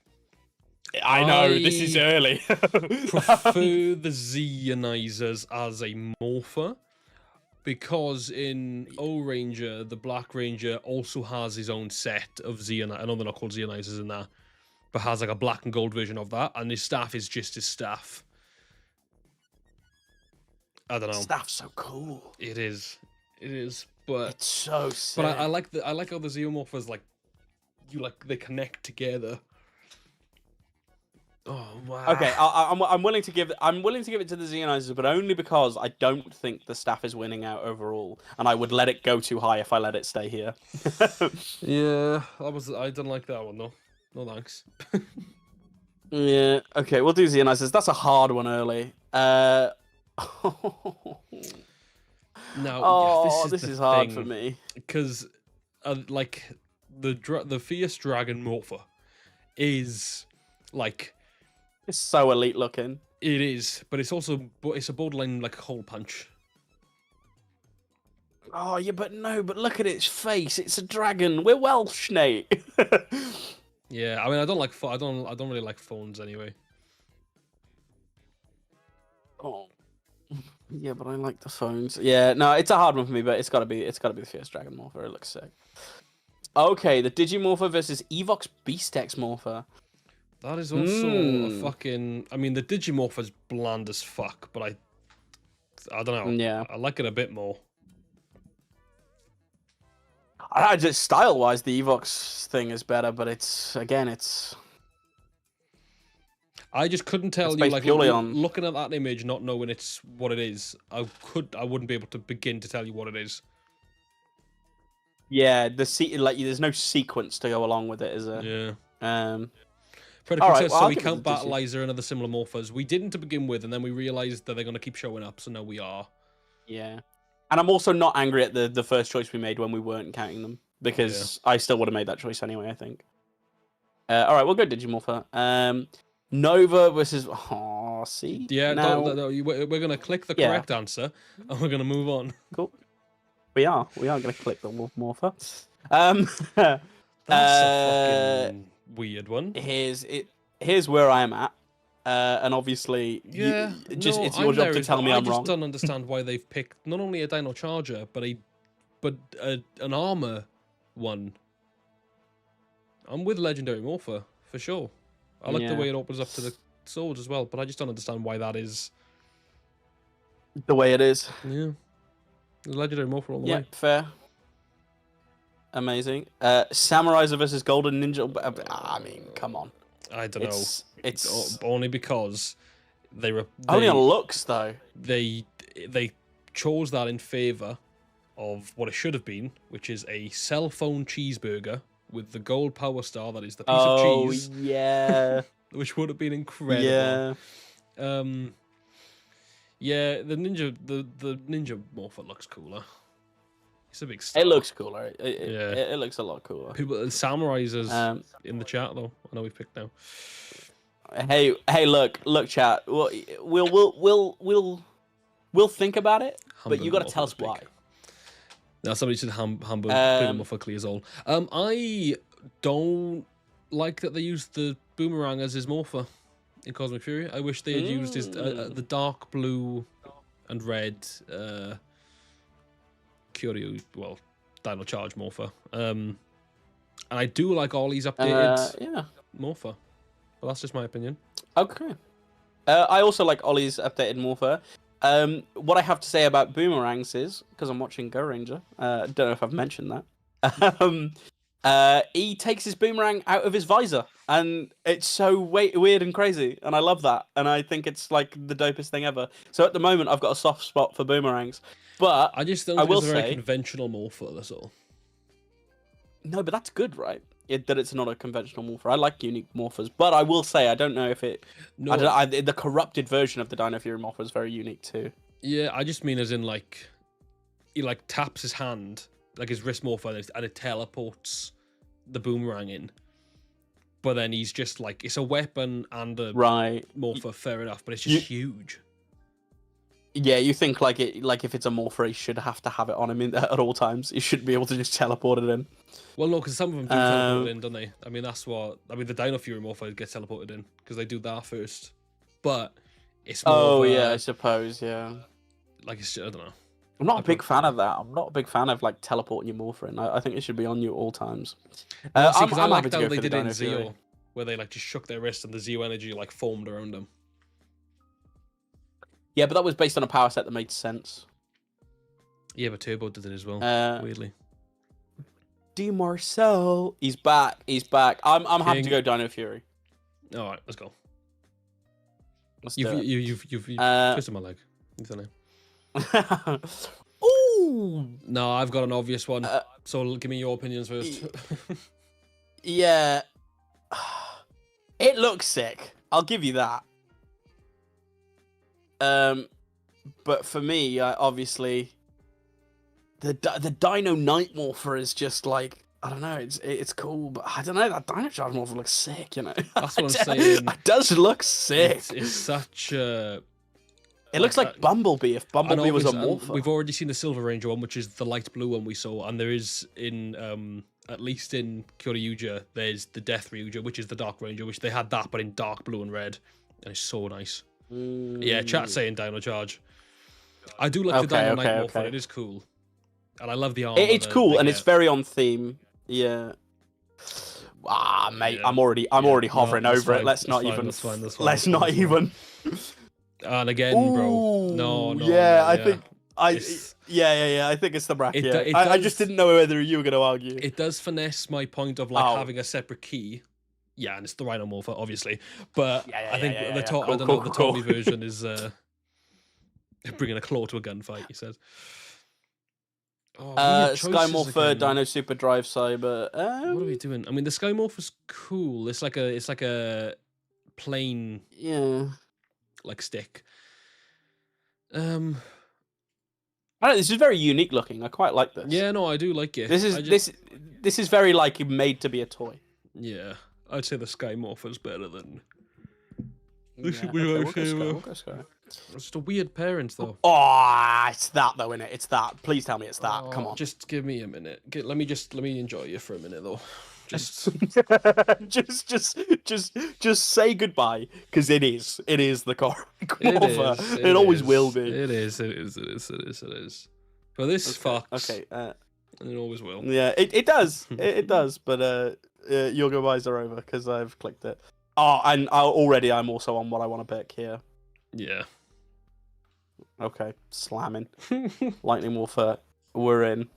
I know this is early.
Prefer the Xionizers as a morpher because in O Ranger, the Black Ranger also has his own set of Xionizers. I know they're not called Xionizers in that. but has like a black and gold version of that, and his staff is just his staff. I don't know.
Staff's so cool.
It is, but
It's so sick.
but I like how the Xenomorphers they connect together. Oh wow.
Okay, I'm willing to give it to the Xenizers, but only because I don't think the staff is winning out overall, and I would let it go too high if I let it stay here.
Yeah, I didn't like that one though. No thanks.
Yeah. Okay, we'll do Xenizers. That's a hard one early.
Now,
this is hard for me
because, like, the Fierce Dragon Morpher is like
it's so elite looking.
it is, but it's also a borderline like hole punch.
Oh yeah, but look at its face. It's a dragon. We're Welsh, Nate.
Yeah, I mean, I don't really like phones anyway.
Oh. Yeah, but I like the phones. Yeah, no, it's a hard one for me, but it's gotta be the Fierce Dragon Morpher. It looks sick. Okay, the Digimorpher versus Evox Beastex Morpher.
That is also a fucking. I mean, the Digimorpher's bland as fuck, but I don't know.
Yeah,
I like it a bit more.
I just style-wise, the Evox thing is better, but it's.
I just couldn't tell you, like, looking at that image, not knowing it's what it is. I wouldn't be able to begin to tell you what it is.
Yeah, there's no sequence to go along with it, is there?
Yeah.
All right,
says,
well,
so
I'll
we
give it
count
to Digi.
Battleizer and other similar morphers. We didn't to begin with, and then we realised that they're going to keep showing up, so now we are.
Yeah. And I'm also not angry at the first choice we made when we weren't counting them, because I still would have made that choice anyway, I think. All right, we'll go Digimorpher. Nova versus... Oh, see?
Yeah,
now...
we're going to click the correct answer, and we're going to move on.
Cool. We are going to click the Morpher.
That's a fucking weird one.
Here's where I am at. And obviously, it's your job to tell me I'm wrong.
I just don't understand why they've picked not only a Dino Charger, but an armor one. I'm with Legendary Morpher, for sure. I like the way it opens up to the swords as well, but I just don't understand why that is
the way it is.
Yeah. The Legendary Morpher all the way.
Yeah, fair. Amazing. Samuraiser versus Golden Ninja. I mean, come on.
I don't know.
It's
only because they
only on looks though.
They chose that in favor of what it should have been, which is a cell phone cheeseburger with the gold power star that is the piece of cheese.
Oh yeah.
Which would have been incredible.
Yeah.
Yeah, the ninja morpher looks cooler. It's a big star.
It looks cooler. It looks a lot cooler.
People, Samurais in the chat though. I know we've picked now.
Hey, look, chat. We'll think about it, but you got to tell us why.
Now somebody said Hamburg for clears all. I don't like that they used the boomerang as his morpher in Cosmic Fury. I wish they had used his the dark blue and red Kyoryu, Dino Charge morpher. And I do like Ollie's updated morpher. But that's just my opinion.
Okay. I also like Ollie's updated morpher. What I have to say about boomerangs is, because I'm watching Go Ranger, don't know if I've mentioned that, he takes his boomerang out of his visor, and it's so weird and crazy, and I love that, and I think it's like the dopest thing ever. So at the moment, I've got a soft spot for boomerangs, but
I just don't think it's a very conventional morpher, that's all.
No, but that's good, right? That it's not a conventional morpher. I like unique morphers, but I will say I don't know if it. No, the corrupted version of the Dino Fury morpher is very unique too.
Yeah, I just mean as in like, he like taps his hand, like his wrist morpher, and it teleports the boomerang in. But then he's just like, it's a weapon and a morpher, fair enough, but it's just huge.
Yeah, you think like if it's a morpher, he should have to have it on him at all times. He shouldn't be able to just teleport it in.
Well, no, because some of them do teleport in, don't they? I mean, the Dino Fury morpher gets teleported in because they do that first. But it's more
I suppose, yeah.
Like, I don't know.
I'm not a big fan of that. I'm not a big fan of like teleporting your morpher in. I think it should be on you at all times.
I like how they did it in Zeo. where they like just shook their wrist and the Zeo energy like formed around them.
Yeah, but that was based on a power set that made sense.
Yeah, but Turbo did it as well. Weirdly.
DeMarcel, he's back. He's back. I'm happy to go Dino Fury.
All right, let's go.
Let's
You've twisted my leg.
Ooh.
No, I've got an obvious one. So give me your opinions first.
Yeah. It looks sick. I'll give you that. But for me, obviously, the Dino Night Morpher is just like, I don't know, it's cool, but I don't know, that Dino Charge Morpher looks sick, you know.
That's what I'm saying.
It does look sick.
It's such a...
It looks like Bumblebee if Bumblebee was a Morpher.
We've already seen the Silver Ranger one, which is the light blue one we saw, and there is in at least in Kyoryuja, there's the Death Ryuja, which is the Dark Ranger, which they had that, but in dark blue and red, and it's so nice. Yeah, chat saying Dino Charge. I do like the Dino Night Morpher. It is cool, and I love the armor.
It's cool, and it's very on theme. Yeah. Mate, yeah. I'm already hovering over it. Let's not even. Let's not even.
And again, bro. No.
Yeah, I think I think it's the bracket. I just didn't know whether you were going to argue.
It does finesse my point of like having a separate key. Yeah, and it's the Rhino Morpher, obviously. But I think the Tommy version is bringing a claw to a gunfight. He says.
Sky Morpher, Dino Super Drive Cyber.
What are we doing? I mean, the Sky Morpher's cool. It's like a plain like stick. I don't
know, this is very unique looking. I quite like this.
Yeah, no, I do like it.
This is very like made to be a toy.
Yeah, I'd say the Sky Morpher's better than.
We'll go Sky.
It's just a weird parent, though.
Oh, it's that though, innit? It's that. Please tell me it's that. Come on.
Just give me a minute. Let me enjoy you for a minute, though. Just
say goodbye, because it is the car. It always will be.
It is. For this fucks.
Okay.
And it always will.
Yeah, it does. It does. But your goodbyes are over because I've clicked it. Oh, and I'm also on what I want to pick here.
Yeah.
Okay, slamming. Lightning Warfare, we're in.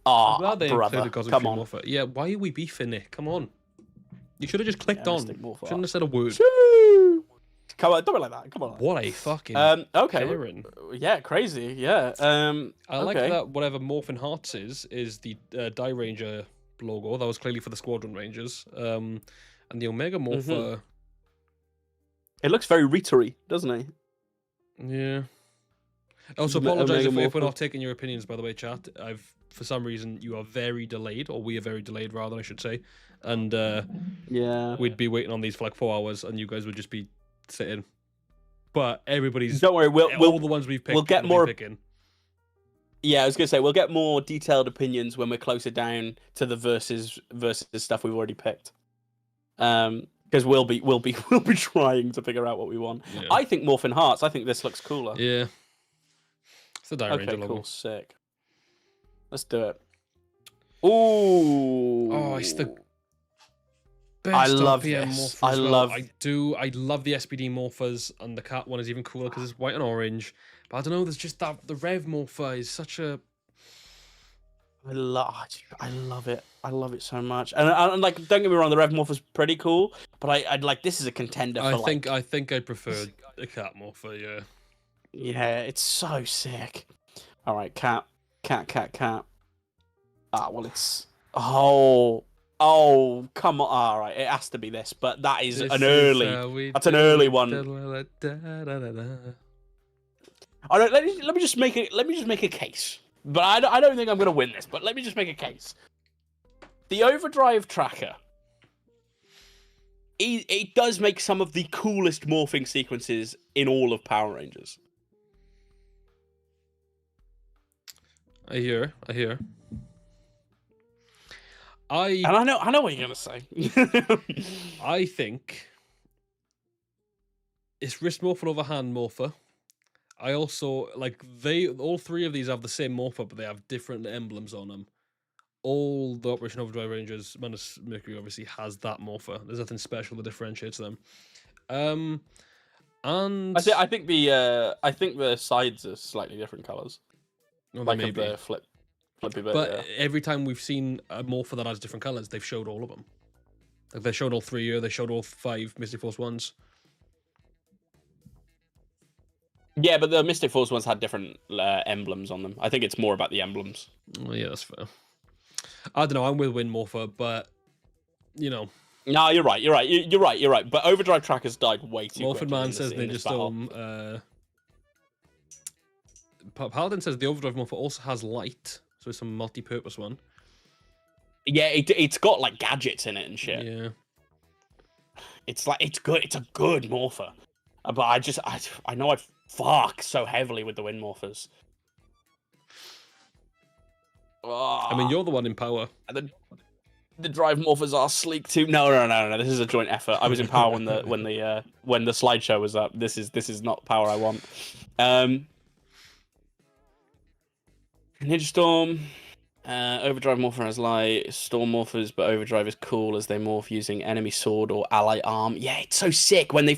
Oh, brother, come on.
Warfare. Yeah, why are we beefing it? Come on. You should have just clicked on. Shouldn't have said a word.
Come on, don't be like that. Come on.
What a fucking
okay.
Karen.
Yeah, crazy. Yeah.
I like that whatever Morphin Hearts is the Die Ranger logo. That was clearly for the Squadron Rangers. And the Omega Morpher.
It looks very Rita-y, doesn't it?
Yeah. I also apologise if we're not taking your opinions, by the way, chat. For some reason, you are very delayed, or we are very delayed, rather, I should say. And we'd be waiting on these for like 4 hours, and you guys would just be sitting. But everybody's...
Don't worry,
all the ones we've picked,
we'll get more...
picking.
Yeah, I was going to say, we'll get more detailed opinions when we're closer down to the versus stuff we've already picked. Because we'll be trying to figure out what we want. Yeah. I think Morphin Hearts. I think this looks cooler.
Yeah. It's the Die Ranger logo.
Cool, sick. Let's do it. Ooh.
Oh, it's the best.
I love this. I love
the SPD morphers, and the cat one is even cooler because it's white and orange. But I don't know. There's just that the Rev morpher is such a.
I love it. I love it so much. And like, don't get me wrong, the Rev Morpher's pretty cool, but I'd like, this is a contender for
I think I prefer the cat Morpher, yeah.
Yeah, it's so sick. All right, cat. Ah, well, it's... Oh, come on. All right, it has to be this, but that is an early... That's an early one. All right, let me just make a case. But I don't think I'm going to win this, but let me just make a case. The Overdrive tracker, it does make some of the coolest morphing sequences in all of Power Rangers.
I hear.
And I know what you're going to say.
I think it's wrist morpher over hand morpher. I also, like, all three of these have the same morpher, but they have different emblems on them. all the Operation Overdrive Rangers, minus Mercury, obviously has that morpher. There's nothing special that differentiates them. And
I think the sides are slightly different colors.
well,
Like
maybe.
of the flippy bit.
But
Yeah.
every time we've seen a morpher that has different colors, they've showed all of them. Like they showed all 3 here, they showed all 5 Mystic Force ones.
Yeah, but the Mystic Force ones had different emblems on them. I think it's more about the emblems.
Oh, yeah, that's fair. I don't know. I'm with Wind Morpher, but you know.
No, you're right. You're right. But Overdrive Trackers died way too
Morphin
quickly
Man
in
says
this
Ninja
battle.
Storm. Paladin says the Overdrive Morpher also has light, so it's a multi-purpose one.
Yeah, it's got like gadgets in it and shit.
Yeah.
It's good. It's a good morpher. But I know I fuck so heavily with the Wind Morphers.
I mean, you're the one in power.
And the drive morphers are sleek too. No. This is a joint effort. I was in power when the slideshow was up. This is not power I want. Ninja Storm. Overdrive Morpher has light. Storm Morphers, but Overdrive is cool as they morph using enemy sword or ally arm. Yeah, it's so sick when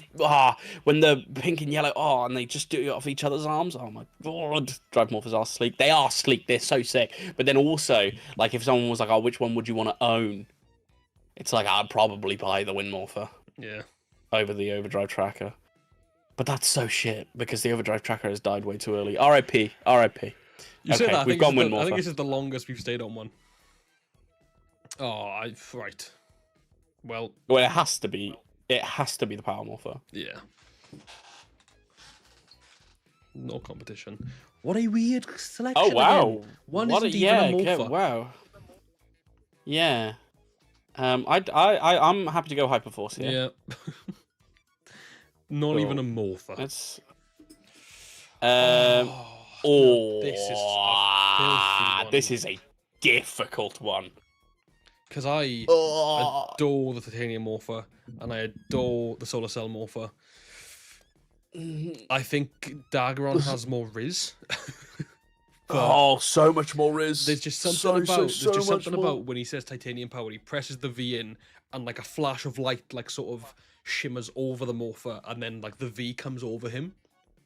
when the pink and yellow and they just do it off each other's arms. Oh my god. Drive Morphers are sleek. They are sleek. They're so sick. But then also, like if someone was like, oh, which one would you want to own? It's like I'd probably buy the Wind Morpher.
Yeah.
Over the Overdrive Tracker. But that's so shit because the Overdrive Tracker has died way too early. R.I.P. R.I.P.
You said that.
We've gone Wind Morpher.
I think this is the longest we've stayed on one. Oh, right. Well,
it has to be. It has to be the Power Morpher.
Yeah. No competition. What a weird selection.
Oh wow!
Again. One isn't even a morpher.
Wow. Yeah. I'm happy to go Hyperforce here.
Yeah. Not
Cool.
even a morpher.
That's.
This is a filthy one.
This is a difficult one.
Because I adore the Titanium Morpher, and I adore the Solar Cell Morpher. I think Daggeron has more Riz.
So much more Riz.
There's just something about when he says Titanium Power, he presses the V in, and like a flash of light, like sort of shimmers over the Morpher, and then like the V comes over him.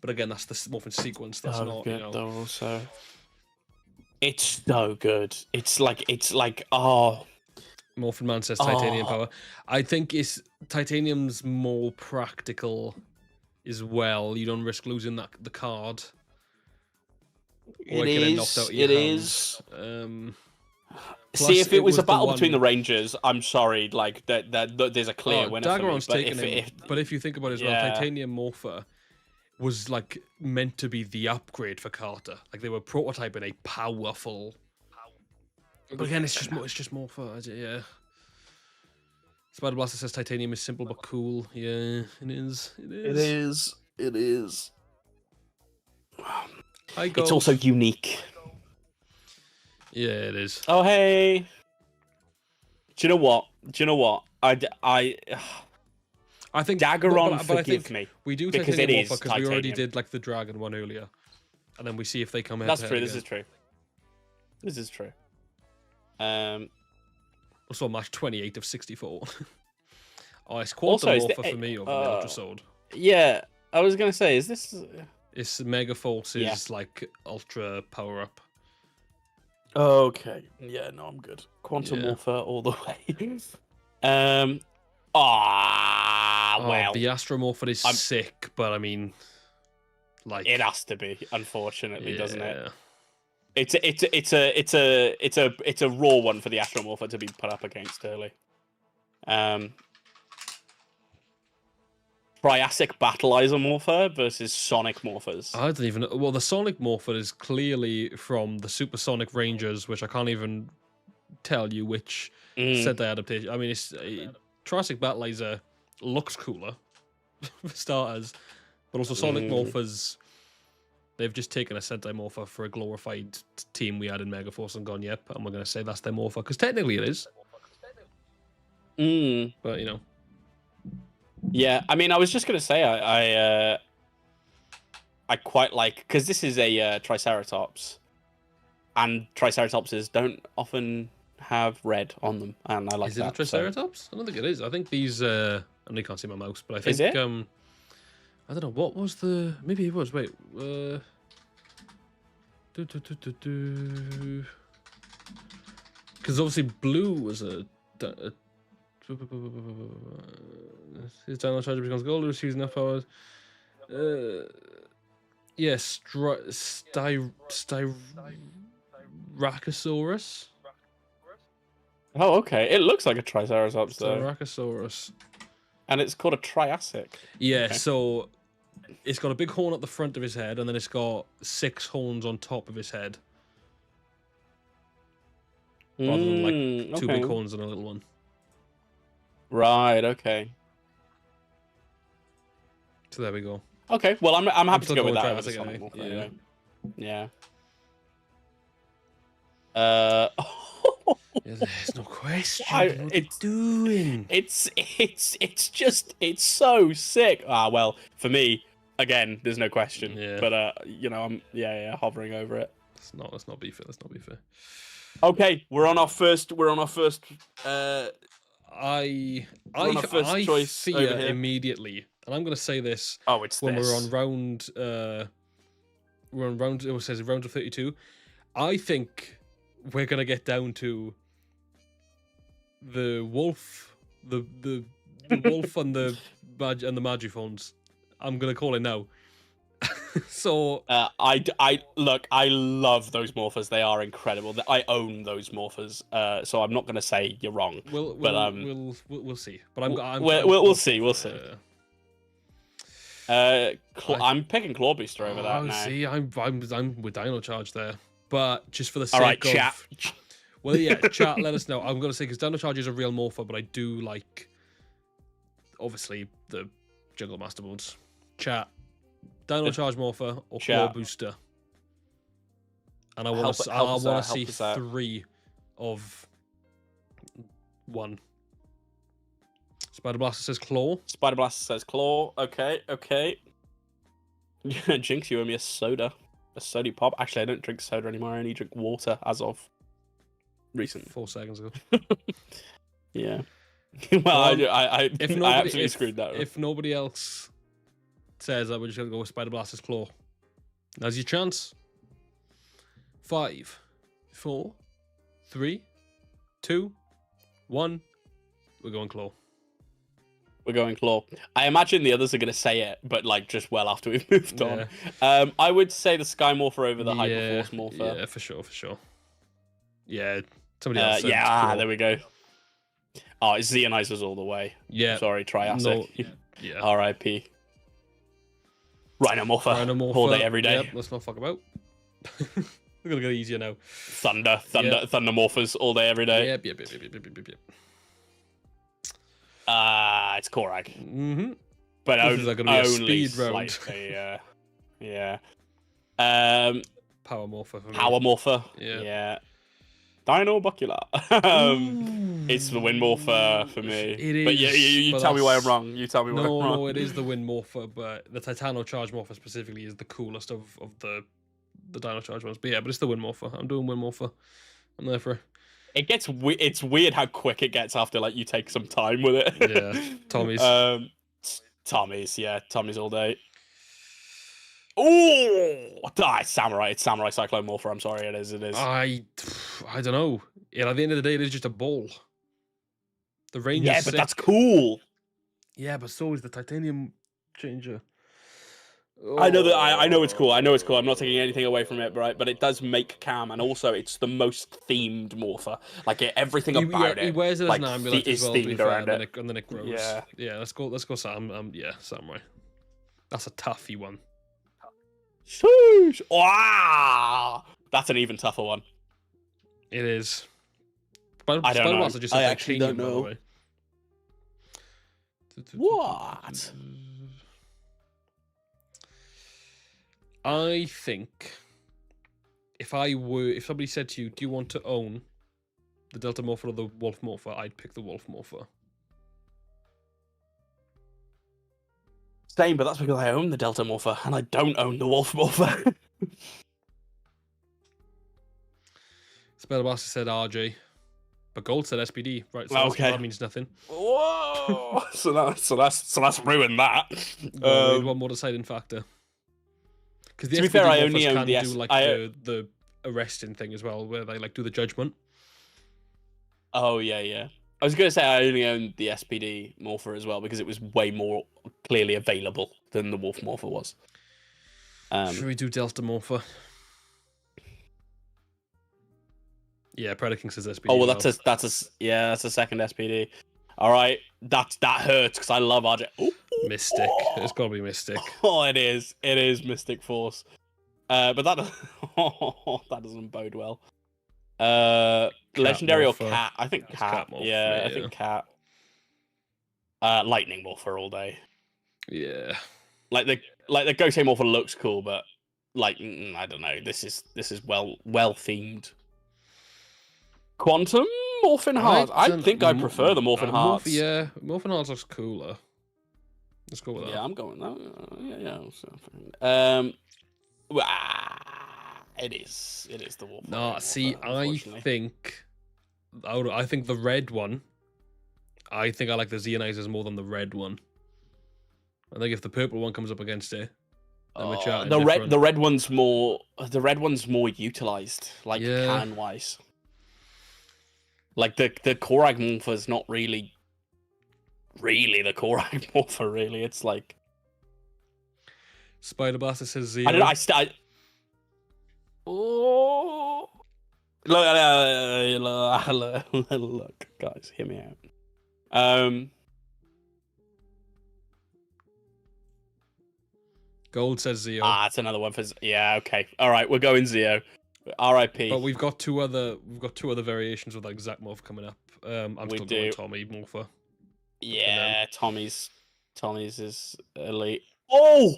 But again, that's the morphing sequence. That's not, you know.
Though also, it's so good. It's like
Morphin Man says Titanium Power. I think Titanium's more practical as well. You don't risk losing the card.
It is. See, if it was a battle between the Rangers, I'm sorry, like that there's a clear winner
Daggeron's
for me.
taken him. But if you think about it as well, Titanium Morpher was like meant to be the upgrade for Carter. Like they were prototyping a powerful. But again, it's just Morpher. Yeah. Spider Blaster says Titanium is simple but cool. Yeah, it is.
It is.
It's
also unique.
Yeah, it is.
Oh hey. Do you know what?
I think
Daggeron,
but I
forgive
think
me.
we do
because
Titanium
it
Morpher
is
because we already did like the Dragon one earlier, and then we see if they come.
That's true. This is true. This is true.
Also, match 28 of 64. It's Quantum Morpher for me over the Ultra Sword.
Yeah, I was gonna say, is this?
It's Mega Force's like Ultra power up.
Okay. Yeah, no, I'm good. Quantum Morpher all the way. Well.
The Astromorpher is sick, but I mean, like
it has to be, unfortunately, doesn't it? It's a raw one for the Astromorpher to be put up against early. Triassic Battleizer Morpher versus Sonic Morphers.
I don't even know. Well, the Sonic Morpher is clearly from the Supersonic Rangers, which I can't even tell you which set the adaptation. I mean, Triassic Battleizer looks cooler, for starters, but also Sonic Morphers, they've just taken a Sentai Morpher for a glorified team we had in Megaforce and gone, yep, and we're going to say that's their Morpher, because technically it is. But, you know.
Yeah, I mean, I was just going to say, I quite like, because this is a Triceratops, and Triceratopses don't often have red on them, and I like
Is it
that.
a Triceratops? I don't think it is. I think these. I know you can't see my mouse, but I think.
Is it?
I don't know what was the. Maybe it was. Wait. Because obviously blue was a his dino charger becomes gold, receives enough powers. Yes, Styracosaurus.
Oh, okay. It looks like a Triceratops though,
Styracosaurus.
and it's called a Triassic.
Yeah,
Okay.
so it's got a big horn at the front of his head, and then it's got 6 horns on top of his head, rather than like 2 big horns and a little one.
Right. Okay.
So there we go.
Okay. Well, I'm happy to go with that.
Triassic
Sonic
anyway.
Morpher, anyway. Yeah.
Yeah, there's no question. What are you doing?
It's just so sick. Well, for me, again, there's no question.
Yeah.
But I'm hovering over it.
Let's not be fair. Let's not be fair.
Okay, we're on our first
I
choice over
fear
here.
immediately, and I'm gonna say this.
Oh, it's
when
this.
we're on round. It says round of 32. I think we're gonna get down to the wolf, the wolf and the Magiphones. I'm gonna call it now. So
I love those morphers. They are incredible. I own those morphers. So I'm not gonna say you're wrong.
We'll see. But
we'll see. We'll see. I'm picking Claw Booster over that now.
See, I'm with Dino Charge there, but just for the sake
All right,
of
chat.
Well, yeah, chat. Let us know. I'm gonna say because Dino Charge is a real morpher, but I do like, obviously, the Jungle Master modes. Chat. Dino Charge morpher or Claw Booster, and I want to see 3 of 1. Spider Blaster says Claw.
Spider Blaster says Claw. Okay. Jinx, you owe me a soda. A soda pop. Actually, I don't drink soda anymore. I only drink water as of recent.
4 seconds ago.
Yeah. Well, I absolutely screwed that.
If nobody else says that, we're just going to go with Spider Blaster's Claw. Now's your chance. 5, 4, 3, 2, 1. We're going Claw.
We're going Claw. I imagine the others are going to say it, but like just well after we've moved on. I would say the Sky Morpher over the Hyperforce Morpher.
Yeah, for sure. Yeah, somebody else.
There we go. Oh, it's Xeonizers all the way.
Yeah.
Sorry, Triassic.
No, yeah.
R.I.P. Rhino Morpher. All day, every day.
Yep, let's not fuck about. We're going to get easier now.
Thunder Morphers all day, every day.
Yep.
It's Korag.
Mm-hmm.
But
this is going to be a speed
slightly,
round.
Yeah.
Power Morpher for me.
Power Morpher.
Yeah.
Dino Bucula. It's the Wind Morpher for me.
It is.
But you tell me why I'm wrong. You tell me why I'm wrong.
No, it is the Wind Morpher, but the Titano Charge Morpher specifically is the coolest of the Dino Charge ones. But yeah, but it's the Wind Morpher. I'm doing Wind Morpher. I'm there for it.
It's weird how quick it gets after like you take some time with it.
Yeah, Tommy's.
Tommy's all day. Oh, it's Samurai. It's Samurai Cyclone Morpher. I'm sorry, it is.
I don't know. Yeah, at the end of the day, it is just a ball. The range.
Yeah,
is
but
sick.
that's cool.
Yeah, but so is the Titanium Changer.
I know that. I know it's cool. I'm not taking anything away from it, right? But it does make Cam, and also it's the most themed Morpher. Like everything about it.
He wears it as an amulet as well.
Themed around it.
And then it grows. Yeah. Let's go. Samurai. That's a toughy one.
Sheesh. Wow, that's an even tougher one.
It is.
I don't know.
Just
I actually don't know. What?
I think if somebody said to you, do you want to own the Delta Morpher or the Wolf Morpher, I'd pick the Wolf Morpher.
Same, but that's because I own the Delta Morpher and I don't own the Wolf Morpher.
Spellmaster said RJ. But Gold said SPD, right? So
Okay.
that means nothing.
Whoa! so that's ruined that.
Well, we need one more deciding factor. Because the
To be
SPD
fair, I
morphers
only owned
can
the
do like the arresting thing as well, where they like do the judgment.
Oh yeah. I was gonna say I only owned the SPD morpher as well because it was way more clearly available than the Wolf morpher was.
Should we do Delta morpher? Yeah, Predaking says SPD.
Oh well, that's a second SPD. All right, that hurts because I love RJ. Ooh.
Mystic. It's got to be Mystic.
Oh, it is. It is Mystic Force. But that that doesn't bode well. Legendary
morpher.
or cat? I think cat. Yeah, I think cat. Lightning morpher all day.
Yeah.
Like the Gosei morpher looks cool, but like I don't know. This is well themed. Quantum Morphin Hearts. I think I prefer the Morphin Hearts.
Yeah, Morphin Hearts looks cooler. Let's go with that.
Yeah, I'm going. It is the Wolf.
No, see, I think the red one. I think I like the Xeonizers more than the red one. I think if the purple one comes up against it, then we're chatting different.
The red one's more utilized, like cannon wise. Like the Korag morpher's not really the Korag morpher. Really, it's like
Spider Blaster says 0.
I don't know. Oh, look, guys, hear me out.
Gold says 0.
It's another one for okay. All right, we're going 0. R.I.P.
But we've got two other variations with like Zac Morph coming up. I'm still going Tommy Morpher.
Yeah, Tommy's is elite. Oh,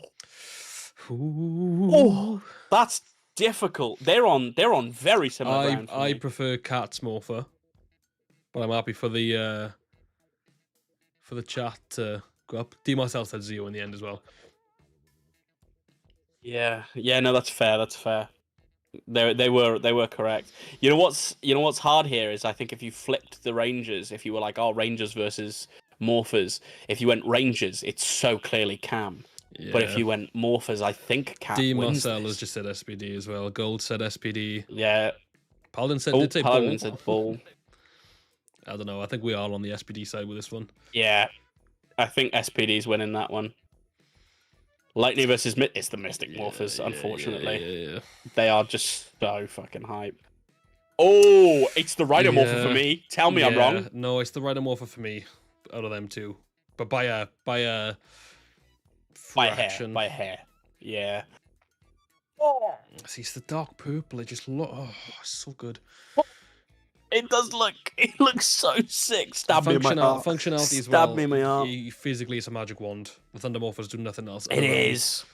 that's difficult. They're on very similar ground.
I prefer Cat's Morpher, but I'm happy for the chat to go up. D Marcel said 0 in the end as well.
Yeah, no, that's fair. They were correct. You know what's hard here is I think if you flipped the Rangers, if you were like, Rangers versus Morphers, if you went Rangers, it's so clearly Cam. Yeah. But if you went Morphers, I think Cam
D
wins.
Marcel has just said SPD as well. Gold said SPD.
Yeah.
Paladin said
Paladin said Ball.
I don't know. I think we are on the SPD side with this one.
Yeah. I think SPD's winning that one. Lightning versus it's the Mystic Morphers, unfortunately.
Yeah.
They are just so fucking hype. Oh, it's the Rider Morpher for me. Tell me I'm wrong.
No, it's the Rider Morpher for me. Out of them two, but by a fraction.
By a hair. Yeah.
Oh. See, it's the dark purple. It just so good.
It does look. It looks so sick. Stab me in my heart.
Functionality as well.
Stab me in my heart.
Physically, it's a magic wand. The Thunder Morphers do nothing else.
It is.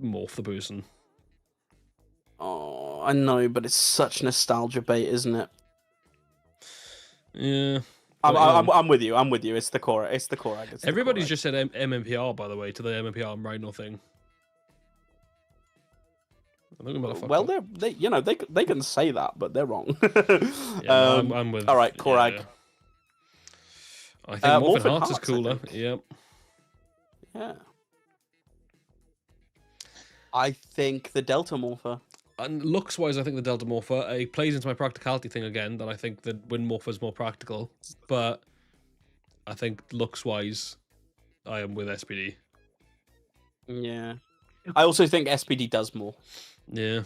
Morph the person.
Oh, I know, but it's such nostalgia bait, isn't it?
Yeah.
I'm with you. It's the core.
Everybody's just said MMPR, by the way, to the MMPR Rhino thing.
Well, they can say that, but they're wrong.
I'm with.
All right, Korag.
Yeah. I think Morphin Hearts is cooler. Yep.
Yeah. I think the Delta Morpher.
And looks-wise, I think the Delta Morpher. It plays into my practicality thing again, that I think the Wind Morpher is more practical. But I think looks-wise, I am with SPD.
Yeah. I also think SPD does more.
Yeah.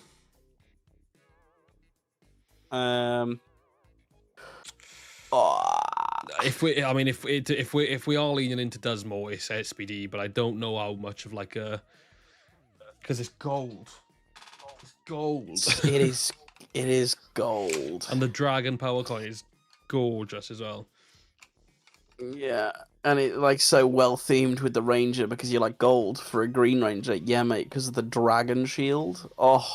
If we are leaning into does more, it's SPD, but I don't know how much of like a, because it's gold. It's gold.
It is gold.
And the Dragon Power Coin is gorgeous as well.
Yeah, and it like so well themed with the Ranger because you're like gold for a Green Ranger. Yeah, mate, because of the Dragon Shield. Oh,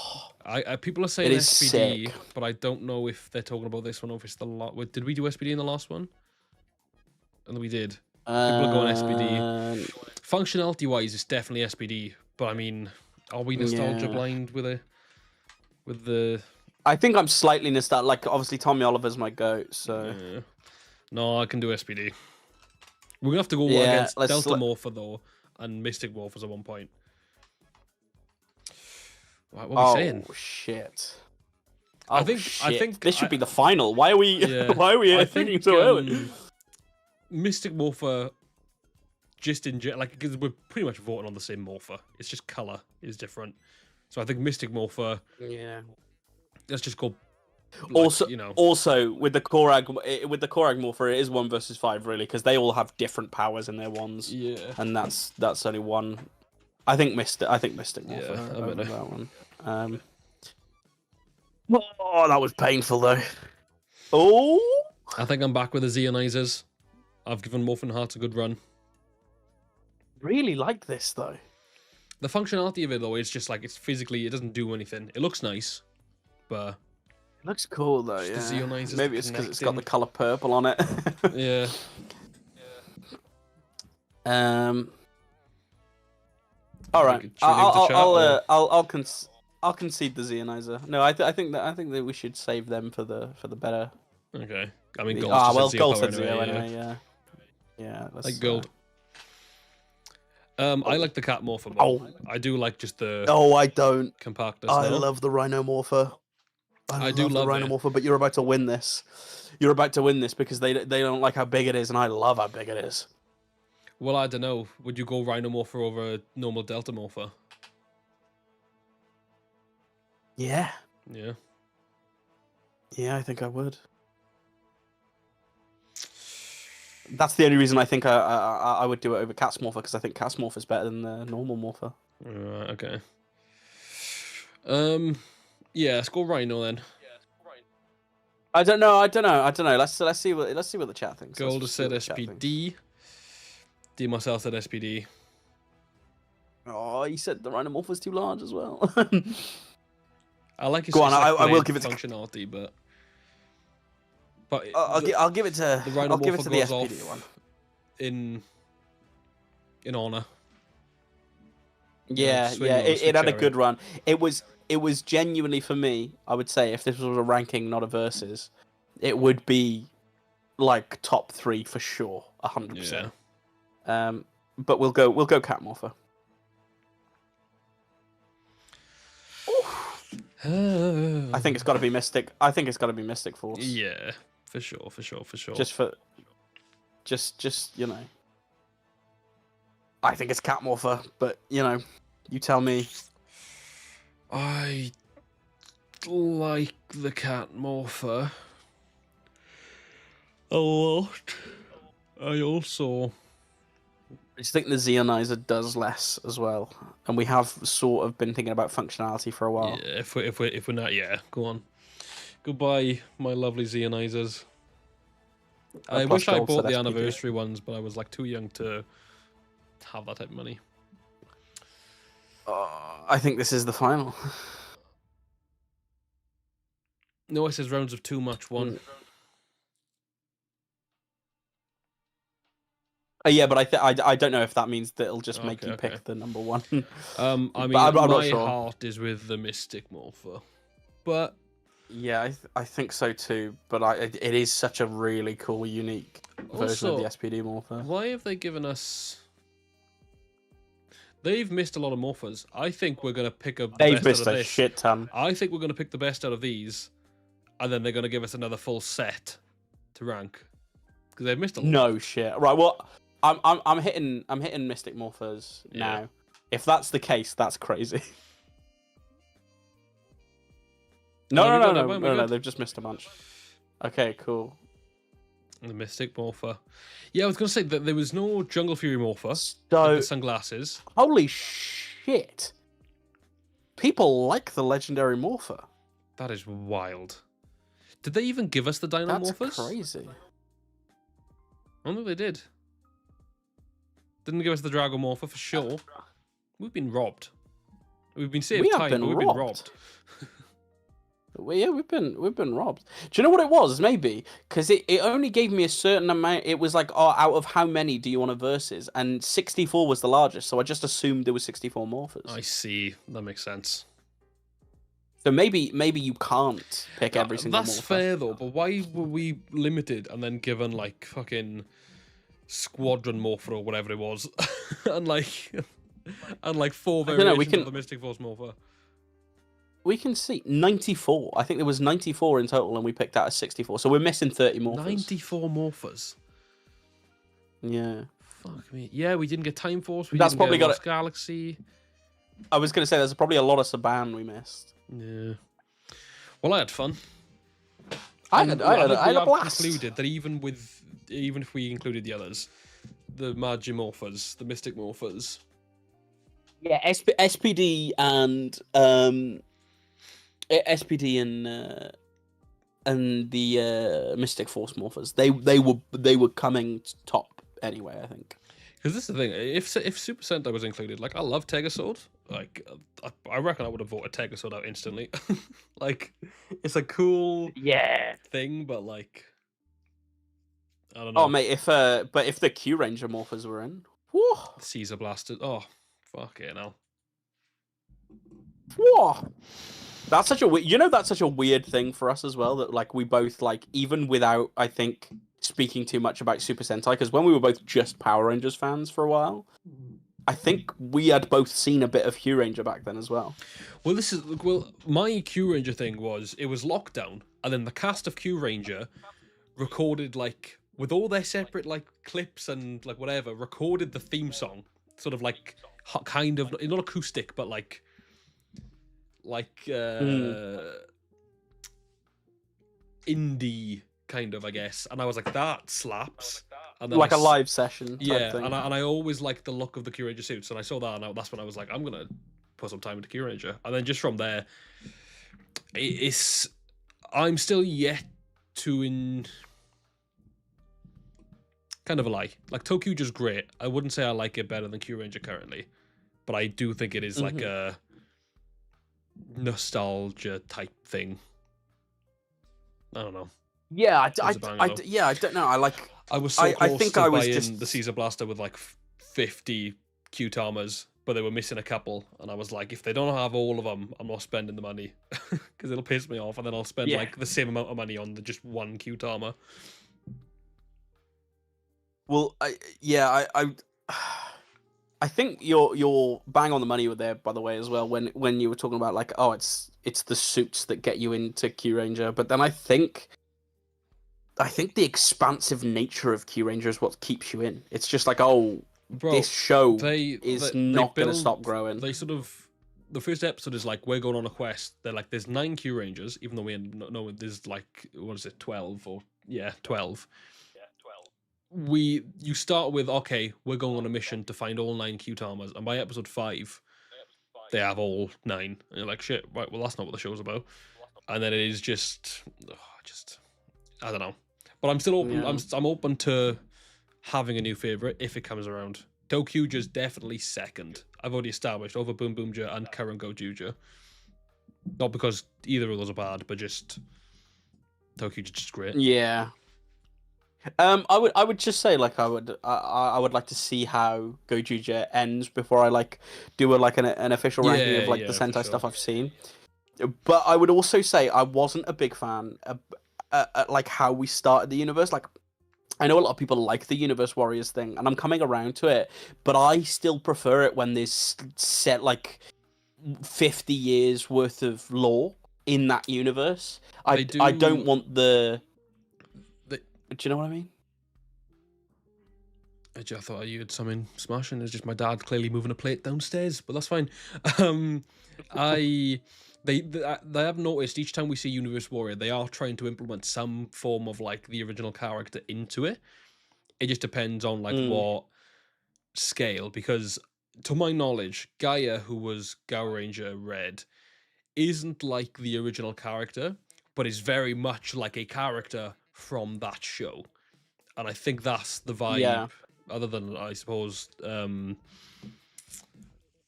people are saying SPD, but I don't know if they're talking about this one or if it's the lot. Did we do SPD in the last one? And we did. People are going SPD. Functionality wise, it's definitely SPD. But I mean, are we nostalgia blind with the
I think I'm slightly nostalgic. Like, obviously, Tommy Oliver's my goat, so...
Yeah. No, I can do SPD. We're going to have to go
Yeah,
against Delta Morpher, though, and Mystic Morphers at one point. Right, what are we saying?
Shit.
I think
this should be the final. Why are we?
Yeah,
why are we thinking so early?
Mystic Morpher, just in like, because we're pretty much voting on the same Morpher. It's just color is different. So I think Mystic Morpher.
Yeah.
Let's just go. Like,
Also,
you know.
Also with the Korag Morpher, it is 1 versus 5 really, because they all have different powers in their wands.
Yeah.
And that's only one. I think Mystic Morpher.
Yeah, I'm in
that one. Oh, that was painful though. Oh.
I think I'm back with the Xionizers. I've given Morphin Hearts a good run.
Really like this though.
The functionality of it though is just like it's physically, it doesn't do anything. It looks nice, but
it looks cool though. Yeah. Maybe it's because it's got the color purple on it.
Yeah.
All right. I'll concede the Xeonizer. No, I think that we should save them for the better.
Okay. I mean, Gold
said Zeo anyway. Yeah.
Like Gold. I like the Cat Morpher more. I do like just the.
No, I don't.
Compactness.
I love the Rhino Morpher. I do love the Rhino Morpher, but you're about to win this. You're about to win this because they don't like how big it is, and I love how big it is.
Well, I don't know. Would you go Rhino Morpher over a normal Delta Morpher?
Yeah.
Yeah.
Yeah, I think I would. That's the only reason I think I would do it over Cat's Morpher, because I think Cat's Morpher is better than the normal Morpher.
Right, okay. Yeah, let's go Rhino then.
I don't know. Let's see what the chat thinks.
Gold said SPD. D myself said SPD.
Oh, he said the Rhino Morpher was too large as well.
I like his
I will give it
functionality, but
I'll give it to
the Rhino Morpher
to the SPD one.
In honor.
Yeah, it had a good run. It was genuinely, for me, I would say, if this was a ranking, not a versus, it would be like top 3 for sure, 100%. Yeah. But we'll go Cat Morpher. I think it's got to be Mystic. I think it's got to be Mystic Force.
Yeah, for sure.
Just you know. I think it's Cat Morpher, but you know, you tell me.
I like the Cat Morpher a lot. I
just think the Xeonizer does less as well, and we have sort of been thinking about functionality for a while.
Yeah, if we're not, yeah, go on. Goodbye, my lovely Xeonizers. I wish I bought the anniversary ones, but I was like too young to have that type of money.
I think this is the final.
No, it says rounds of 2 match 1.
Yeah, but I don't know if that means that it'll just make you pick the number 1.
I mean,
I'm
my
not sure.
heart is with the Mystic Morpher, but
yeah, I think so too. But it is such a really cool, unique version of the SPD Morpher.
Why have they given us? They've missed a lot of Morphers. I think we're gonna pick up.
They've missed a shit ton.
I think we're gonna pick the best out of these, and then they're gonna give us another full set to rank because they've missed a lot.
No shit. Right. Well, I'm hitting Mystic Morphers now. If that's the case, that's crazy. No. They've just missed a bunch. Okay, cool.
The Mystic Morpher. Yeah, I was gonna say that there was no Jungle Fury Morpher.
So
like the sunglasses.
Holy shit! People like the legendary Morpher.
That is wild. Did they even give us the Dino Morphers?
That's crazy.
I don't think they did. Didn't give us the Drago Morpher for sure. We've been robbed. We've been saved time, but we've been robbed.
Yeah, we've been robbed. Do you know what it was? Maybe because it only gave me a certain amount. It was like, out of how many do you want a versus? And 64 was the largest, so I just assumed there was 64 Morphers.
I see. That makes sense.
So maybe you can't pick every single
That's
morpher.
fair though, but why were we limited and then given like fucking Squadron Morpher or whatever it was, and like 4
I don't know, we
variations of
can-
the Mystic Force Morpher?
We can see 94. I think there was 94 in total, and we picked out a 64. So we're missing 30 morphers.
94 morphers.
Yeah.
Fuck me. Yeah, we didn't get Time Force. We
That's
didn't
probably
get
got
Lost Galaxy.
I was gonna say there's probably a lot of Saban we missed.
Yeah. Well, I had fun.
I had a blast.
Concluded that even if we included the others, the Magimorphers, the Mystic Morphers.
Yeah, SPD and the Mystic Force morphers. They were coming top anyway, I think.
Because this is the thing, if Super Sentai was included, like I love Tegasword, like I reckon I would have voted Tegasword out instantly. Like it's a cool thing, but like I don't know.
Oh mate, if the Q Ranger morphers were in, whoa,
Caesar Blaster. Oh fuck it now.
whoa. That's such a weird thing for us as well, that like we both like, even without I think speaking too much about Super Sentai, because when we were both just Power Rangers fans for a while, I think we had both seen a bit of Q Ranger back then as well.
Well, my Q Ranger thing was it was lockdown, and then the cast of Q Ranger recorded like with all their separate like clips and like whatever, recorded the theme song, sort of like kind of not acoustic, but like indie kind of, I guess. And I was like, that slaps. And then
Like a live session type thing.
and I always liked the look of the Q Ranger suits, and I saw that, and that's when I was like, I'm gonna put some time into Q Ranger. And then just from there, I'm still yet to kind of a lie. Like Tokyuja's great. I wouldn't say I like it better than Q Ranger currently, but I do think it is like a nostalgia type thing. I don't know.
Yeah, I don't know.
I was so close
think
to
I was
buying
just
the Caesar Blaster with like 50 Q-Tamas, but they were missing a couple, and I was like, if they don't have all of them, I'm not spending the money because it'll piss me off, and then I'll spend like the same amount of money on just one Q-Tama.
Well, I think you're bang on the money with there, by the way, as well. When you were talking about like, oh, it's the suits that get you into Q Ranger, but then I think the expansive nature of Q Ranger is what keeps you in. It's just like, oh, bro, this show is not going to stop growing.
They sort of, the first episode is like, we're going on a quest. They're like, there's 9 Q Rangers, even though we know there's like, what is it, 12 or 12. You start with, okay, we're going on a mission to find all 9 Q-Tamas, and by episode 5, they have all 9, and you're like, shit, right, well, that's not what the show's about. And then it is just I don't know. But I'm still open. Yeah. I'm open to having a new favorite if it comes around. Tokyuja's definitely second. I've already established over Boom Boomja and Karen Gojuja. Not because either of those are bad, but just Tokyuja's just great.
Yeah. I would just say like I would like to see how Gojuja ends before I like do an official ranking of like the Sentai stuff I've seen. But I would also say I wasn't a big fan of like how we started the universe. Like, I know a lot of people like the Universe Warriors thing, and I'm coming around to it, but I still prefer it when there's set like 50 years worth of lore in that universe. I don't want the... Do you know what I mean?
I thought you had something smashing. It's just my dad clearly moving a plate downstairs, but that's fine. They have noticed each time we see Universe Warrior, they are trying to implement some form of like the original character into it. It just depends on like what scale, because to my knowledge, Gaia, who was Gao Ranger Red, isn't like the original character, but is very much like a character from that show. And I think that's the vibe. Yeah. Other than, I suppose,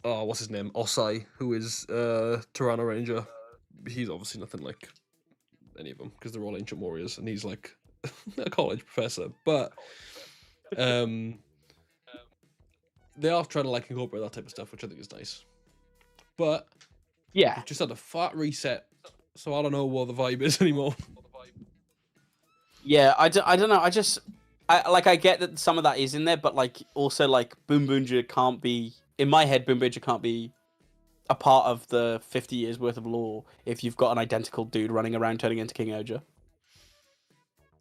what's his name? Osai, who is Tyranno Ranger. He's obviously nothing like any of them, because they're all ancient warriors, and he's like a college professor. But they are trying to like incorporate that type of stuff, which I think is nice. But
Yeah.
Just had a fat reset, so I don't know what the vibe is anymore.
Yeah, I don't know. I get that some of that is in there, but like also like Boom Boomja can't be in my head. Boom Boomja can't be a part of the 50 years worth of lore if you've got an identical dude running around turning into King Oja.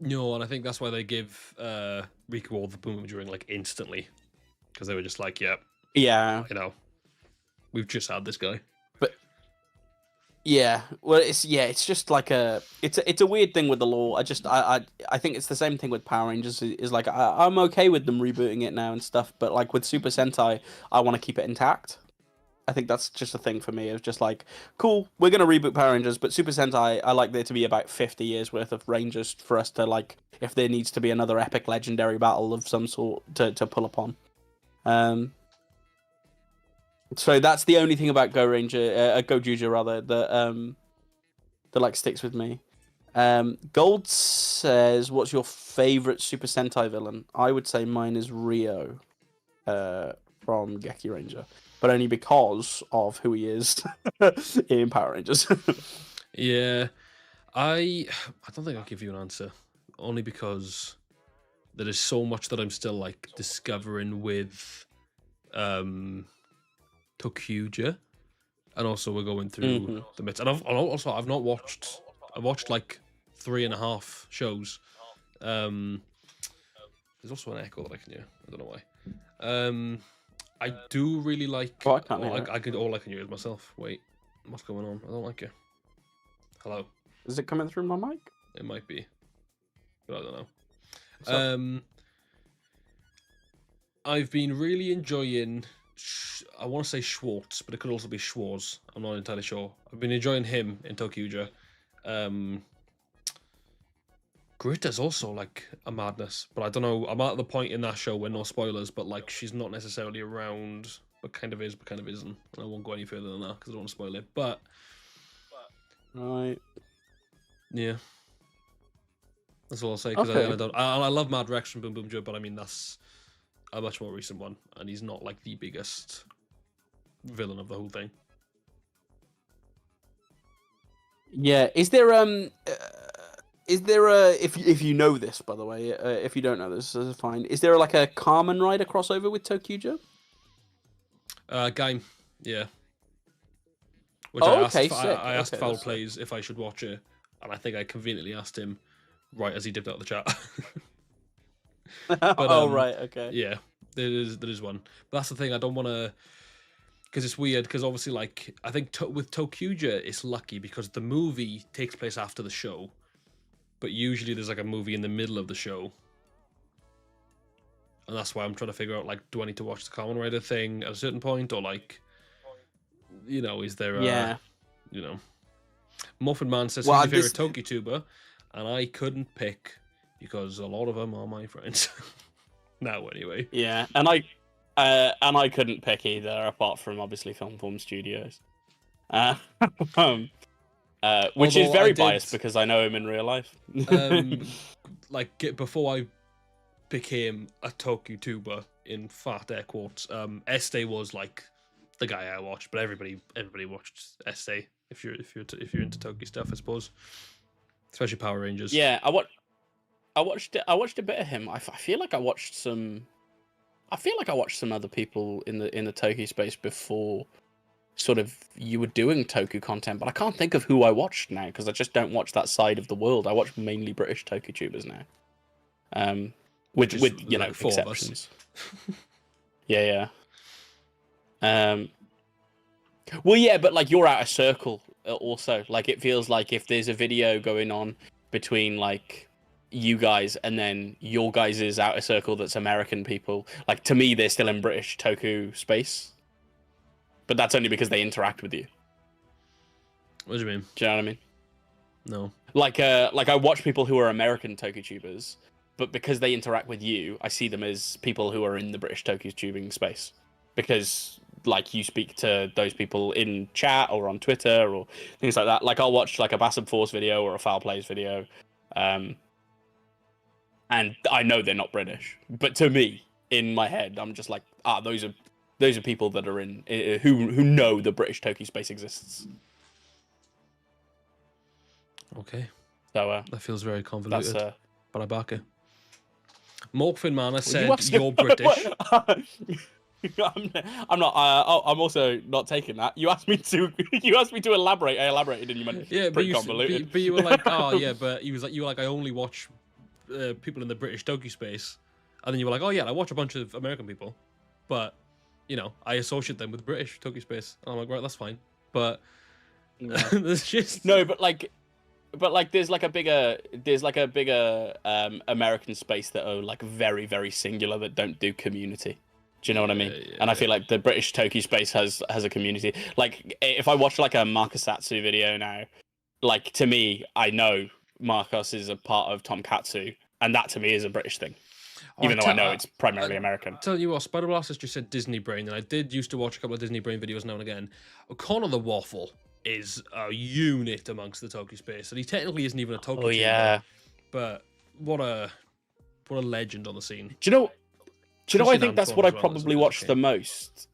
No, and I think that's why they give Riku all the boom during like instantly, because they were just like,
Yeah,
we've just had this guy.
but yeah, well, it's just like it's a weird thing with the lore. I think it's the same thing with Power Rangers. Is like I'm okay with them rebooting it now and stuff, but like with Super Sentai, I want to keep it intact. I think that's just a thing for me. It's just like, cool, we're gonna reboot Power Rangers, but Super Sentai, I like there to be about 50 years worth of Rangers for us to like, if there needs to be another epic legendary battle of some sort to pull upon. So that's the only thing about Gojuja rather that like sticks with me. Gold says, "What's your favorite Super Sentai villain?" I would say mine is Rio, from Geki Ranger, but only because of who he is in Power Rangers.
Yeah, I don't think I'll give you an answer, only because there is so much that I'm still like discovering with Tokuja, and also we're going through the midst. And I've not watched. I watched like 3.5 shows. There's also an echo that I can hear. I don't know why. I do really like.
Oh, I can't hear it.
All I can hear is myself. Wait, what's going on? I don't like it. Hello.
Is it coming through my mic?
It might be, but I don't know.
So,
I've been really enjoying. I want to say Schwartz, but it could also be Schwarz. I'm not entirely sure. I've been enjoying him in Tokuja. Grita's also like a madness, but I don't know. I'm at the point in that show where no spoilers, but like she's not necessarily around, but kind of is, but kind of isn't. And I won't go any further than that because I don't want to spoil it. But
right.
yeah, that's all I'll say. Because
Okay.
I don't. I love Mad Rex from Boom Boom Joe, but I mean that's a much more recent one, and he's not like the biggest villain of the whole thing.
Yeah. Is there if you know this, by the way, if you don't know this is fine. Is there like a Kamen Rider crossover with Tokuja?
Game, yeah. Which
Okay, sick.
I asked
Okay,
Foul
that's sick.
Plays if I should watch it, and I think I conveniently asked him right as he dipped out of the chat.
Oh right, okay.
Yeah, there is one. But that's the thing. I don't want to, because it's weird. Because obviously, like I think with Tokuja, it's lucky because the movie takes place after the show, but usually there's like a movie in the middle of the show, and that's why I'm trying to figure out like, do I need to watch the Kamen Rider thing at a certain point, or like, is there
Yeah.
Muffin Man says
Well,
who's your favorite TokuTuber, and I couldn't pick because a lot of them are my friends. Now, anyway.
Yeah, and I couldn't pick either, apart from obviously Film Form Studios, which
Although
is very
I did-
biased because I know him in real life.
Before I became a TokuTuber in fat air quotes, Este was like the guy I watched, but everybody watched Este if you're into Toku stuff, I suppose, especially Power Rangers.
Yeah, I watched a bit of him. I feel like I watched some other people in the Toku space before sort of you were doing Toku content, but I can't think of who I watched now because I just don't watch that side of the world. I watch mainly British TokuTubers now. With
like four of us.
exceptions. Yeah. Well, yeah, but like you're out of circle also. Like it feels like if there's a video going on between like you guys and then your guys' outer circle that's American people, like to me they're still in British Toku space. But that's only because they interact with you.
What do you mean?
Do you know what I mean?
No.
Like I watch people who are American TokuTubers, but because they interact with you, I see them as people who are in the British TokuTubing space. Because like you speak to those people in chat or on Twitter or things like that. Like I'll watch like a Bassam Force video or a Foul Plays video, and I know they're not British, but to me, in my head, I'm just like, those are Those are people that are in who know the British Tokyo space exists.
Okay.
So
that feels very convoluted. But I back it. Morphin Man, I said you're British.
I'm not. I'm also not taking that. You asked me to. You asked me to elaborate. I elaborated, and you meant pretty convoluted.
But you were like, oh yeah, but you were like, I only watch people in the British Tokyo space, and then you were like, oh yeah, I watch a bunch of American people, but you know, I associate them with British Tokyo space. And I'm like, right, that's fine, but there's just
but there's like a bigger American space that are like very, very singular that don't do community. Do you know what I mean?
Yeah,
and I feel like the British Tokyo space has a community. Like if I watch like a Marcosatsu video now, like to me, I know Marcos is a part of Tomkatsu, and that to me is a British thing. Even though I know it's primarily American.
Tell you what, Spider Blasters just said Disney Brain, and I did used to watch a couple of Disney Brain videos now and again. Connor the Waffle is a unit amongst the Tokyo space, and he technically isn't even a Tokyo.
Oh yeah.
But what a legend on the scene.
Do you know? I think that's what I probably watched the most.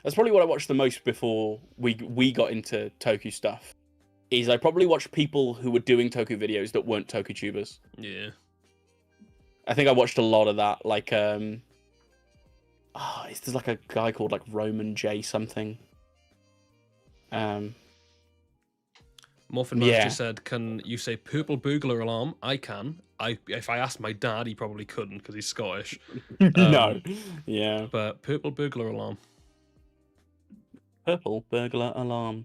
That's probably what I watched the most before we got into Tokyo stuff. Is I probably watched people who were doing Tokyo videos that weren't Tokyo tubers.
Yeah.
I think I watched a lot of that. Like, there's like a guy called like Roman J something.
Muffin Man just said, "Can you say purple burglar alarm?" I can. If I asked my dad, he probably couldn't because he's Scottish.
No. Yeah.
But purple burglar alarm.
Purple burglar alarm.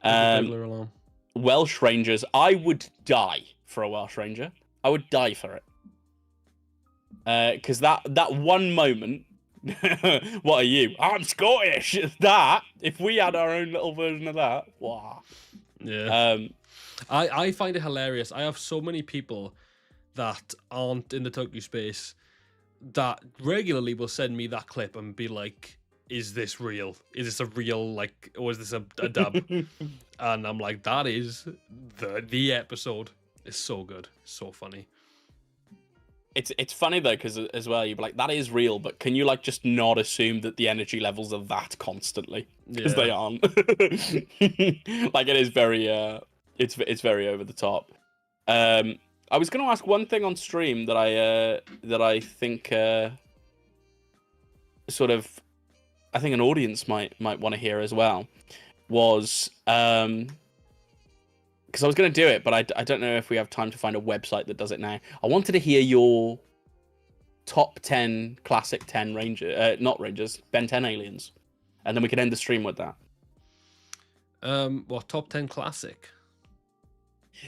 Burglar alarm.
Welsh Rangers. I would die for a Welsh Ranger. I would die for it. Because that one moment. What are you? I'm Scottish. That if we had our own little version of that, wow.
Yeah. I find it hilarious. I have so many people that aren't in the Tokyo space that regularly will send me that clip and be like, "Is this real? Is this a real like, or is this a dub?" And I'm like, "That is the episode. It's so good, so funny."
It's funny though, because as well you're like, that is real, but can you like just not assume that the energy levels are that constantly? Because they aren't. Like it is very it's very over the top. I was going to ask one thing on stream that I think sort of I think an audience might want to hear as well was because I was going to do it, but I don't know if we have time to find a website that does it now. I wanted to hear your top 10 classic 10 not Rangers, Ben 10 aliens, and then we could end the stream with that.
What top 10 classic?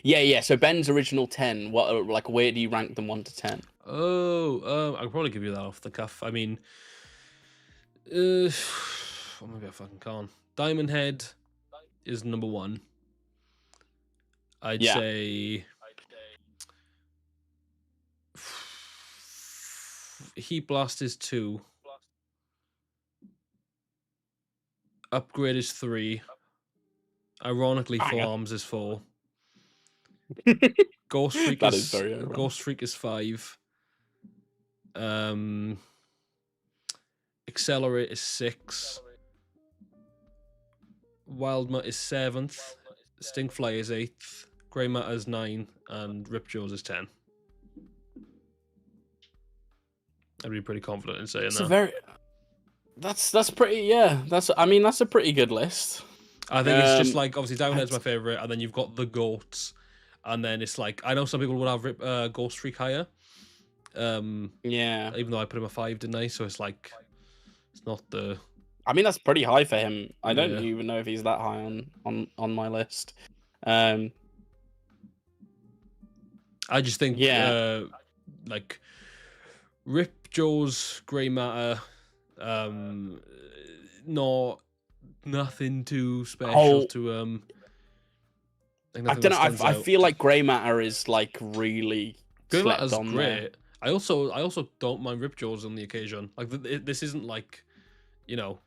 Yeah. So Ben's original 10. What like where do you rank them 1 to 10?
Oh, I'll probably give you that off the cuff. I mean, well, maybe I fucking can't. Diamond Head is number 1. I'd say Heat Blast is 2. Upgrade is 3. Ironically, Four Arms is 4. Ghost Freak Ghost Freak is 5. Accelerate is 6. Wild Mutt is 7th. Stinkfly is 8th. Grey Matter is 9, and Ripjaws is 10. I'd be pretty confident in saying that.
That's pretty. Yeah, that's a pretty good list.
I think it's just like obviously Downhead's my favorite, and then you've got the goats, and then it's like I know some people would have Ghost Freak higher.
Yeah.
Even though I put him a 5, didn't I? So it's like it's not the.
I mean that's pretty high for him. I don't even know if he's that high on my list.
I just think like Ripjaws, Grey Matter, nothing too special to
I don't know. I feel like Grey Matter is like really
Grey Matter's
on
great.
There.
I also don't mind Ripjaws on the occasion. Like this isn't like, you know.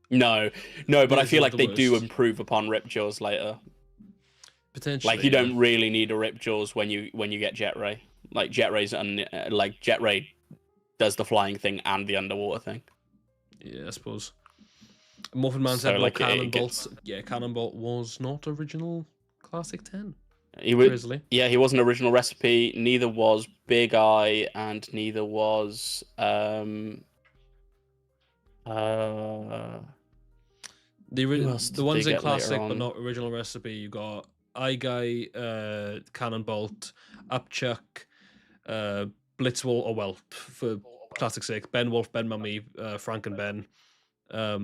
No, but I feel like they do improve upon Ripjaws later.
Potentially,
like you don't really need a Ripjaws when you get Jet Ray. Like Jet Ray does the flying thing and the underwater thing.
Yeah, I suppose. Muffin Man said
So,
no
like, it
Cannonbolt. Yeah, Cannonbolt was not original Classic 10.
He was,
Grizzly.
yeah, he wasn't original recipe. Neither was Big Eye, and neither was who else
The
did
ones
they
in
get later
Classic but
on?
not original recipe, you got Eye Guy, Cannonbolt, Upchuck, Blitzwolf, or well, for Classic sake, Ben Wolf, Ben Mummy, Frank and Ben. Or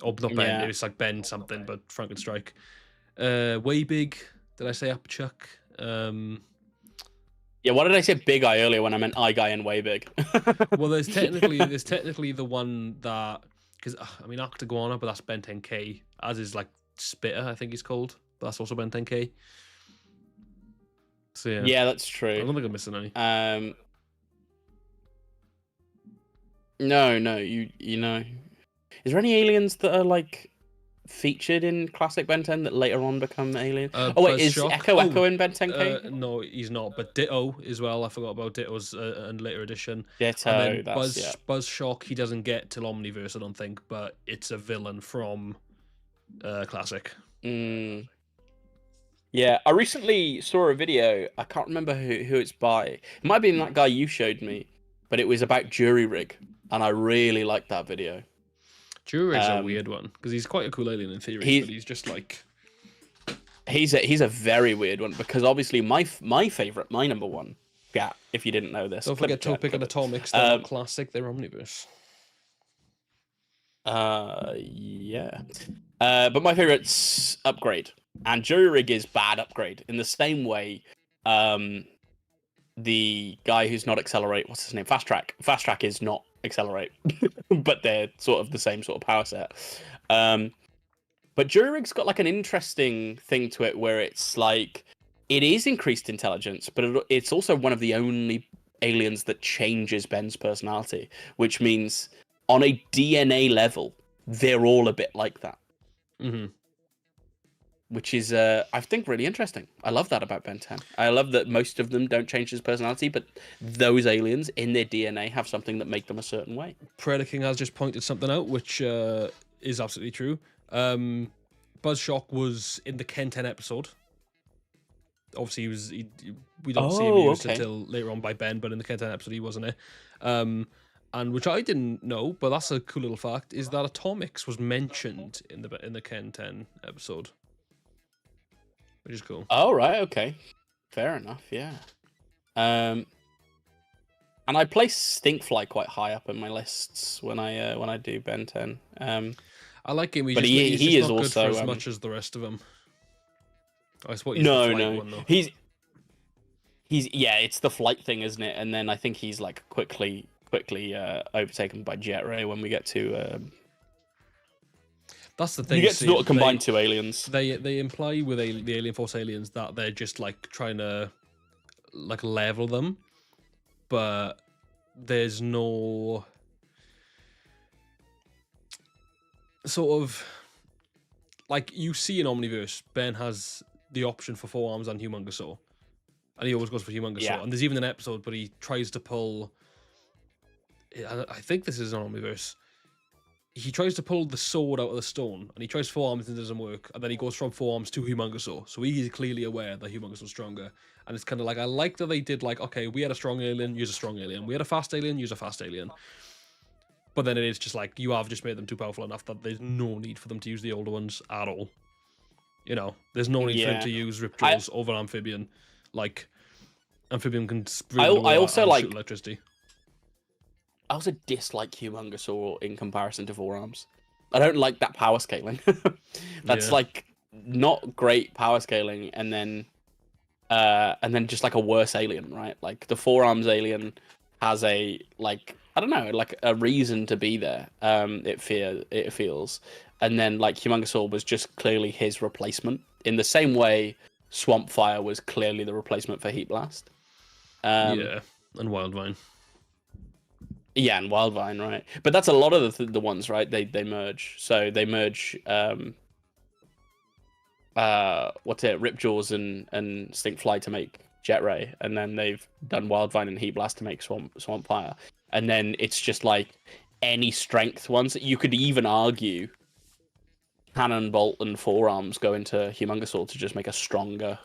not Ben,
Yeah.
it was like Ben something, but Frankenstrike. Way Big, did I say Upchuck?
Yeah, why did I say Big Eye earlier when I meant Eye Guy and Way Big?
Well, there's technically the one that, because I mean Octaguana, but that's Ben 10K, as is like Spitter, I think he's called, but that's also Ben 10K. So yeah,
Yeah, that's
I
true.
don't think I'm missing any.
No, you know, is there any aliens that are like featured in classic Ben 10 that later on become aliens? Oh wait, is
Buzzshock.
Echo in Ben 10K?
No, he's not. But Ditto as well. I forgot about Ditto's and later edition.
Ditto.
And then
That's
Buzzshock. He doesn't get till Omniverse, I don't think, but it's a villain from Classic.
Yeah, I recently saw a video. I can't remember who it's by. It might have been that guy you showed me, but it was about Jury Rig, and I really liked that video.
Jury Rig's a weird one because he's quite a cool alien in theory, but he's just like
he's a very weird one because obviously my favorite, my number one. Yeah, if you didn't know this,
don't forget Topic and Atomics. They're not Classic. They're Omniverse.
Yeah. But my favorite's Upgrade. And Jury Rig is bad Upgrade. In the same way, the guy who's not Accelerate, what's his name? Fast Track. Fast Track is not Accelerate. But they're sort of the same sort of power set. But Jury Rig's got like an interesting thing to it where it's like, it is increased intelligence, but it's also one of the only aliens that changes Ben's personality, which means on a DNA level, they're all a bit like that.
Mm-hmm.
Which is, I think, really interesting. I love that about Ben 10. I love that most of them don't change his personality, but those aliens in their DNA have something that make them a certain way.
Predator King has just pointed something out, which is absolutely true. Buzzshock was in the Ken 10 episode. Obviously, we don't see him used until later on by Ben, but in the Ken 10 episode, he wasn't it. And which I didn't know, but that's a cool little fact, is that Atomics was mentioned in the Ken 10 episode. Which is cool.
Oh, right, okay. Fair enough, yeah. And I place Stinkfly quite high up in my lists when I do Ben 10.
I like him,
but
he's
he
just
is
not good
also
for as much as the rest of them. That's what
no.
One, though.
He's yeah, it's the flight thing, isn't it? And then I think he's like quickly overtaken by Jet Ray when we get to
that's the thing.
You get to sort of combine two aliens.
They imply with the Alien Force aliens that they're just like trying to like level them, but there's no sort of like you see in Omniverse. Ben has the option for 4 arms and Humongosaur, and he always goes for Humongosaur.
Yeah.
And there's even an episode, but he tries to pull. I think this is on Omniverse. He tries to pull the sword out of the stone, and he tries 4 arms and it doesn't work, and then he goes from 4 arms to Humongosaur. So he's clearly aware that Humongosaur's stronger, and it's kind of like, I like that they did like, okay, we had a strong alien, use a strong alien. We had a fast alien, use a fast alien. But then it is just like, you have just made them too powerful enough that there's no need for them to use the older ones at all. You know, there's no need for them to use Ripjaws over Amphibian. Like, Amphibian can
I also like
shoot electricity.
I also dislike Humongosaur in comparison to 4 arms. I don't like that power scaling. That's like not great power scaling, and then just like a worse alien, right? Like the 4 arms alien has a like, I don't know, like a reason to be there. It feels, and then like Humongosaur was just clearly his replacement in the same way Swampfire was clearly the replacement for Heat Blast.
Yeah, and Wildvine.
Yeah, and Wildvine, right? But that's a lot of the ones, right? They merge. So they merge Ripjaws and Stinkfly to make Jet Ray, and then they've done Wildvine and Heat Blast to make Swampfire. And then it's just like any strength ones. You could even argue cannonbolt and forearms go into Humongousaur to just make a stronger.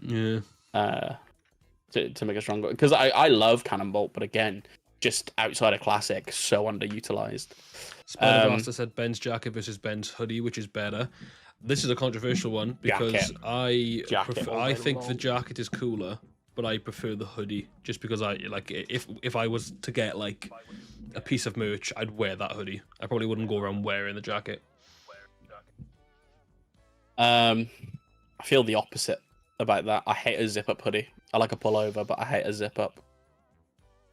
Yeah.
To make a stronger, because I love cannonbolt, but again, just outside of classic, so underutilized.
Spider Blaster said Ben's jacket versus Ben's hoodie, which is better. This is a controversial one because I think the jacket is cooler, but I prefer the hoodie just because I like if I was to get like a piece of merch, I'd wear that hoodie. I probably wouldn't go around wearing the jacket.
I feel the opposite about that. I hate a zip-up hoodie. I like a pullover, but I hate a zip-up.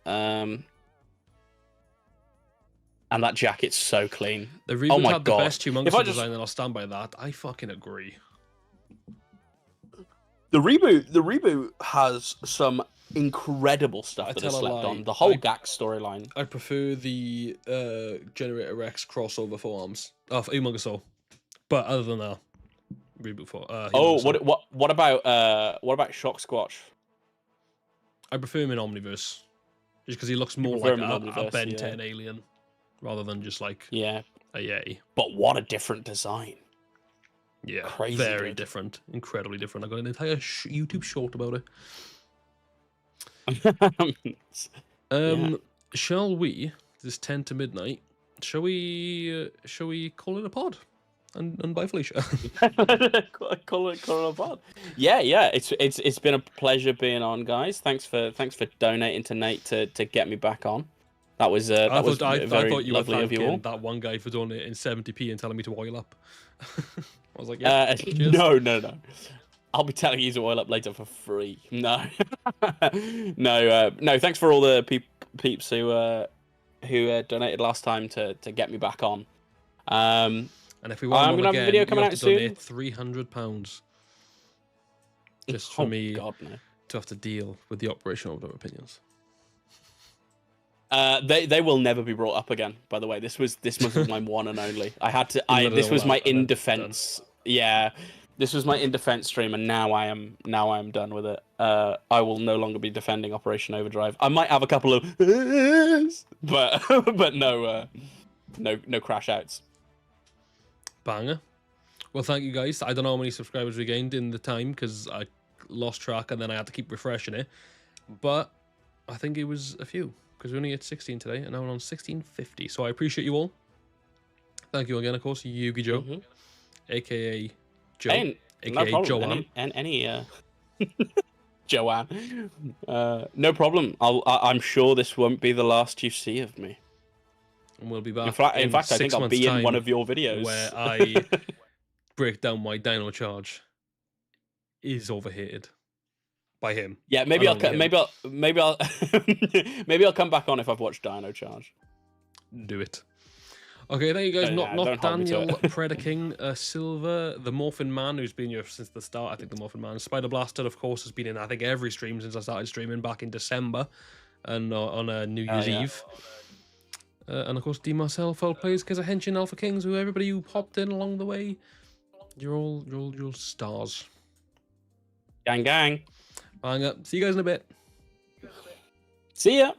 And that jacket's so clean.
The reboot had the best Humongous design, and I'll stand by that. I fucking agree.
The reboot has some incredible stuff that is slept on. The whole Gax storyline.
I prefer the Generator Rex crossover forearms of Humongousaur, but other than that, reboot for.
What about Shock Squatch?
I prefer him in Omniverse, just because he looks more like a Ben 10 alien, rather than just like a Yeti.
But what a different design!
Yeah, crazy very different, incredibly different. I got an entire YouTube short about it. Shall we? This 10 to midnight. Shall we call it a pod? And bye, Felicia.
call it a pod. Yeah. It's been a pleasure being on, guys. Thanks for donating to Nate to get me back on. That was very lovely of you all.
That one guy for donating 70p and telling me to oil up. I was like, yeah.
No. I'll be telling you to oil up later for free. No, no. Thanks for all the peeps who donated last time to get me back on.
And if we want
I'm gonna have a video coming out soon.
£300 just for me to have to deal with the operational opinions.
They will never be brought up again. By the way, this was my one and only. I had to. This was my in defense. Yeah, this was my in defense stream, and now I am done with it. I will no longer be defending Operation Overdrive. I might have a couple of, but no crash outs.
Banger. Well, thank you guys. I don't know how many subscribers we gained in the time because I lost track and then I had to keep refreshing it. But I think it was a few because we only hit 16 today and now we're on 1650. So I appreciate you all. Thank you again, of course, Yugi Joe, aka Joe, aka Joanne.
Any Joanne. No problem. I'm sure this won't be the last you see of me.
And we'll be back.
In fact, I think I'll be in one of your videos
where I break down my Dino Charge is overhated by him.
Yeah, maybe I'll come back on if I've watched Dino Charge.
Do it. Okay, thank you guys. Not Daniel Predaking, Silver, the Morphin Man, who's been here since the start. I think the Morphin Man, Spider Blaster, of course, has been in I think every stream since I started streaming back in December, and on New Year's Eve. And of course, D Marcel, Foul Plays, Kiz Henshin, Alpha Kings, everybody who popped in along the way. You're all stars.
Gang.
Bang up. See you guys in a bit.
See ya.